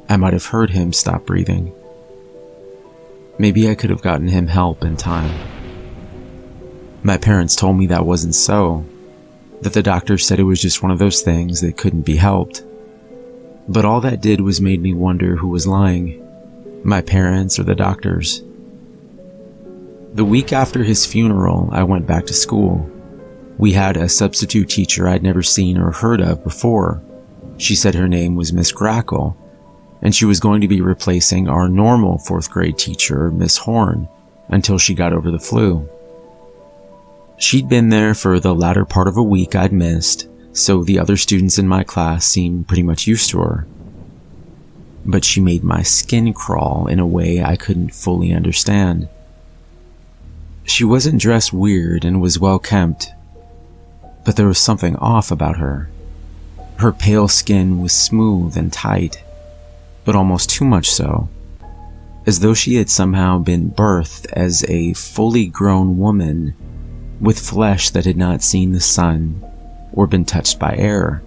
I might have heard him stop breathing. Maybe I could have gotten him help in time. My parents told me that wasn't so, that the doctor said it was just one of those things that couldn't be helped. But all that did was made me wonder who was lying, my parents or the doctors. The week after his funeral, I went back to school. We had a substitute teacher I'd never seen or heard of before. She said her name was Miss Grackle, and she was going to be replacing our normal 4th grade teacher, Miss Horn, until she got over the flu. She'd been there for the latter part of a week I'd missed, so the other students in my class seemed pretty much used to her. But she made my skin crawl in a way I couldn't fully understand. She wasn't dressed weird and was well kempt, but there was something off about her. Her pale skin was smooth and tight, but almost too much so, as though she had somehow been birthed as a fully grown woman with flesh that had not seen the sun or been touched by air.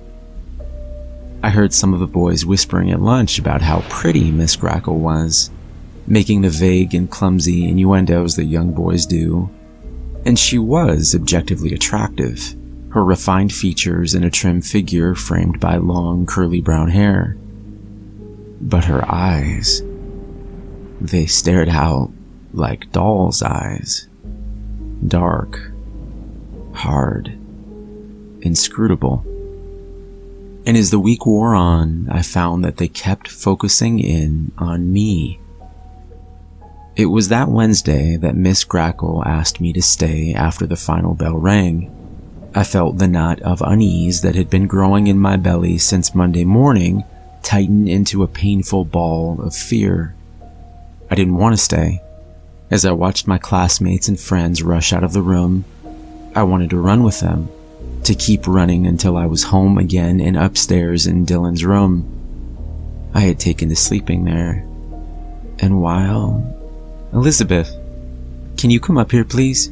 I heard some of the boys whispering at lunch about how pretty Miss Grackle was, making the vague and clumsy innuendos that young boys do, and she was objectively attractive, her refined features and a trim figure framed by long curly brown hair. But her eyes, they stared out like doll's eyes, dark, hard, inscrutable. And as the week wore on, I found that they kept focusing in on me. It was that Wednesday that Miss Grackle asked me to stay after the final bell rang, I felt the knot of unease that had been growing in my belly since Monday morning tighten into a painful ball of fear. I didn't want to stay. As I watched my classmates and friends rush out of the room, I wanted to run with them, to keep running until I was home again and upstairs in Dylan's room. I had taken to sleeping there. And while... "Elizabeth, can you come up here, please?"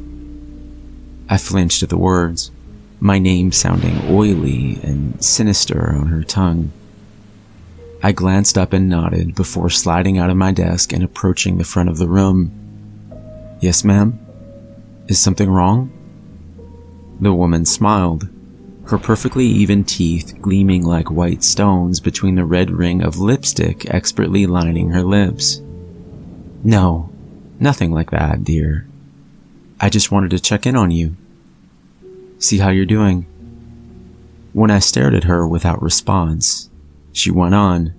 I flinched at the words, my name sounding oily and sinister on her tongue. I glanced up and nodded before sliding out of my desk and approaching the front of the room. "Yes, ma'am? Is something wrong?" The woman smiled, her perfectly even teeth gleaming like white stones between the red ring of lipstick expertly lining her lips. "No, nothing like that, dear. I just wanted to check in on you. See how you're doing." When I stared at her without response, she went on.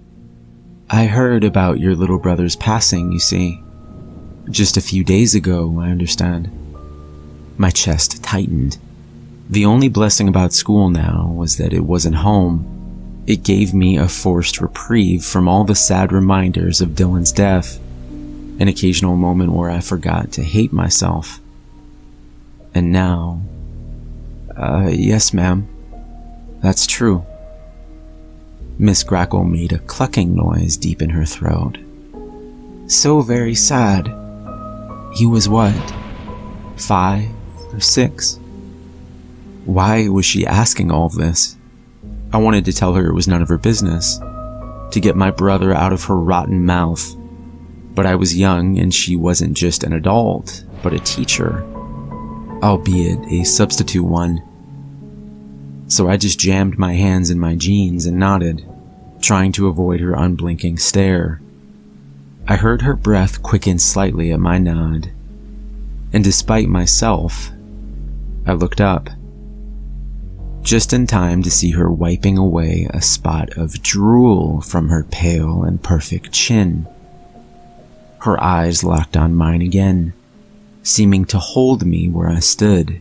"I heard about your little brother's passing, you see. Just a few days ago, I understand." My chest tightened. The only blessing about school now was that it wasn't home. It gave me a forced reprieve from all the sad reminders of Dylan's death, an occasional moment where I forgot to hate myself. And now... yes, ma'am. That's true." Miss Grackle made a clucking noise deep in her throat. "So very sad. He was what? 5 or 6? Why was she asking all of this? I wanted to tell her it was none of her business, to get my brother out of her rotten mouth. But I was young and she wasn't just an adult, but a teacher, albeit a substitute one. So I just jammed my hands in my jeans and nodded, trying to avoid her unblinking stare. I heard her breath quicken slightly at my nod, and despite myself, I looked up, just in time to see her wiping away a spot of drool from her pale and perfect chin. Her eyes locked on mine again, seeming to hold me where I stood.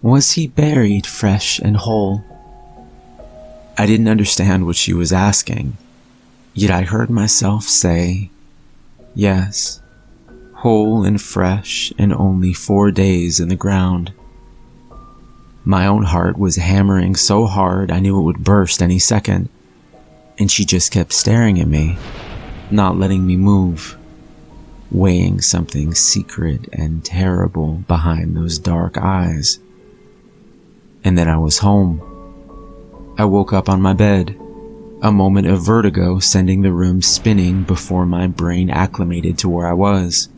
"Was he buried fresh and whole?" I didn't understand what she was asking, yet I heard myself say, "Yes, whole and fresh and only 4 days in the ground." My own heart was hammering so hard I knew it would burst any second, and she just kept staring at me, not letting me move, weighing something secret and terrible behind those dark eyes. And then I was home. I woke up on my bed, a moment of vertigo sending the room spinning before my brain acclimated to where I was.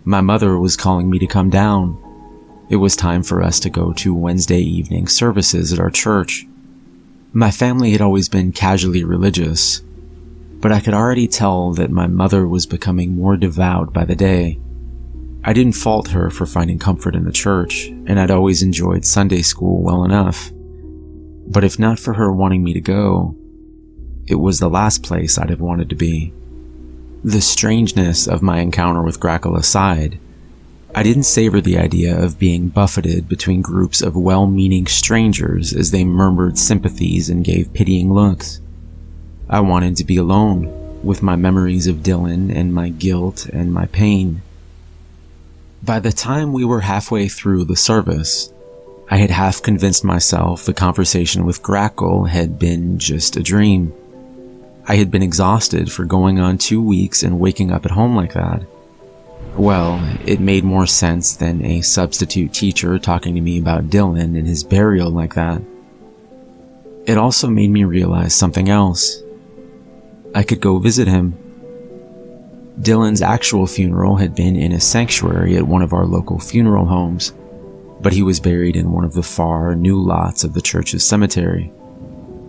My mother was calling me to come down. It was time for us to go to Wednesday evening services at our church. My family had always been casually religious, but I could already tell that my mother was becoming more devout by the day. I didn't fault her for finding comfort in the church, and I'd always enjoyed Sunday school well enough. But if not for her wanting me to go, it was the last place I'd have wanted to be. The strangeness of my encounter with Grackle aside, I didn't savor the idea of being buffeted between groups of well-meaning strangers as they murmured sympathies and gave pitying looks. I wanted to be alone, with my memories of Dylan and my guilt and my pain. By the time we were halfway through the service, I had half convinced myself the conversation with Grackle had been just a dream. I had been exhausted for going on 2 weeks and waking up at home like that. Well, it made more sense than a substitute teacher talking to me about Dylan and his burial like that. It also made me realize something else. I could go visit him. Dylan's actual funeral had been in a sanctuary at one of our local funeral homes, but he was buried in one of the far, new lots of the church's cemetery.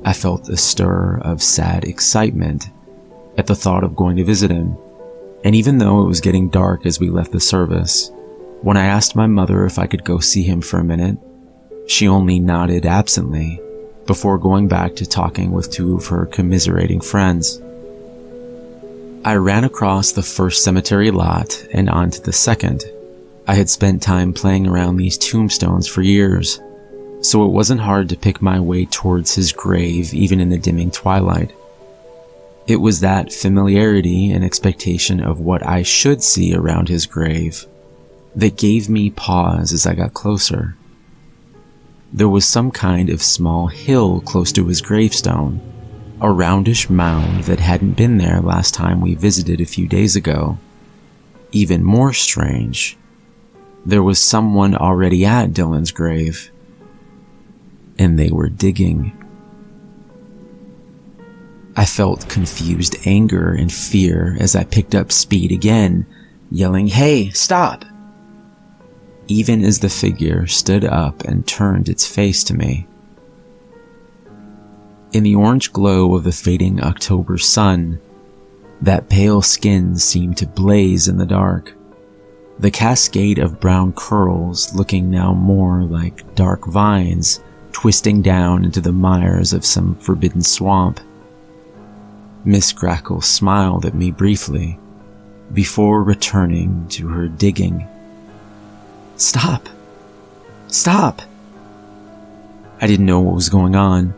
I felt a stir of sad excitement at the thought of going to visit him, and even though it was getting dark as we left the service, when I asked my mother if I could go see him for a minute, she only nodded absently before going back to talking with 2 of her commiserating friends. I ran across the first cemetery lot and onto the second. I had spent time playing around these tombstones for years, so it wasn't hard to pick my way towards his grave even in the dimming twilight. It was that familiarity and expectation of what I should see around his grave that gave me pause as I got closer. There was some kind of small hill close to his gravestone, a roundish mound that hadn't been there last time we visited a few days ago. Even more strange, there was someone already at Dylan's grave, and they were digging. I felt confused anger and fear as I picked up speed again, yelling, "Hey, stop!" Even as the figure stood up and turned its face to me. In the orange glow of the fading October sun, that pale skin seemed to blaze in the dark, the cascade of brown curls looking now more like dark vines twisting down into the mires of some forbidden swamp. Miss Grackle smiled at me briefly, before returning to her digging. "Stop! Stop!" I didn't know what was going on,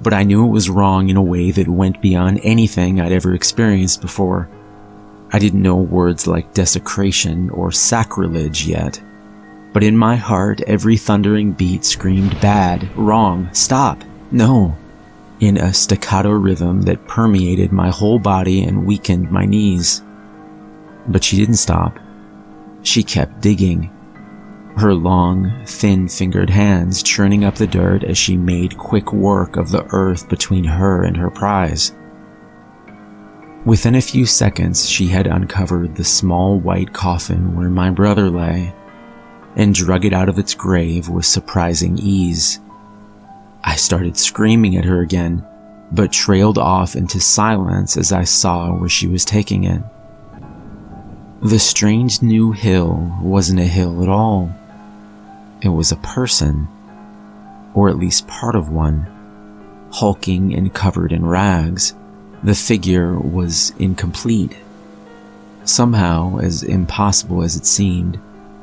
but I knew it was wrong in a way that went beyond anything I'd ever experienced before. I didn't know words like desecration or sacrilege yet, but in my heart every thundering beat screamed bad, wrong, stop, no, in a staccato rhythm that permeated my whole body and weakened my knees. But she didn't stop. She kept digging, her long, thin-fingered hands churning up the dirt as she made quick work of the earth between her and her prize. Within a few seconds, she had uncovered the small white coffin where my brother lay, and drug it out of its grave with surprising ease. I started screaming at her again, but trailed off into silence as I saw where she was taking it. The strange new hill wasn't a hill at all. It was a person, or at least part of one, hulking and covered in rags. The figure was incomplete. Somehow, as impossible as it seemed,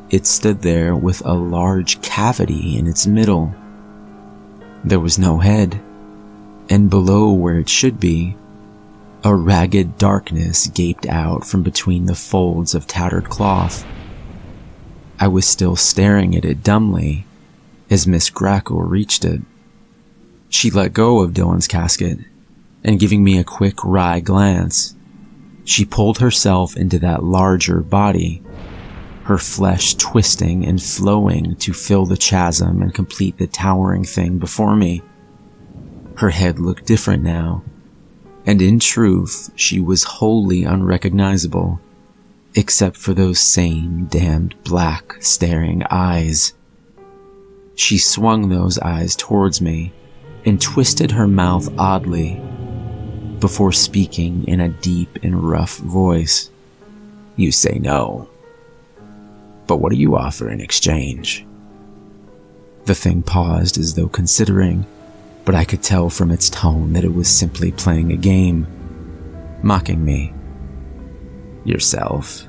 it stood there with a large cavity in its middle. There was no head, and below where it should be, a ragged darkness gaped out from between the folds of tattered cloth. I was still staring at it dumbly as Miss Grackle reached it. She let go of Dylan's casket, and giving me a quick wry glance, she pulled herself into that larger body, her flesh twisting and flowing to fill the chasm and complete the towering thing before me. Her head looked different now, and in truth, she was wholly unrecognizable, except for those same damned black, staring eyes. She swung those eyes towards me and twisted her mouth oddly, before speaking in a deep and rough voice. "You say no. But what do you offer in exchange?" The thing paused as though considering, but I could tell from its tone that it was simply playing a game, mocking me. "Yourself."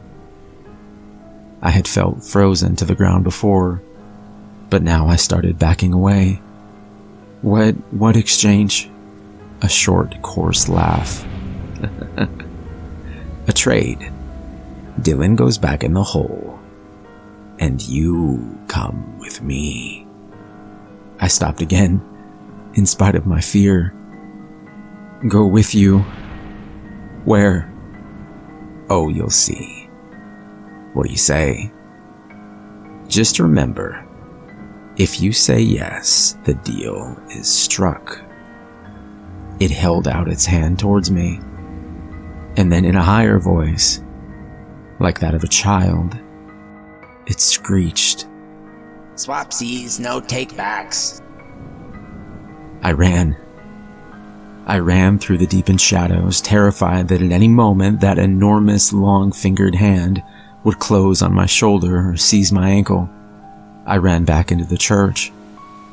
I had felt frozen to the ground before, but now I started backing away. What exchange?" A short, coarse laugh. "A trade. Dylan goes back in the hole, and you come with me." I stopped again, in spite of my fear. "Go with you? Where?" "Oh, you'll see. What do you say? Just remember, if you say yes, the deal is struck." It held out its hand towards me, and then in a higher voice, like that of a child, it screeched, "Swapsies, no takebacks." I ran. I ran through the deepened shadows, terrified that at any moment that enormous long-fingered hand would close on my shoulder or seize my ankle. I ran back into the church,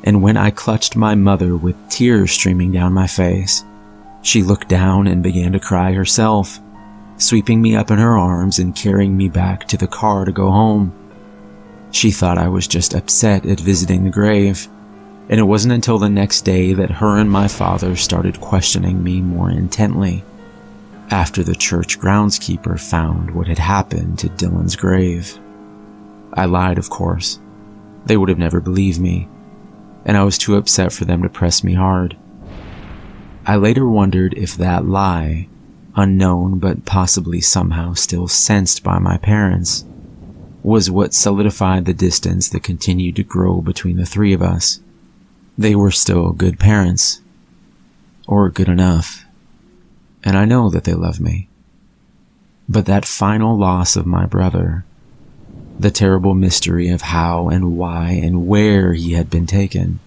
and when I clutched my mother with tears streaming down my face, she looked down and began to cry herself, sweeping me up in her arms and carrying me back to the car to go home. She thought I was just upset at visiting the grave, And it wasn't until the next day that her and my father started questioning me more intently, after the church groundskeeper found what had happened to Dylan's grave. I lied, of course. They would have never believed me, and I was too upset for them to press me hard. I later wondered if that lie, unknown but possibly somehow still sensed by my parents, was what solidified the distance that continued to grow between the three of us. They were still good parents, or good enough, and I know that they love me. But that final loss of my brother, the terrible mystery of how and why and where he had been taken,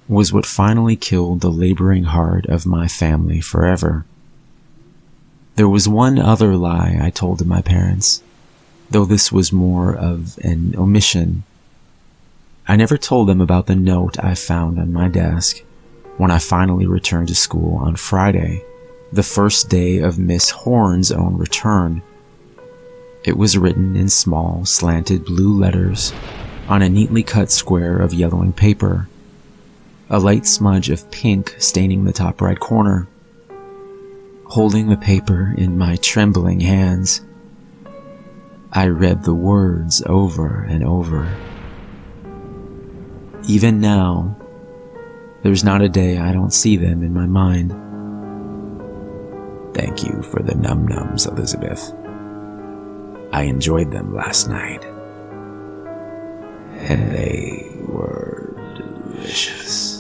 was what finally killed the laboring heart of my family forever. There was one other lie I told to my parents, though this was more of an omission. I never told them about the note I found on my desk when I finally returned to school on Friday, the first day of Miss Horn's own return. It was written in small, slanted blue letters on a neatly cut square of yellowing paper, a light smudge of pink staining the top right corner. Holding the paper in my trembling hands, I read the words over and over. Even now, there's not a day I don't see them in my mind. Thank you for the num-nums, Elizabeth. I enjoyed them last night. And they were delicious.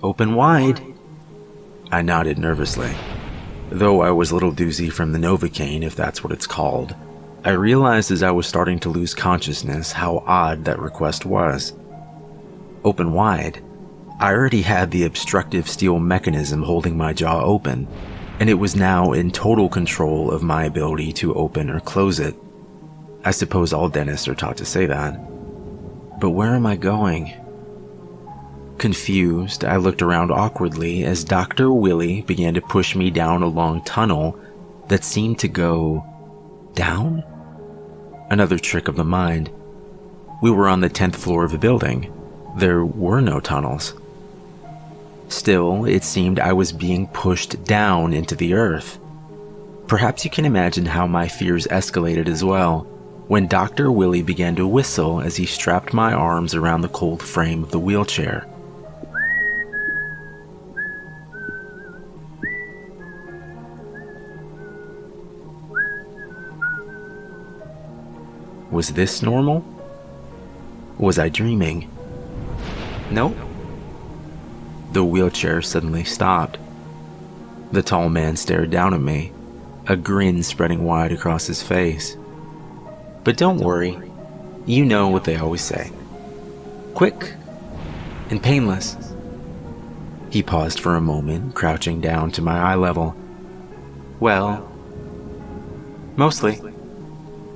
Open wide. I nodded nervously. Though I was a little doozy from the Novocaine, if that's what it's called, I realized as I was starting to lose consciousness how odd that request was. Open wide? I already had the obstructive steel mechanism holding my jaw open, and it was now in total control of my ability to open or close it. I suppose all dentists are taught to say that. But where am I going? Confused, I looked around awkwardly as Dr. Willie began to push me down a long tunnel that seemed to go down? Another trick of the mind. We were on the 10th floor of a building. There were no tunnels. Still, it seemed I was being pushed down into the earth. Perhaps you can imagine how my fears escalated as well when Dr. Willie began to whistle as he strapped my arms around the cold frame of the wheelchair. Was this normal? Was I dreaming? Nope. The wheelchair suddenly stopped. The tall man stared down at me, a grin spreading wide across his face. But don't worry, you know what they always say. Quick and painless. He paused for a moment, crouching down to my eye level. Well, mostly.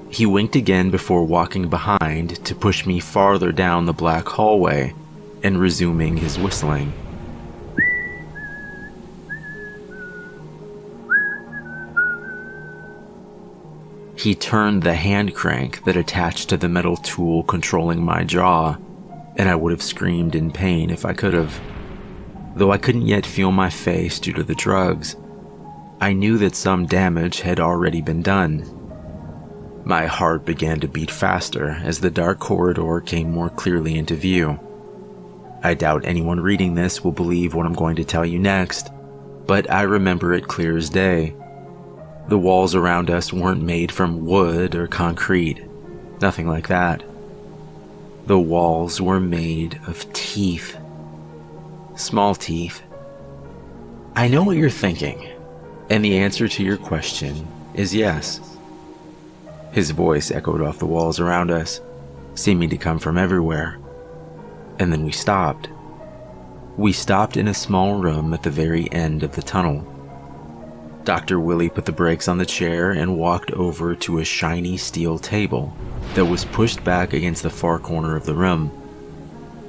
He winked again before walking behind to push me farther down the black hallway and resuming his whistling. He turned the hand crank that attached to the metal tool controlling my jaw, and I would have screamed in pain if I could have. Though I couldn't yet feel my face due to the drugs, I knew that some damage had already been done. My heart began to beat faster as the dark corridor came more clearly into view. I doubt anyone reading this will believe what I'm going to tell you next, but I remember it clear as day. The walls around us weren't made from wood or concrete, nothing like that. The walls were made of teeth. Small teeth. I know what you're thinking, and the answer to your question is yes. His voice echoed off the walls around us, seeming to come from everywhere. And then we stopped. We stopped in a small room at the very end of the tunnel. Dr. Willie put the brakes on the chair and walked over to a shiny steel table that was pushed back against the far corner of the room.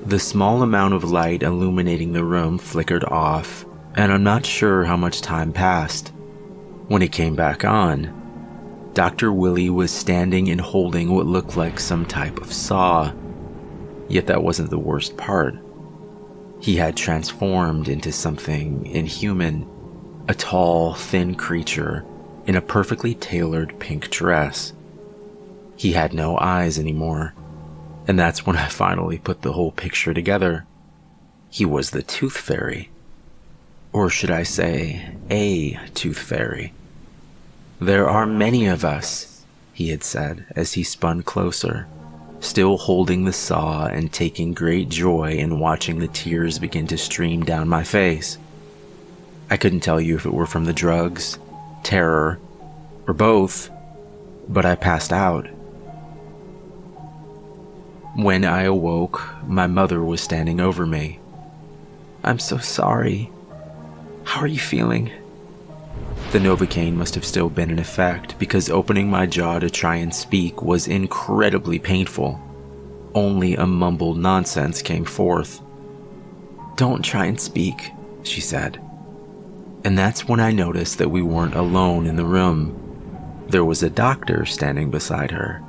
The small amount of light illuminating the room flickered off, and I'm not sure how much time passed. When it came back on, Dr. Willie was standing and holding what looked like some type of saw. Yet that wasn't the worst part. He had transformed into something inhuman. A tall, thin creature in a perfectly tailored pink dress. He had no eyes anymore, and that's when I finally put the whole picture together. He was the Tooth Fairy. Or should I say, a Tooth Fairy. "There are many of us," he had said as he spun closer, still holding the saw and taking great joy in watching the tears begin to stream down my face. I couldn't tell you if it were from the drugs, terror, or both, but I passed out. When I awoke, my mother was standing over me. "I'm so sorry. How are you feeling?" The Novocaine must have still been in effect because opening my jaw to try and speak was incredibly painful. Only a mumbled nonsense came forth. "Don't try and speak," she said. And that's when I noticed that we weren't alone in the room. There was a doctor standing beside her.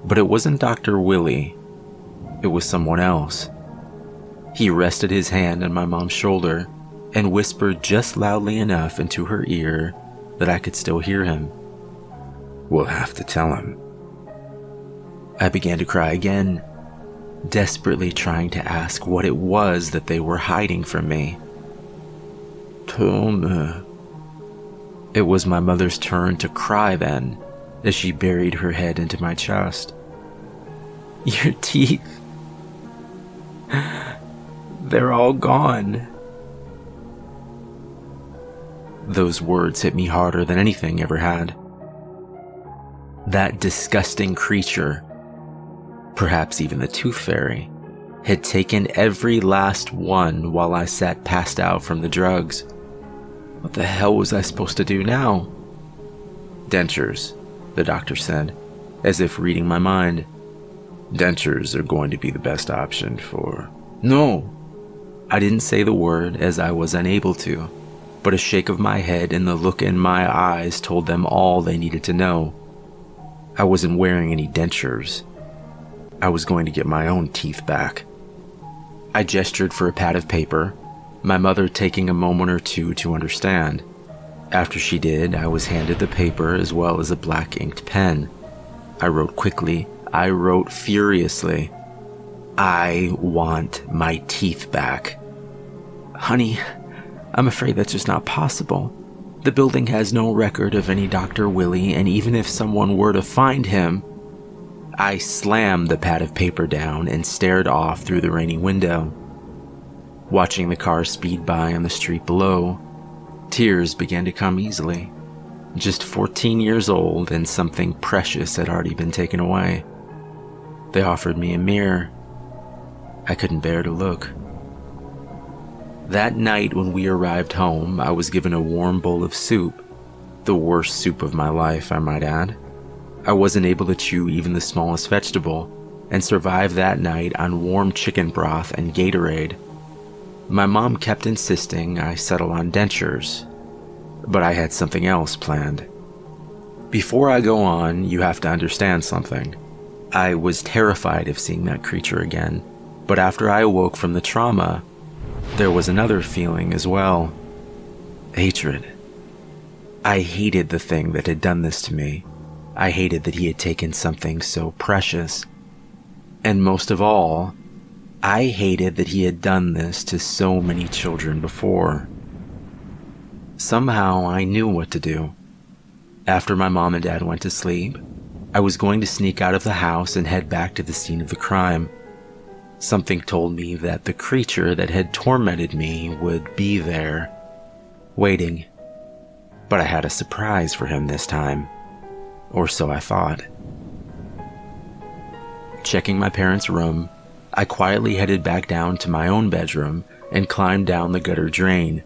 But it wasn't Dr. Willie. It was someone else. He rested his hand on my mom's shoulder and whispered just loudly enough into her ear that I could still hear him. "We'll have to tell him." I began to cry again, desperately trying to ask what it was that they were hiding from me. "Tell me." It was my mother's turn to cry then, as she buried her head into my chest. "Your teeth. They're all gone." Those words hit me harder than anything ever had. That disgusting creature, perhaps even the Tooth Fairy, had taken every last one while I sat passed out from the drugs. What the hell was I supposed to do now? "Dentures," the doctor said, as if reading my mind. "Dentures are going to be the best option for—" "No!" I didn't say the word as I was unable to, but a shake of my head and the look in my eyes told them all they needed to know. I wasn't wearing any dentures. I was going to get my own teeth back. I gestured for a pad of paper, my mother taking a moment or two to understand. After she did, I was handed the paper as well as a black inked pen. I wrote quickly. I wrote furiously. "I want my teeth back." "Honey, I'm afraid that's just not possible. The building has no record of any Dr. Willie, and even if someone were to find him..." I slammed the pad of paper down and stared off through the rainy window. Watching the car speed by on the street below, tears began to come easily. Just 14 years old and something precious had already been taken away. They offered me a mirror. I couldn't bear to look. That night when we arrived home, I was given a warm bowl of soup. The worst soup of my life, I might add. I wasn't able to chew even the smallest vegetable, and survived that night on warm chicken broth and Gatorade. My mom kept insisting I settle on dentures, but I had something else planned. Before I go on, you have to understand something. I was terrified of seeing that creature again, but after I awoke from the trauma, there was another feeling as well. Hatred. I hated the thing that had done this to me. I hated that he had taken something so precious. And most of all, I hated that he had done this to so many children before. Somehow I knew what to do. After my mom and dad went to sleep, I was going to sneak out of the house and head back to the scene of the crime. Something told me that the creature that had tormented me would be there, waiting. But I had a surprise for him this time, or so I thought. Checking my parents' room, I quietly headed back down to my own bedroom and climbed down the gutter drain.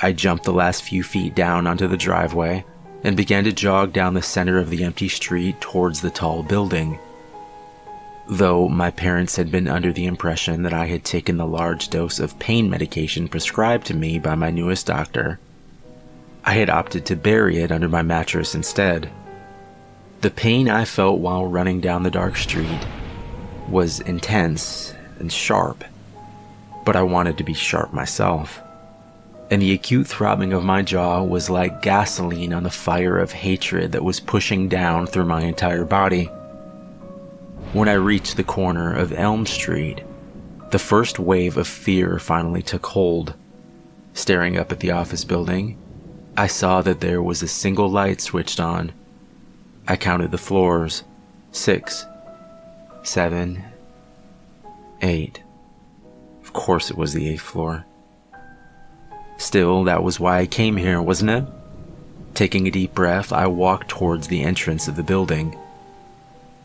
I jumped the last few feet down onto the driveway and began to jog down the center of the empty street towards the tall building. Though my parents had been under the impression that I had taken the large dose of pain medication prescribed to me by my newest doctor, I had opted to bury it under my mattress instead. The pain I felt while running down the dark street was intense and sharp, but I wanted to be sharp myself. And the acute throbbing of my jaw was like gasoline on the fire of hatred that was pushing down through my entire body. When I reached the corner of Elm Street, the first wave of fear finally took hold. Staring up at the office building, I saw that there was a single light switched on. I counted the floors. 6, 7, 8. Of course it was the 8th floor. Still, that was why I came here, wasn't it? Taking a deep breath, I walked towards the entrance of the building.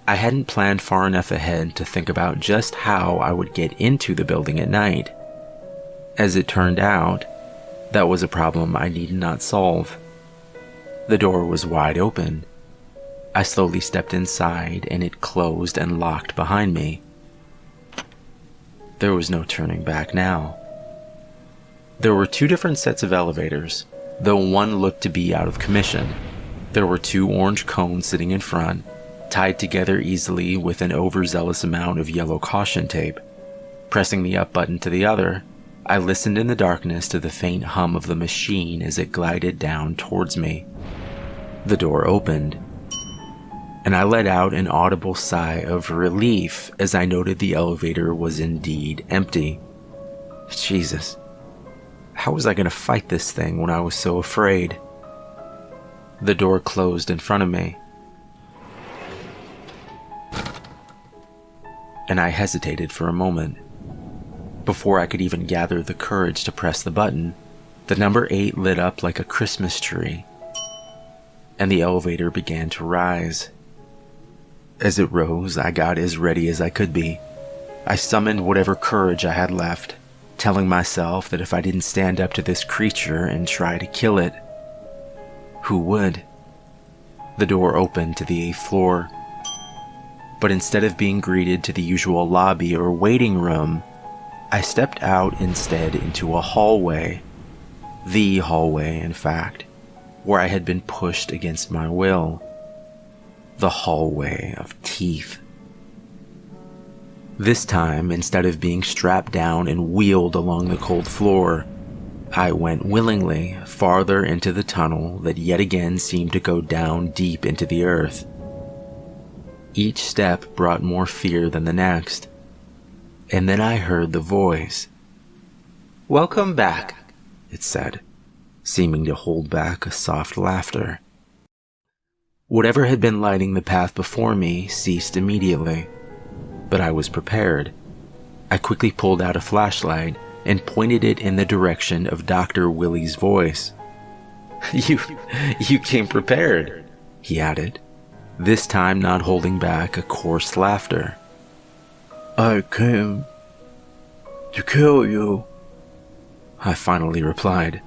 I hadn't planned far enough ahead to think about just how I would get into the building at night. As it turned out, that was a problem I needed not solve. The door was wide open. I slowly stepped inside and it closed and locked behind me. There was no turning back now. There were 2 different sets of elevators, though one looked to be out of commission. There were 2 orange cones sitting in front, tied together easily with an overzealous amount of yellow caution tape. Pressing the up button to the other, I listened in the darkness to the faint hum of the machine as it glided down towards me. The door opened, and I let out an audible sigh of relief as I noted the elevator was indeed empty. Jesus, how was I going to fight this thing when I was so afraid? The door closed in front of me, and I hesitated for a moment. Before I could even gather the courage to press the button, the number 8 lit up like a Christmas tree, and the elevator began to rise. As it rose, I got as ready as I could be. I summoned whatever courage I had left, telling myself that if I didn't stand up to this creature and try to kill it, who would? The door opened to the 8th floor, but instead of being greeted to the usual lobby or waiting room, I stepped out instead into a hallway. The hallway, in fact, where I had been pushed against my will. The hallway of teeth. This time, instead of being strapped down and wheeled along the cold floor, I went willingly farther into the tunnel that yet again seemed to go down deep into the earth. Each step brought more fear than the next, and then I heard the voice. "Welcome back," it said, seeming to hold back a soft laughter. Whatever had been lighting the path before me ceased immediately, but I was prepared. I quickly pulled out a flashlight and pointed it in the direction of Dr. Willie's voice. You came prepared," he added, this time not holding back a coarse laughter. "I came to kill you. I finally replied,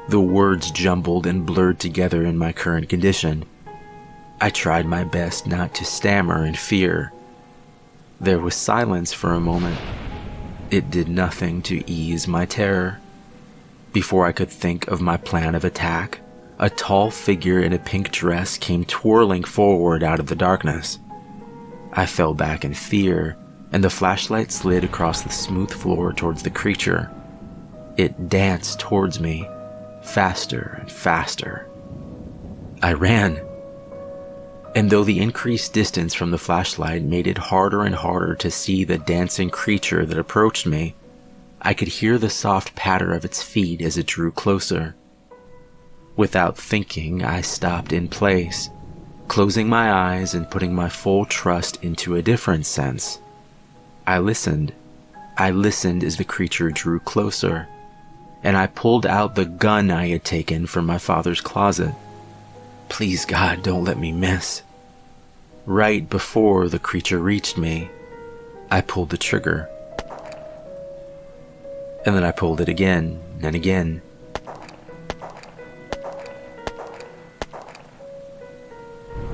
the words jumbled and blurred together in my current condition. I tried my best not to stammer in fear. There was silence for a moment. It did nothing to ease my terror. Before I could think of my plan of attack, a tall figure in a pink dress came twirling forward out of the darkness. I fell back in fear, and the flashlight slid across the smooth floor towards the creature. It danced towards me, faster and faster. I ran. And though the increased distance from the flashlight made it harder and harder to see the dancing creature that approached me, I could hear the soft patter of its feet as it drew closer. Without thinking, I stopped in place, closing my eyes and putting my full trust into a different sense. I listened. I listened as the creature drew closer, and I pulled out the gun I had taken from my father's closet. Please God, don't let me miss. Right before the creature reached me, I pulled the trigger. And then I pulled it again and again.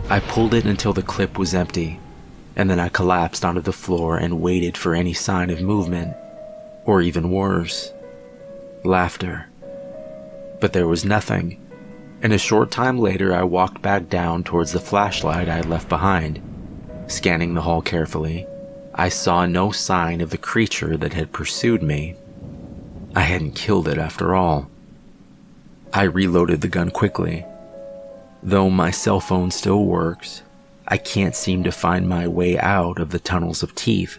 I pulled it until the clip was empty, and then I collapsed onto the floor and waited for any sign of movement, or even worse, laughter. But there was nothing, and a short time later I walked back down towards the flashlight I had left behind. Scanning the hall carefully, I saw no sign of the creature that had pursued me. I hadn't killed it after all. I reloaded the gun quickly. Though my cell phone still works, I can't seem to find my way out of the tunnels of teeth.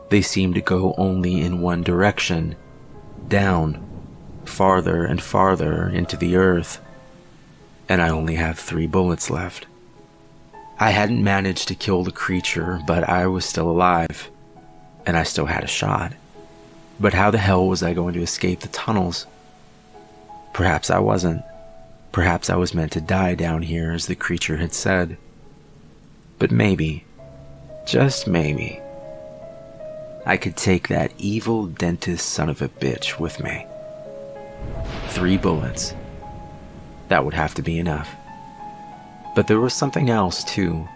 They seem to go only in one direction, down, farther and farther into the earth. And I only have 3 bullets left. I hadn't managed to kill the creature, but I was still alive, and I still had a shot. But how the hell was I going to escape the tunnels? Perhaps I wasn't. Perhaps I was meant to die down here, as the creature had said. But maybe, just maybe, I could take that evil dentist son of a bitch with me. 3 bullets. That would have to be enough. But there was something else too.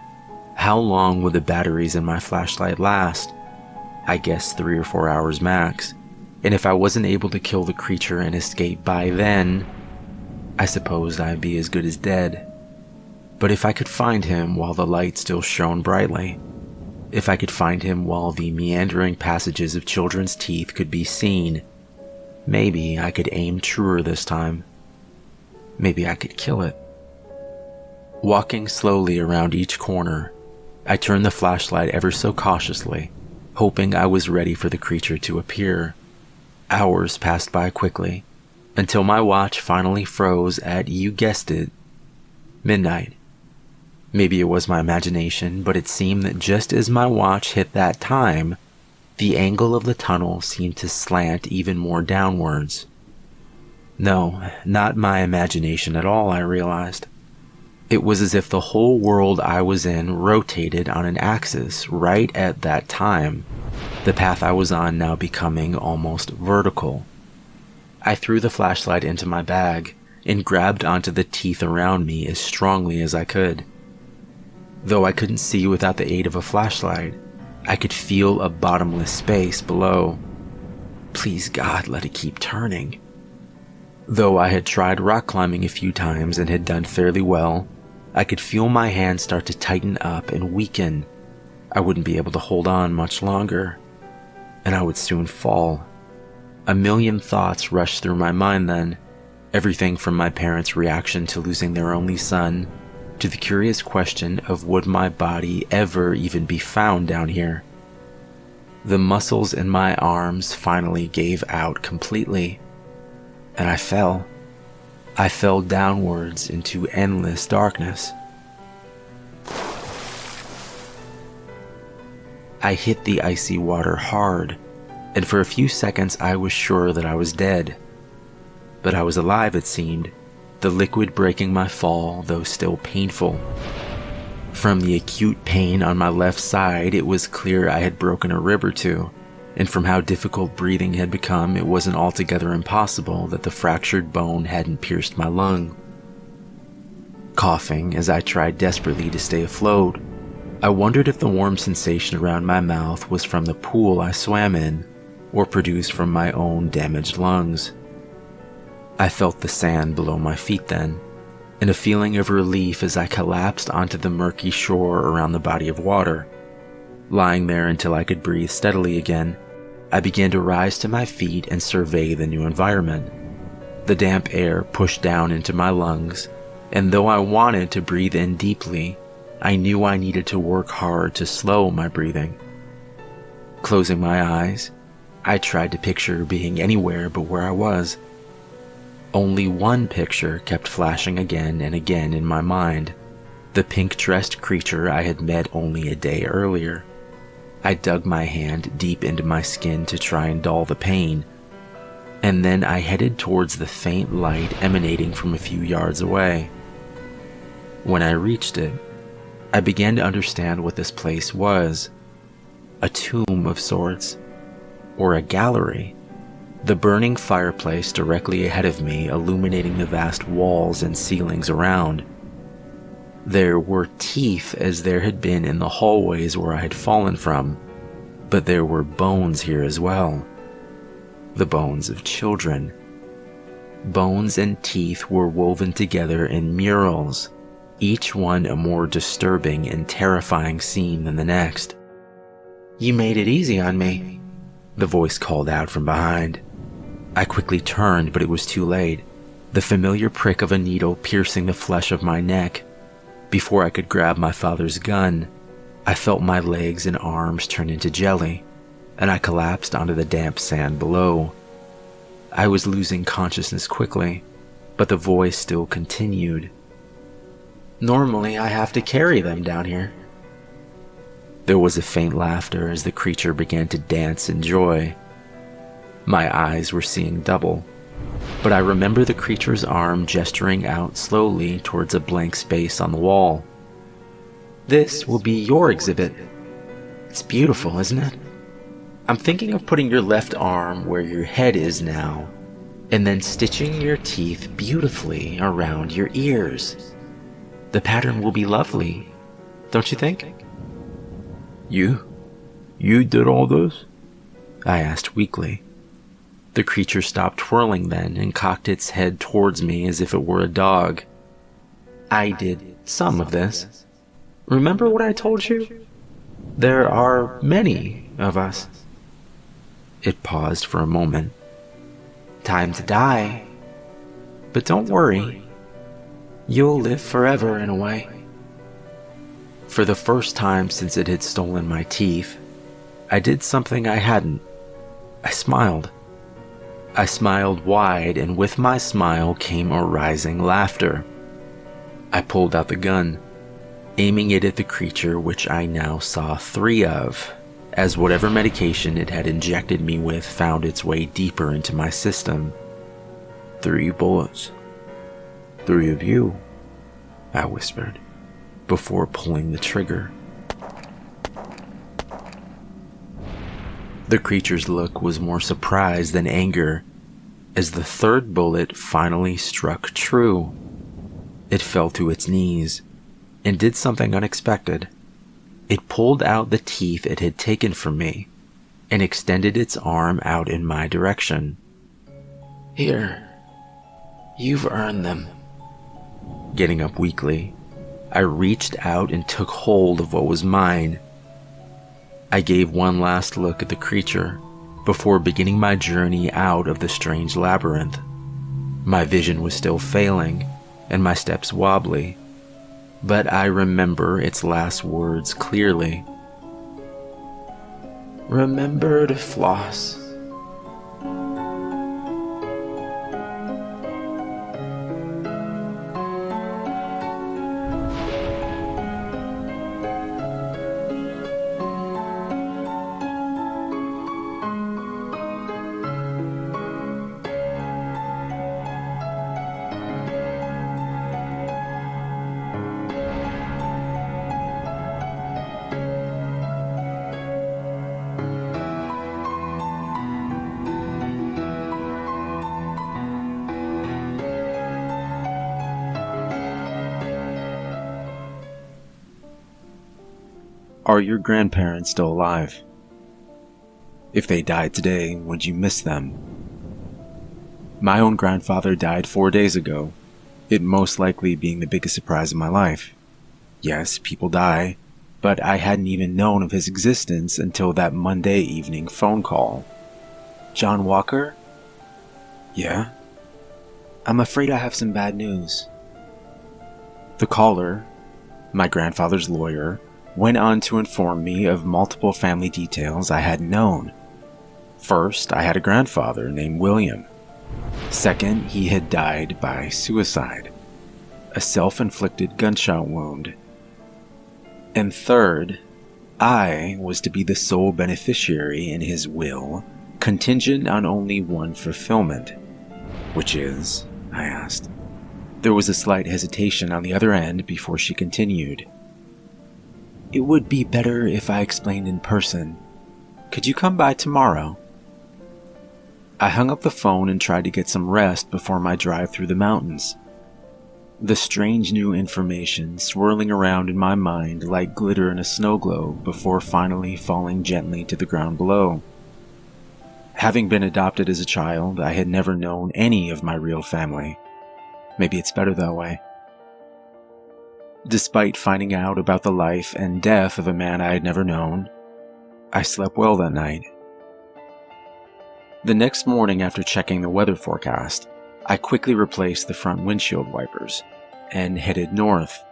How long would the batteries in my flashlight last? I guess 3 or 4 hours max. And if I wasn't able to kill the creature and escape by then, I suppose I'd be as good as dead. But if I could find him while the light still shone brightly, if I could find him while the meandering passages of children's teeth could be seen, maybe I could aim truer this time. Maybe I could kill it. Walking slowly around each corner, I turned the flashlight ever so cautiously, hoping I was ready for the creature to appear. Hours passed by quickly, until my watch finally froze at, you guessed it, midnight. Maybe it was my imagination, but it seemed that just as my watch hit that time, the angle of the tunnel seemed to slant even more downwards. No, not my imagination at all, I realized. It was as if the whole world I was in rotated on an axis right at that time, the path I was on now becoming almost vertical. I threw the flashlight into my bag and grabbed onto the teeth around me as strongly as I could. Though I couldn't see without the aid of a flashlight, I could feel a bottomless space below. Please God, let it keep turning. Though I had tried rock climbing a few times and had done fairly well, I could feel my hands start to tighten up and weaken. I wouldn't be able to hold on much longer, and I would soon fall. A million thoughts rushed through my mind then, everything from my parents' reaction to losing their only son, to the curious question of would my body ever even be found down here. The muscles in my arms finally gave out completely, and I fell. I fell downwards into endless darkness. I hit the icy water hard, and for a few seconds I was sure that I was dead. But I was alive, it seemed, the liquid breaking my fall, though still painful. From the acute pain on my left side, it was clear I had broken a rib or two, and from how difficult breathing had become, it wasn't altogether impossible that the fractured bone hadn't pierced my lung. Coughing as I tried desperately to stay afloat, I wondered if the warm sensation around my mouth was from the pool I swam in, or produced from my own damaged lungs. I felt the sand below my feet then, and a feeling of relief as I collapsed onto the murky shore around the body of water. Lying there until I could breathe steadily again, I began to rise to my feet and survey the new environment. The damp air pushed down into my lungs, and though I wanted to breathe in deeply, I knew I needed to work hard to slow my breathing. Closing my eyes, I tried to picture being anywhere but where I was. Only one picture kept flashing again and again in my mind, the pink-dressed creature I had met only a day earlier. I dug my hand deep into my skin to try and dull the pain, and then I headed towards the faint light emanating from a few yards away. When I reached it, I began to understand what this place was. A tomb of sorts, or a gallery. The burning fireplace directly ahead of me illuminating the vast walls and ceilings around. There were teeth as there had been in the hallways where I had fallen from, but there were bones here as well. The bones of children. Bones and teeth were woven together in murals, each one a more disturbing and terrifying scene than the next. "You made it easy on me," the voice called out from behind. I quickly turned, but it was too late. The familiar prick of a needle piercing the flesh of my neck. Before I could grab my father's gun, I felt my legs and arms turn into jelly, and I collapsed onto the damp sand below. I was losing consciousness quickly, but the voice still continued. "Normally I have to carry them down here." There was a faint laughter as the creature began to dance in joy. My eyes were seeing double, but I remember the creature's arm gesturing out slowly towards a blank space on the wall. "This will be your exhibit. It's beautiful, isn't it? I'm thinking of putting your left arm where your head is now, and then stitching your teeth beautifully around your ears. The pattern will be lovely, don't you think?" You did all this?" I asked weakly. The creature stopped twirling then and cocked its head towards me as if it were a dog. "I did some of this. Remember what I told you? There are many of us." It paused for a moment. "Time to die. But don't worry. You'll live forever in a way." For the first time since it had stolen my teeth, I did something I hadn't. I smiled. I smiled wide, and with my smile came a rising laughter. I pulled out the gun, aiming it at the creature, which I now saw 3 of, as whatever medication it had injected me with found its way deeper into my system. 3 bullets. 3 of you," I whispered, before pulling the trigger. The creature's look was more surprise than anger, as the 3rd bullet finally struck true. It fell to its knees, and did something unexpected. It pulled out the teeth it had taken from me, and extended its arm out in my direction. "Here, you've earned them." Getting up weakly, I reached out and took hold of what was mine. I gave one last look at the creature before beginning my journey out of the strange labyrinth. My vision was still failing, and my steps wobbly, but I remember its last words clearly. "Remember to floss." Are your grandparents still alive? If they died today, would you miss them? My own grandfather died 4 days ago, it most likely being the biggest surprise of my life. Yes, people die, but I hadn't even known of his existence until that Monday evening phone call. John Walker? Yeah? I'm afraid I have some bad news. The caller, my grandfather's lawyer, went on to inform me of multiple family details I hadn't known. First, I had a grandfather named William. Second, he had died by suicide, a self-inflicted gunshot wound. And third, I was to be the sole beneficiary in his will, contingent on only one fulfillment. Which is? I asked. There was a slight hesitation on the other end before she continued. It would be better if I explained in person. Could you come by tomorrow? I hung up the phone and tried to get some rest before my drive through the mountains. The strange new information swirling around in my mind like glitter in a snow globe before finally falling gently to the ground below. Having been adopted as a child, I had never known any of my real family. Maybe it's better that way. Despite finding out about the life and death of a man I had never known, I slept well that night. The next morning, after checking the weather forecast, I quickly replaced the front windshield wipers and headed north.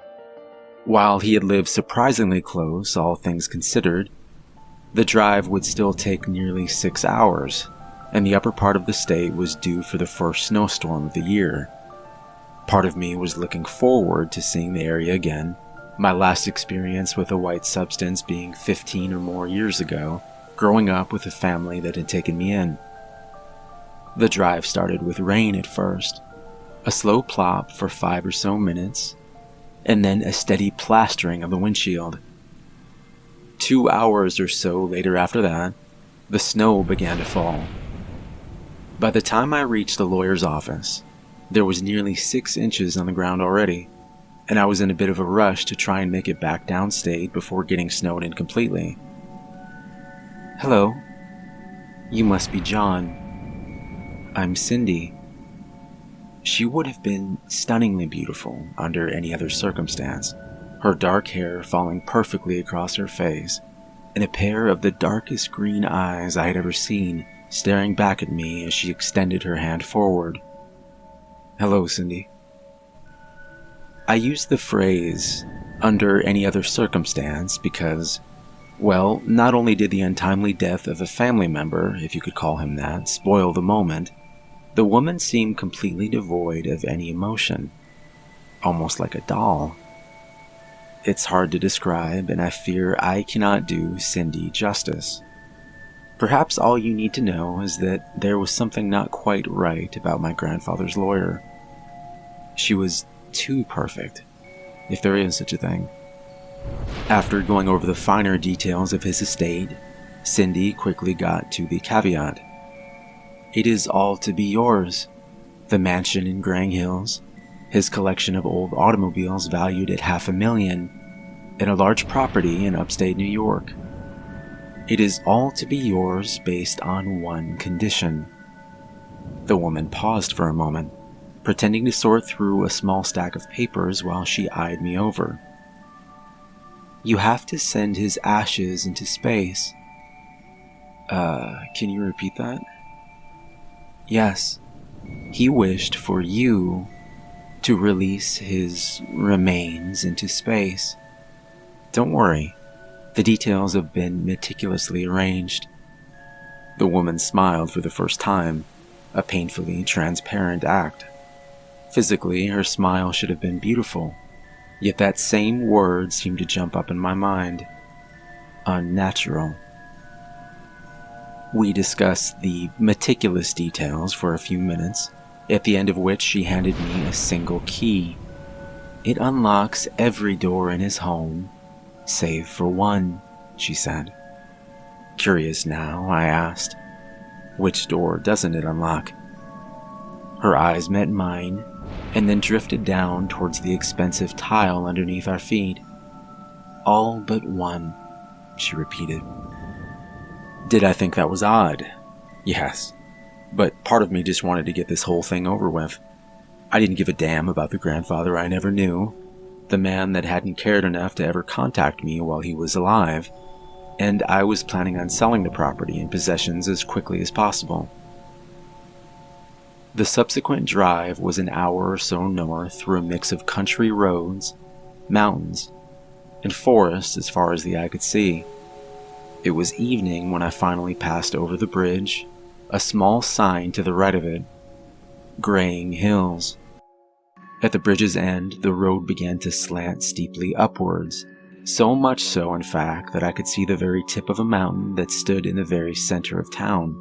While he had lived surprisingly close, all things considered, the drive would still take nearly 6 hours, and the upper part of the state was due for the first snowstorm of the year. Part of me was looking forward to seeing the area again, my last experience with a white substance being 15 or more years ago, growing up with a family that had taken me in. The drive started with rain at first, a slow plop for 5 or so minutes, and then a steady plastering of the windshield. 2 hours or so later after that, the snow began to fall. By the time I reached the lawyer's office, there was nearly 6 inches on the ground already, and I was in a bit of a rush to try and make it back downstate before getting snowed in completely. Hello. You must be John. I'm Cindy. She would have been stunningly beautiful under any other circumstance, her dark hair falling perfectly across her face, and a pair of the darkest green eyes I had ever seen staring back at me as she extended her hand forward. Hello, Cindy. I used the phrase, under any other circumstance, because, well, not only did the untimely death of a family member, if you could call him that, spoil the moment, the woman seemed completely devoid of any emotion, almost like a doll. It's hard to describe, and I fear I cannot do Cindy justice. Perhaps all you need to know is that there was something not quite right about my grandfather's lawyer. She was too perfect, if there is such a thing. After going over the finer details of his estate, Cindy quickly got to the caveat. It is all to be yours. The mansion in Grang Hills, his collection of old automobiles valued at $500,000, and a large property in upstate New York. It is all to be yours based on one condition. The woman paused for a moment, pretending to sort through a small stack of papers while she eyed me over. You have to send his ashes into space. Can you repeat that? Yes. He wished for you to release his remains into space. Don't worry. The details have been meticulously arranged. The woman smiled for the first time, a painfully transparent act. Physically, her smile should have been beautiful, yet that same word seemed to jump up in my mind. Unnatural. We discussed the meticulous details for a few minutes, at the end of which she handed me a single key. It unlocks every door in his home, save for one, she said. Curious now, I asked, which door doesn't it unlock? Her eyes met mine, and then drifted down towards the expensive tile underneath our feet. All but one. she repeated. Did I think that was odd? Yes. But part of me just wanted to get this whole thing over with. I didn't give a damn about the grandfather I never knew, the man that hadn't cared enough to ever contact me while he was alive, and I was planning on selling the property and possessions as quickly as possible. The subsequent drive was an hour or so north through a mix of country roads, mountains, and forests as far as the eye could see. It was evening when I finally passed over the bridge, a small sign to the right of it, Graying Hills. At the bridge's end, the road began to slant steeply upwards, so much so, in fact, that I could see the very tip of a mountain that stood in the very center of town.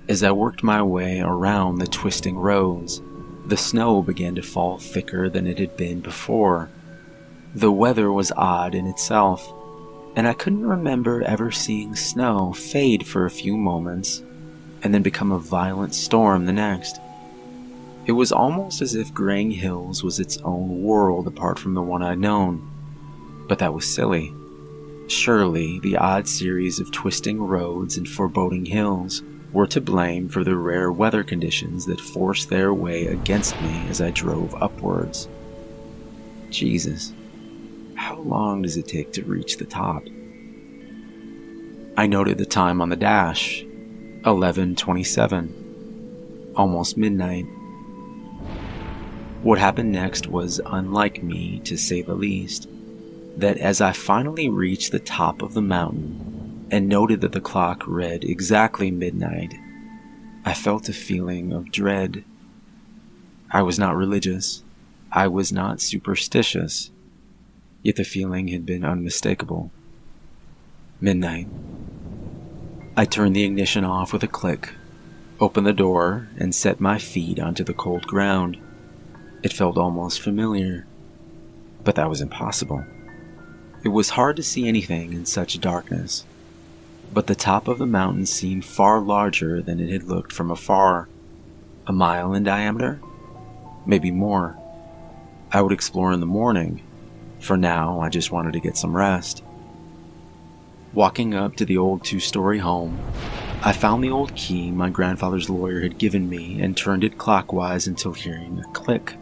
As I worked my way around the twisting roads, the snow began to fall thicker than it had been before. The weather was odd in itself, and I couldn't remember ever seeing snow fade for a few moments and then become a violent storm the next. It was almost as if Graying Hills was its own world apart from the one I'd known. But that was silly. Surely the odd series of twisting roads and foreboding hills were to blame for the rare weather conditions that forced their way against me as I drove upwards. Jesus, how long does it take to reach the top? I noted the time on the dash, 11:27, almost midnight. What happened next was unlike me, to say the least, that as I finally reached the top of the mountain and noted that the clock read exactly midnight, I felt a feeling of dread. I was not religious, I was not superstitious, yet the feeling had been unmistakable. Midnight. I turned the ignition off with a click, opened the door, and set my feet onto the cold ground. It felt almost familiar, but that was impossible. It was hard to see anything in such darkness, but the top of the mountain seemed far larger than it had looked from afar. A mile in diameter? Maybe more. I would explore in the morning. For now, I just wanted to get some rest. Walking up to the old 2-story home, I found the old key my grandfather's lawyer had given me and turned it clockwise until hearing a click.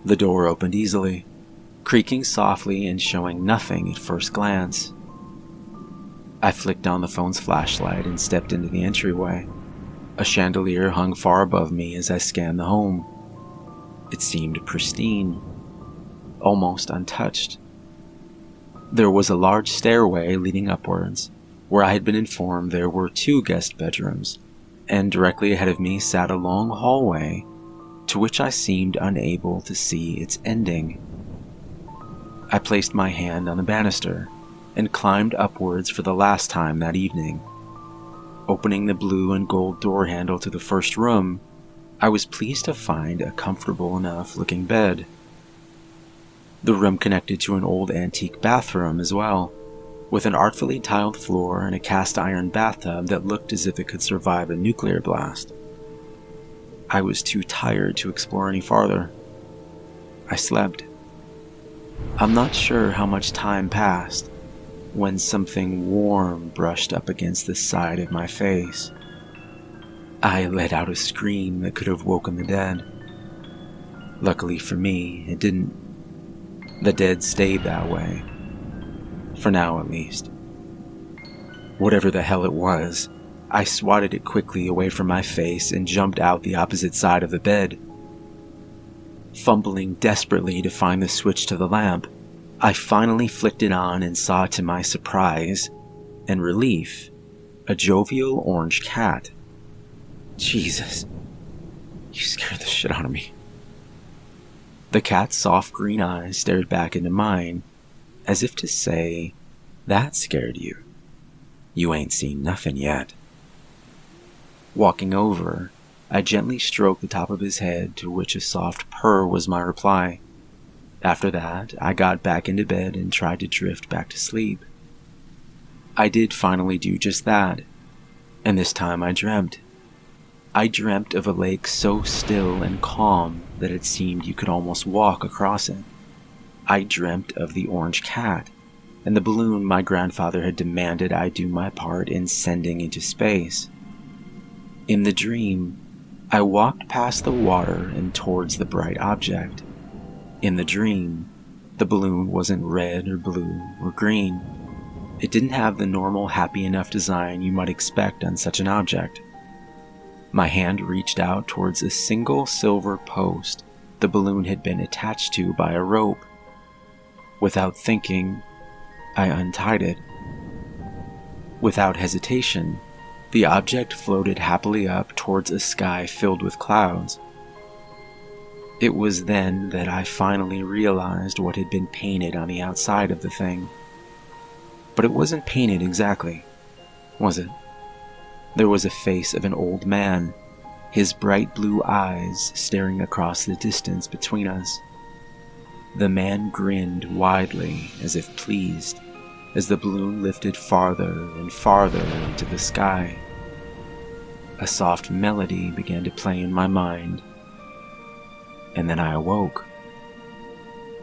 The door opened easily, creaking softly and showing nothing at first glance. I flicked on the phone's flashlight and stepped into the entryway. A chandelier hung far above me as I scanned the home. It seemed pristine, almost untouched. There was a large stairway leading upwards, where I had been informed there were 2 guest bedrooms, and directly ahead of me sat a long hallway to which I seemed unable to see its ending. I placed my hand on the banister and climbed upwards for the last time that evening. Opening the blue and gold door handle to the first room, I was pleased to find a comfortable enough looking bed. The room connected to an old antique bathroom as well, with an artfully tiled floor and a cast iron bathtub that looked as if it could survive a nuclear blast. I was too tired to explore any farther. I slept. I'm not sure how much time passed when something warm brushed up against the side of my face. I let out a scream that could have woken the dead. Luckily for me, it didn't. The dead stayed that way. For now, at least. Whatever the hell it was, I swatted it quickly away from my face and jumped out the opposite side of the bed. Fumbling desperately to find the switch to the lamp, I finally flicked it on and saw, to my surprise and relief, a jovial orange cat. Jesus, you scared the shit out of me. The cat's soft green eyes stared back into mine, as if to say, that scared you. You ain't seen nothing yet. Walking over, I gently stroked the top of his head, to which a soft purr was my reply. After that, I got back into bed and tried to drift back to sleep. I did finally do just that, and this time I dreamt. I dreamt of a lake so still and calm that it seemed you could almost walk across it. I dreamt of the orange cat and the balloon my grandfather had demanded I do my part in sending into space. In the dream, I walked past the water and towards the bright object. In the dream, the balloon wasn't red or blue or green. It didn't have the normal happy enough design you might expect on such an object. My hand reached out towards a single silver post the balloon had been attached to by a rope. Without thinking, I untied it. Without hesitation, the object floated happily up towards a sky filled with clouds. It was then that I finally realized what had been painted on the outside of the thing. But it wasn't painted exactly, was it? There was a face of an old man, his bright blue eyes staring across the distance between us. The man grinned widely as if pleased, as the balloon lifted farther and farther into the sky. A soft melody began to play in my mind, and then I awoke,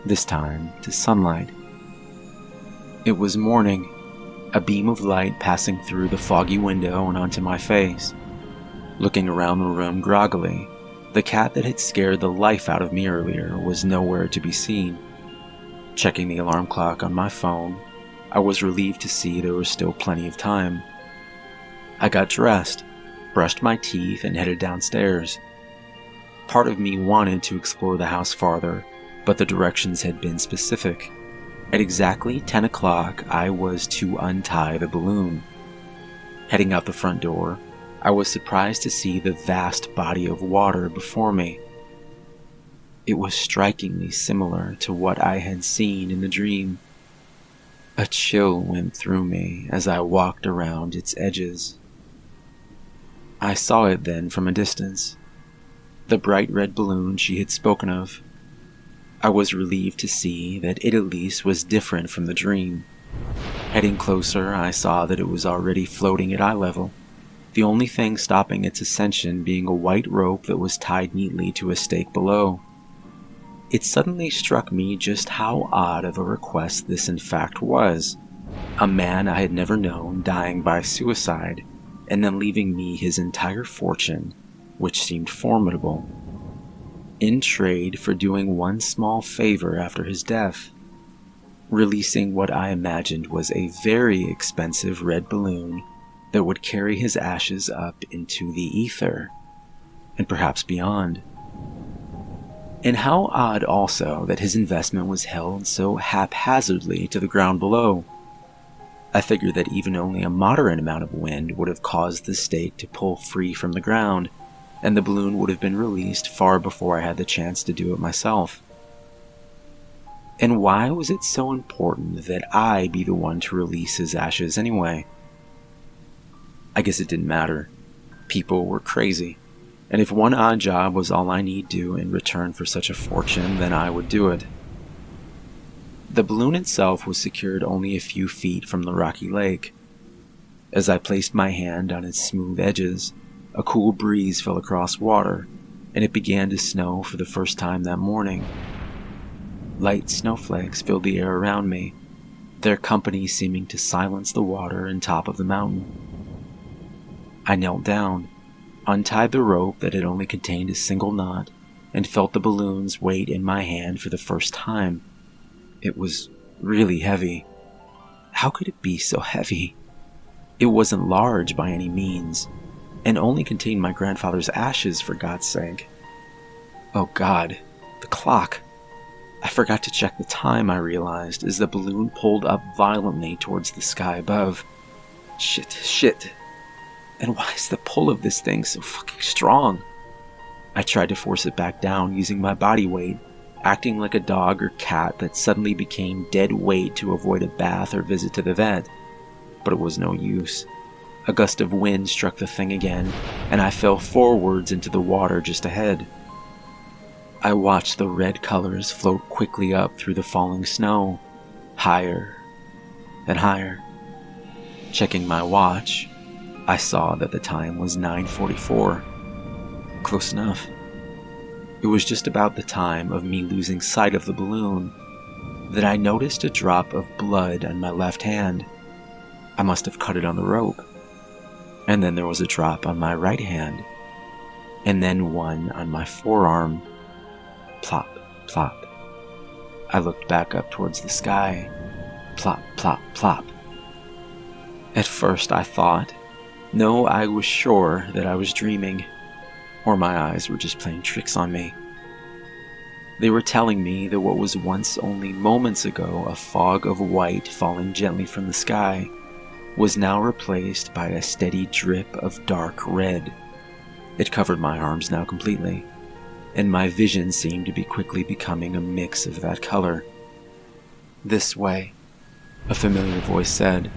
this time to sunlight. It was morning, a beam of light passing through the foggy window and onto my face. Looking around the room groggily, the cat that had scared the life out of me earlier was nowhere to be seen. Checking the alarm clock on my phone, I was relieved to see there was still plenty of time. I got dressed, brushed my teeth, and headed downstairs. Part of me wanted to explore the house farther, but the directions had been specific. At exactly 10 o'clock, I was to untie the balloon. Heading out the front door, I was surprised to see the vast body of water before me. It was strikingly similar to what I had seen in the dream. A chill went through me as I walked around its edges. I saw it then from a distance, the bright red balloon she had spoken of. I was relieved to see that it at least was different from the dream. Heading closer, I saw that it was already floating at eye level, the only thing stopping its ascension being a white rope that was tied neatly to a stake below. It suddenly struck me just how odd of a request this in fact was. A man I had never known dying by suicide, and then leaving me his entire fortune, which seemed formidable, in trade for doing one small favor after his death, releasing what I imagined was a very expensive red balloon that would carry his ashes up into the ether, and perhaps beyond. And how odd also that his investment was held so haphazardly to the ground below. I figured that even only a moderate amount of wind would have caused the stake to pull free from the ground, and the balloon would have been released far before I had the chance to do it myself. And why was it so important that I be the one to release his ashes anyway? I guess it didn't matter. People were crazy, and if one odd job was all I need do in return for such a fortune, then I would do it. The balloon itself was secured only a few feet from the rocky lake. As I placed my hand on its smooth edges, a cool breeze fell across water, and it began to snow for the first time that morning. Light snowflakes filled the air around me, their company seeming to silence the water on top of the mountain. I knelt down, untied the rope that had only contained a single knot, and felt the balloon's weight in my hand for the first time. It was really heavy. How could it be so heavy? It wasn't large by any means, and only contained my grandfather's ashes, for God's sake. Oh God, the clock. I forgot to check the time, I realized, as the balloon pulled up violently towards the sky above. Shit. And why is the pull of this thing so fucking strong? I tried to force it back down using my body weight, acting like a dog or cat that suddenly became dead weight to avoid a bath or visit to the vet. But it was no use. A gust of wind struck the thing again, and I fell forwards into the water just ahead. I watched the red colors float quickly up through the falling snow, higher and higher. Checking my watch, I saw that the time was 9:44. Close enough. It was just about the time of me losing sight of the balloon, that I noticed a drop of blood on my left hand. I must have cut it on the rope. And then there was a drop on my right hand, and then one on my forearm. Plop, plop. I looked back up towards the sky. Plop, plop, plop. At first I thought, no, I was sure that I was dreaming, or my eyes were just playing tricks on me. They were telling me that what was once only moments ago a fog of white falling gently from the sky was now replaced by a steady drip of dark red. It covered my arms now completely, and my vision seemed to be quickly becoming a mix of that color. "This way," a familiar voice said,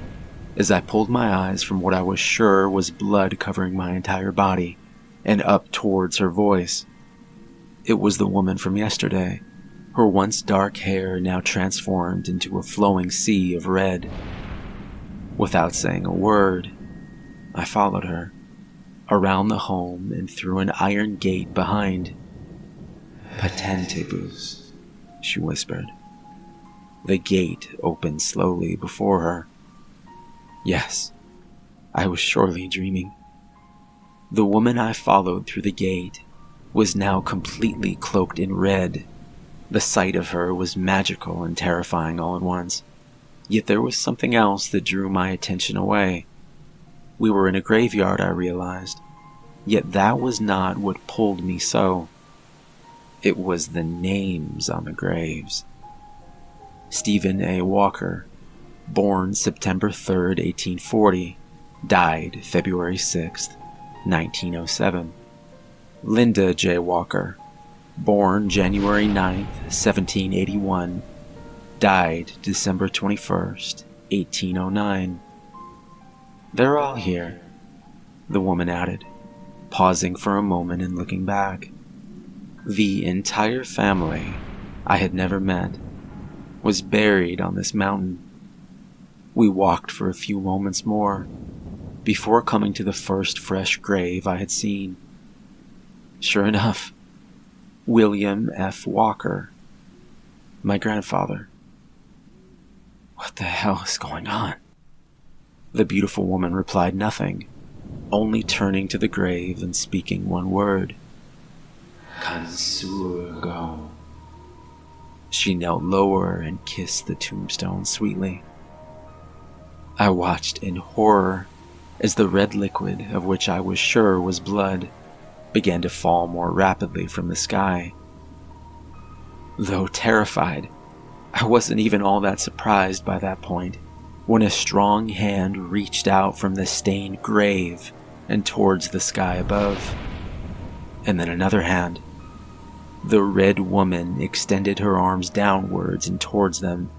as I pulled my eyes from what I was sure was blood covering my entire body and up towards her voice. It was the woman from yesterday, her once dark hair now transformed into a flowing sea of red. Without saying a word, I followed her, around the home and through an iron gate behind. "Patentibus," she whispered. The gate opened slowly before her. Yes, I was surely dreaming. The woman I followed through the gate was now completely cloaked in red. The sight of her was magical and terrifying all at once. Yet there was something else that drew my attention away. We were in a graveyard, I realized. Yet that was not what pulled me so. It was the names on the graves. Stephen A. Walker, born September 3rd, 1840, died February 6th, 1907. Linda J. Walker, born January 9th, 1781, died December 21st, 1809. "They're all here," the woman added, pausing for a moment and looking back. The entire family I had never met was buried on this mountain. We walked for a few moments more before coming to the first fresh grave I had seen. Sure enough, William F. Walker, my grandfather. "What the hell is going on?" The beautiful woman replied nothing, only turning to the grave and speaking one word. "Kansurgo." She knelt lower and kissed the tombstone sweetly. I watched in horror as the red liquid, of which I was sure was blood, began to fall more rapidly from the sky. Though terrified, I wasn't even all that surprised by that point, when a strong hand reached out from the stained grave and towards the sky above. And then another hand. The red woman extended her arms downwards and towards them.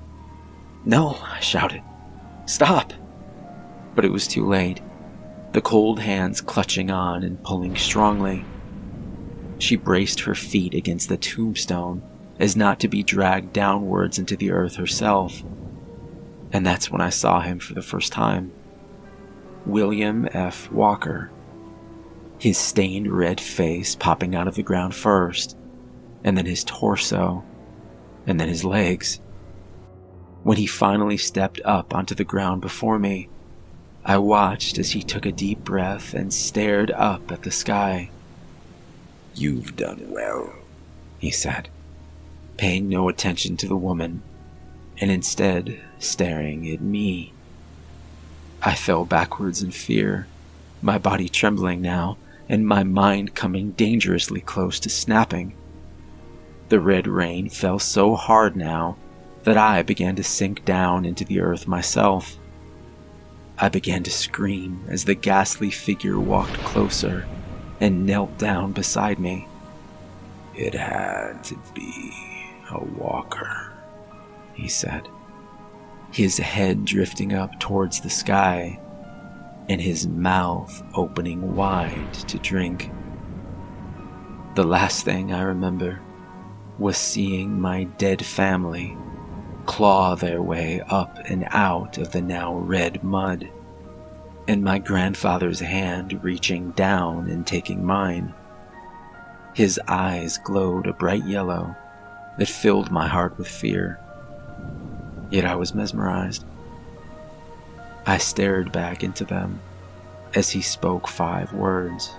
"No," I shouted. "Stop!" But it was too late, the cold hands clutching on and pulling strongly. She braced her feet against the tombstone as not to be dragged downwards into the earth herself. And that's when I saw him for the first time. William F. Walker. His stained red face popping out of the ground first, and then his torso, and then his legs. When he finally stepped up onto the ground before me, I watched as he took a deep breath and stared up at the sky. "You've done well," he said, paying no attention to the woman, and instead staring at me. I fell backwards in fear, my body trembling now, and my mind coming dangerously close to snapping. The red rain fell so hard now that I began to sink down into the earth myself. I began to scream as the ghastly figure walked closer and knelt down beside me. "It had to be a walker," he said, his head drifting up towards the sky and his mouth opening wide to drink. The last thing I remember was seeing my dead family claw their way up and out of the now red mud, and my grandfather's hand reaching down and taking mine. His eyes glowed a bright yellow that filled my heart with fear. Yet I was mesmerized. I stared back into them as he spoke 5 words.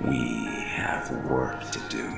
We have work to do.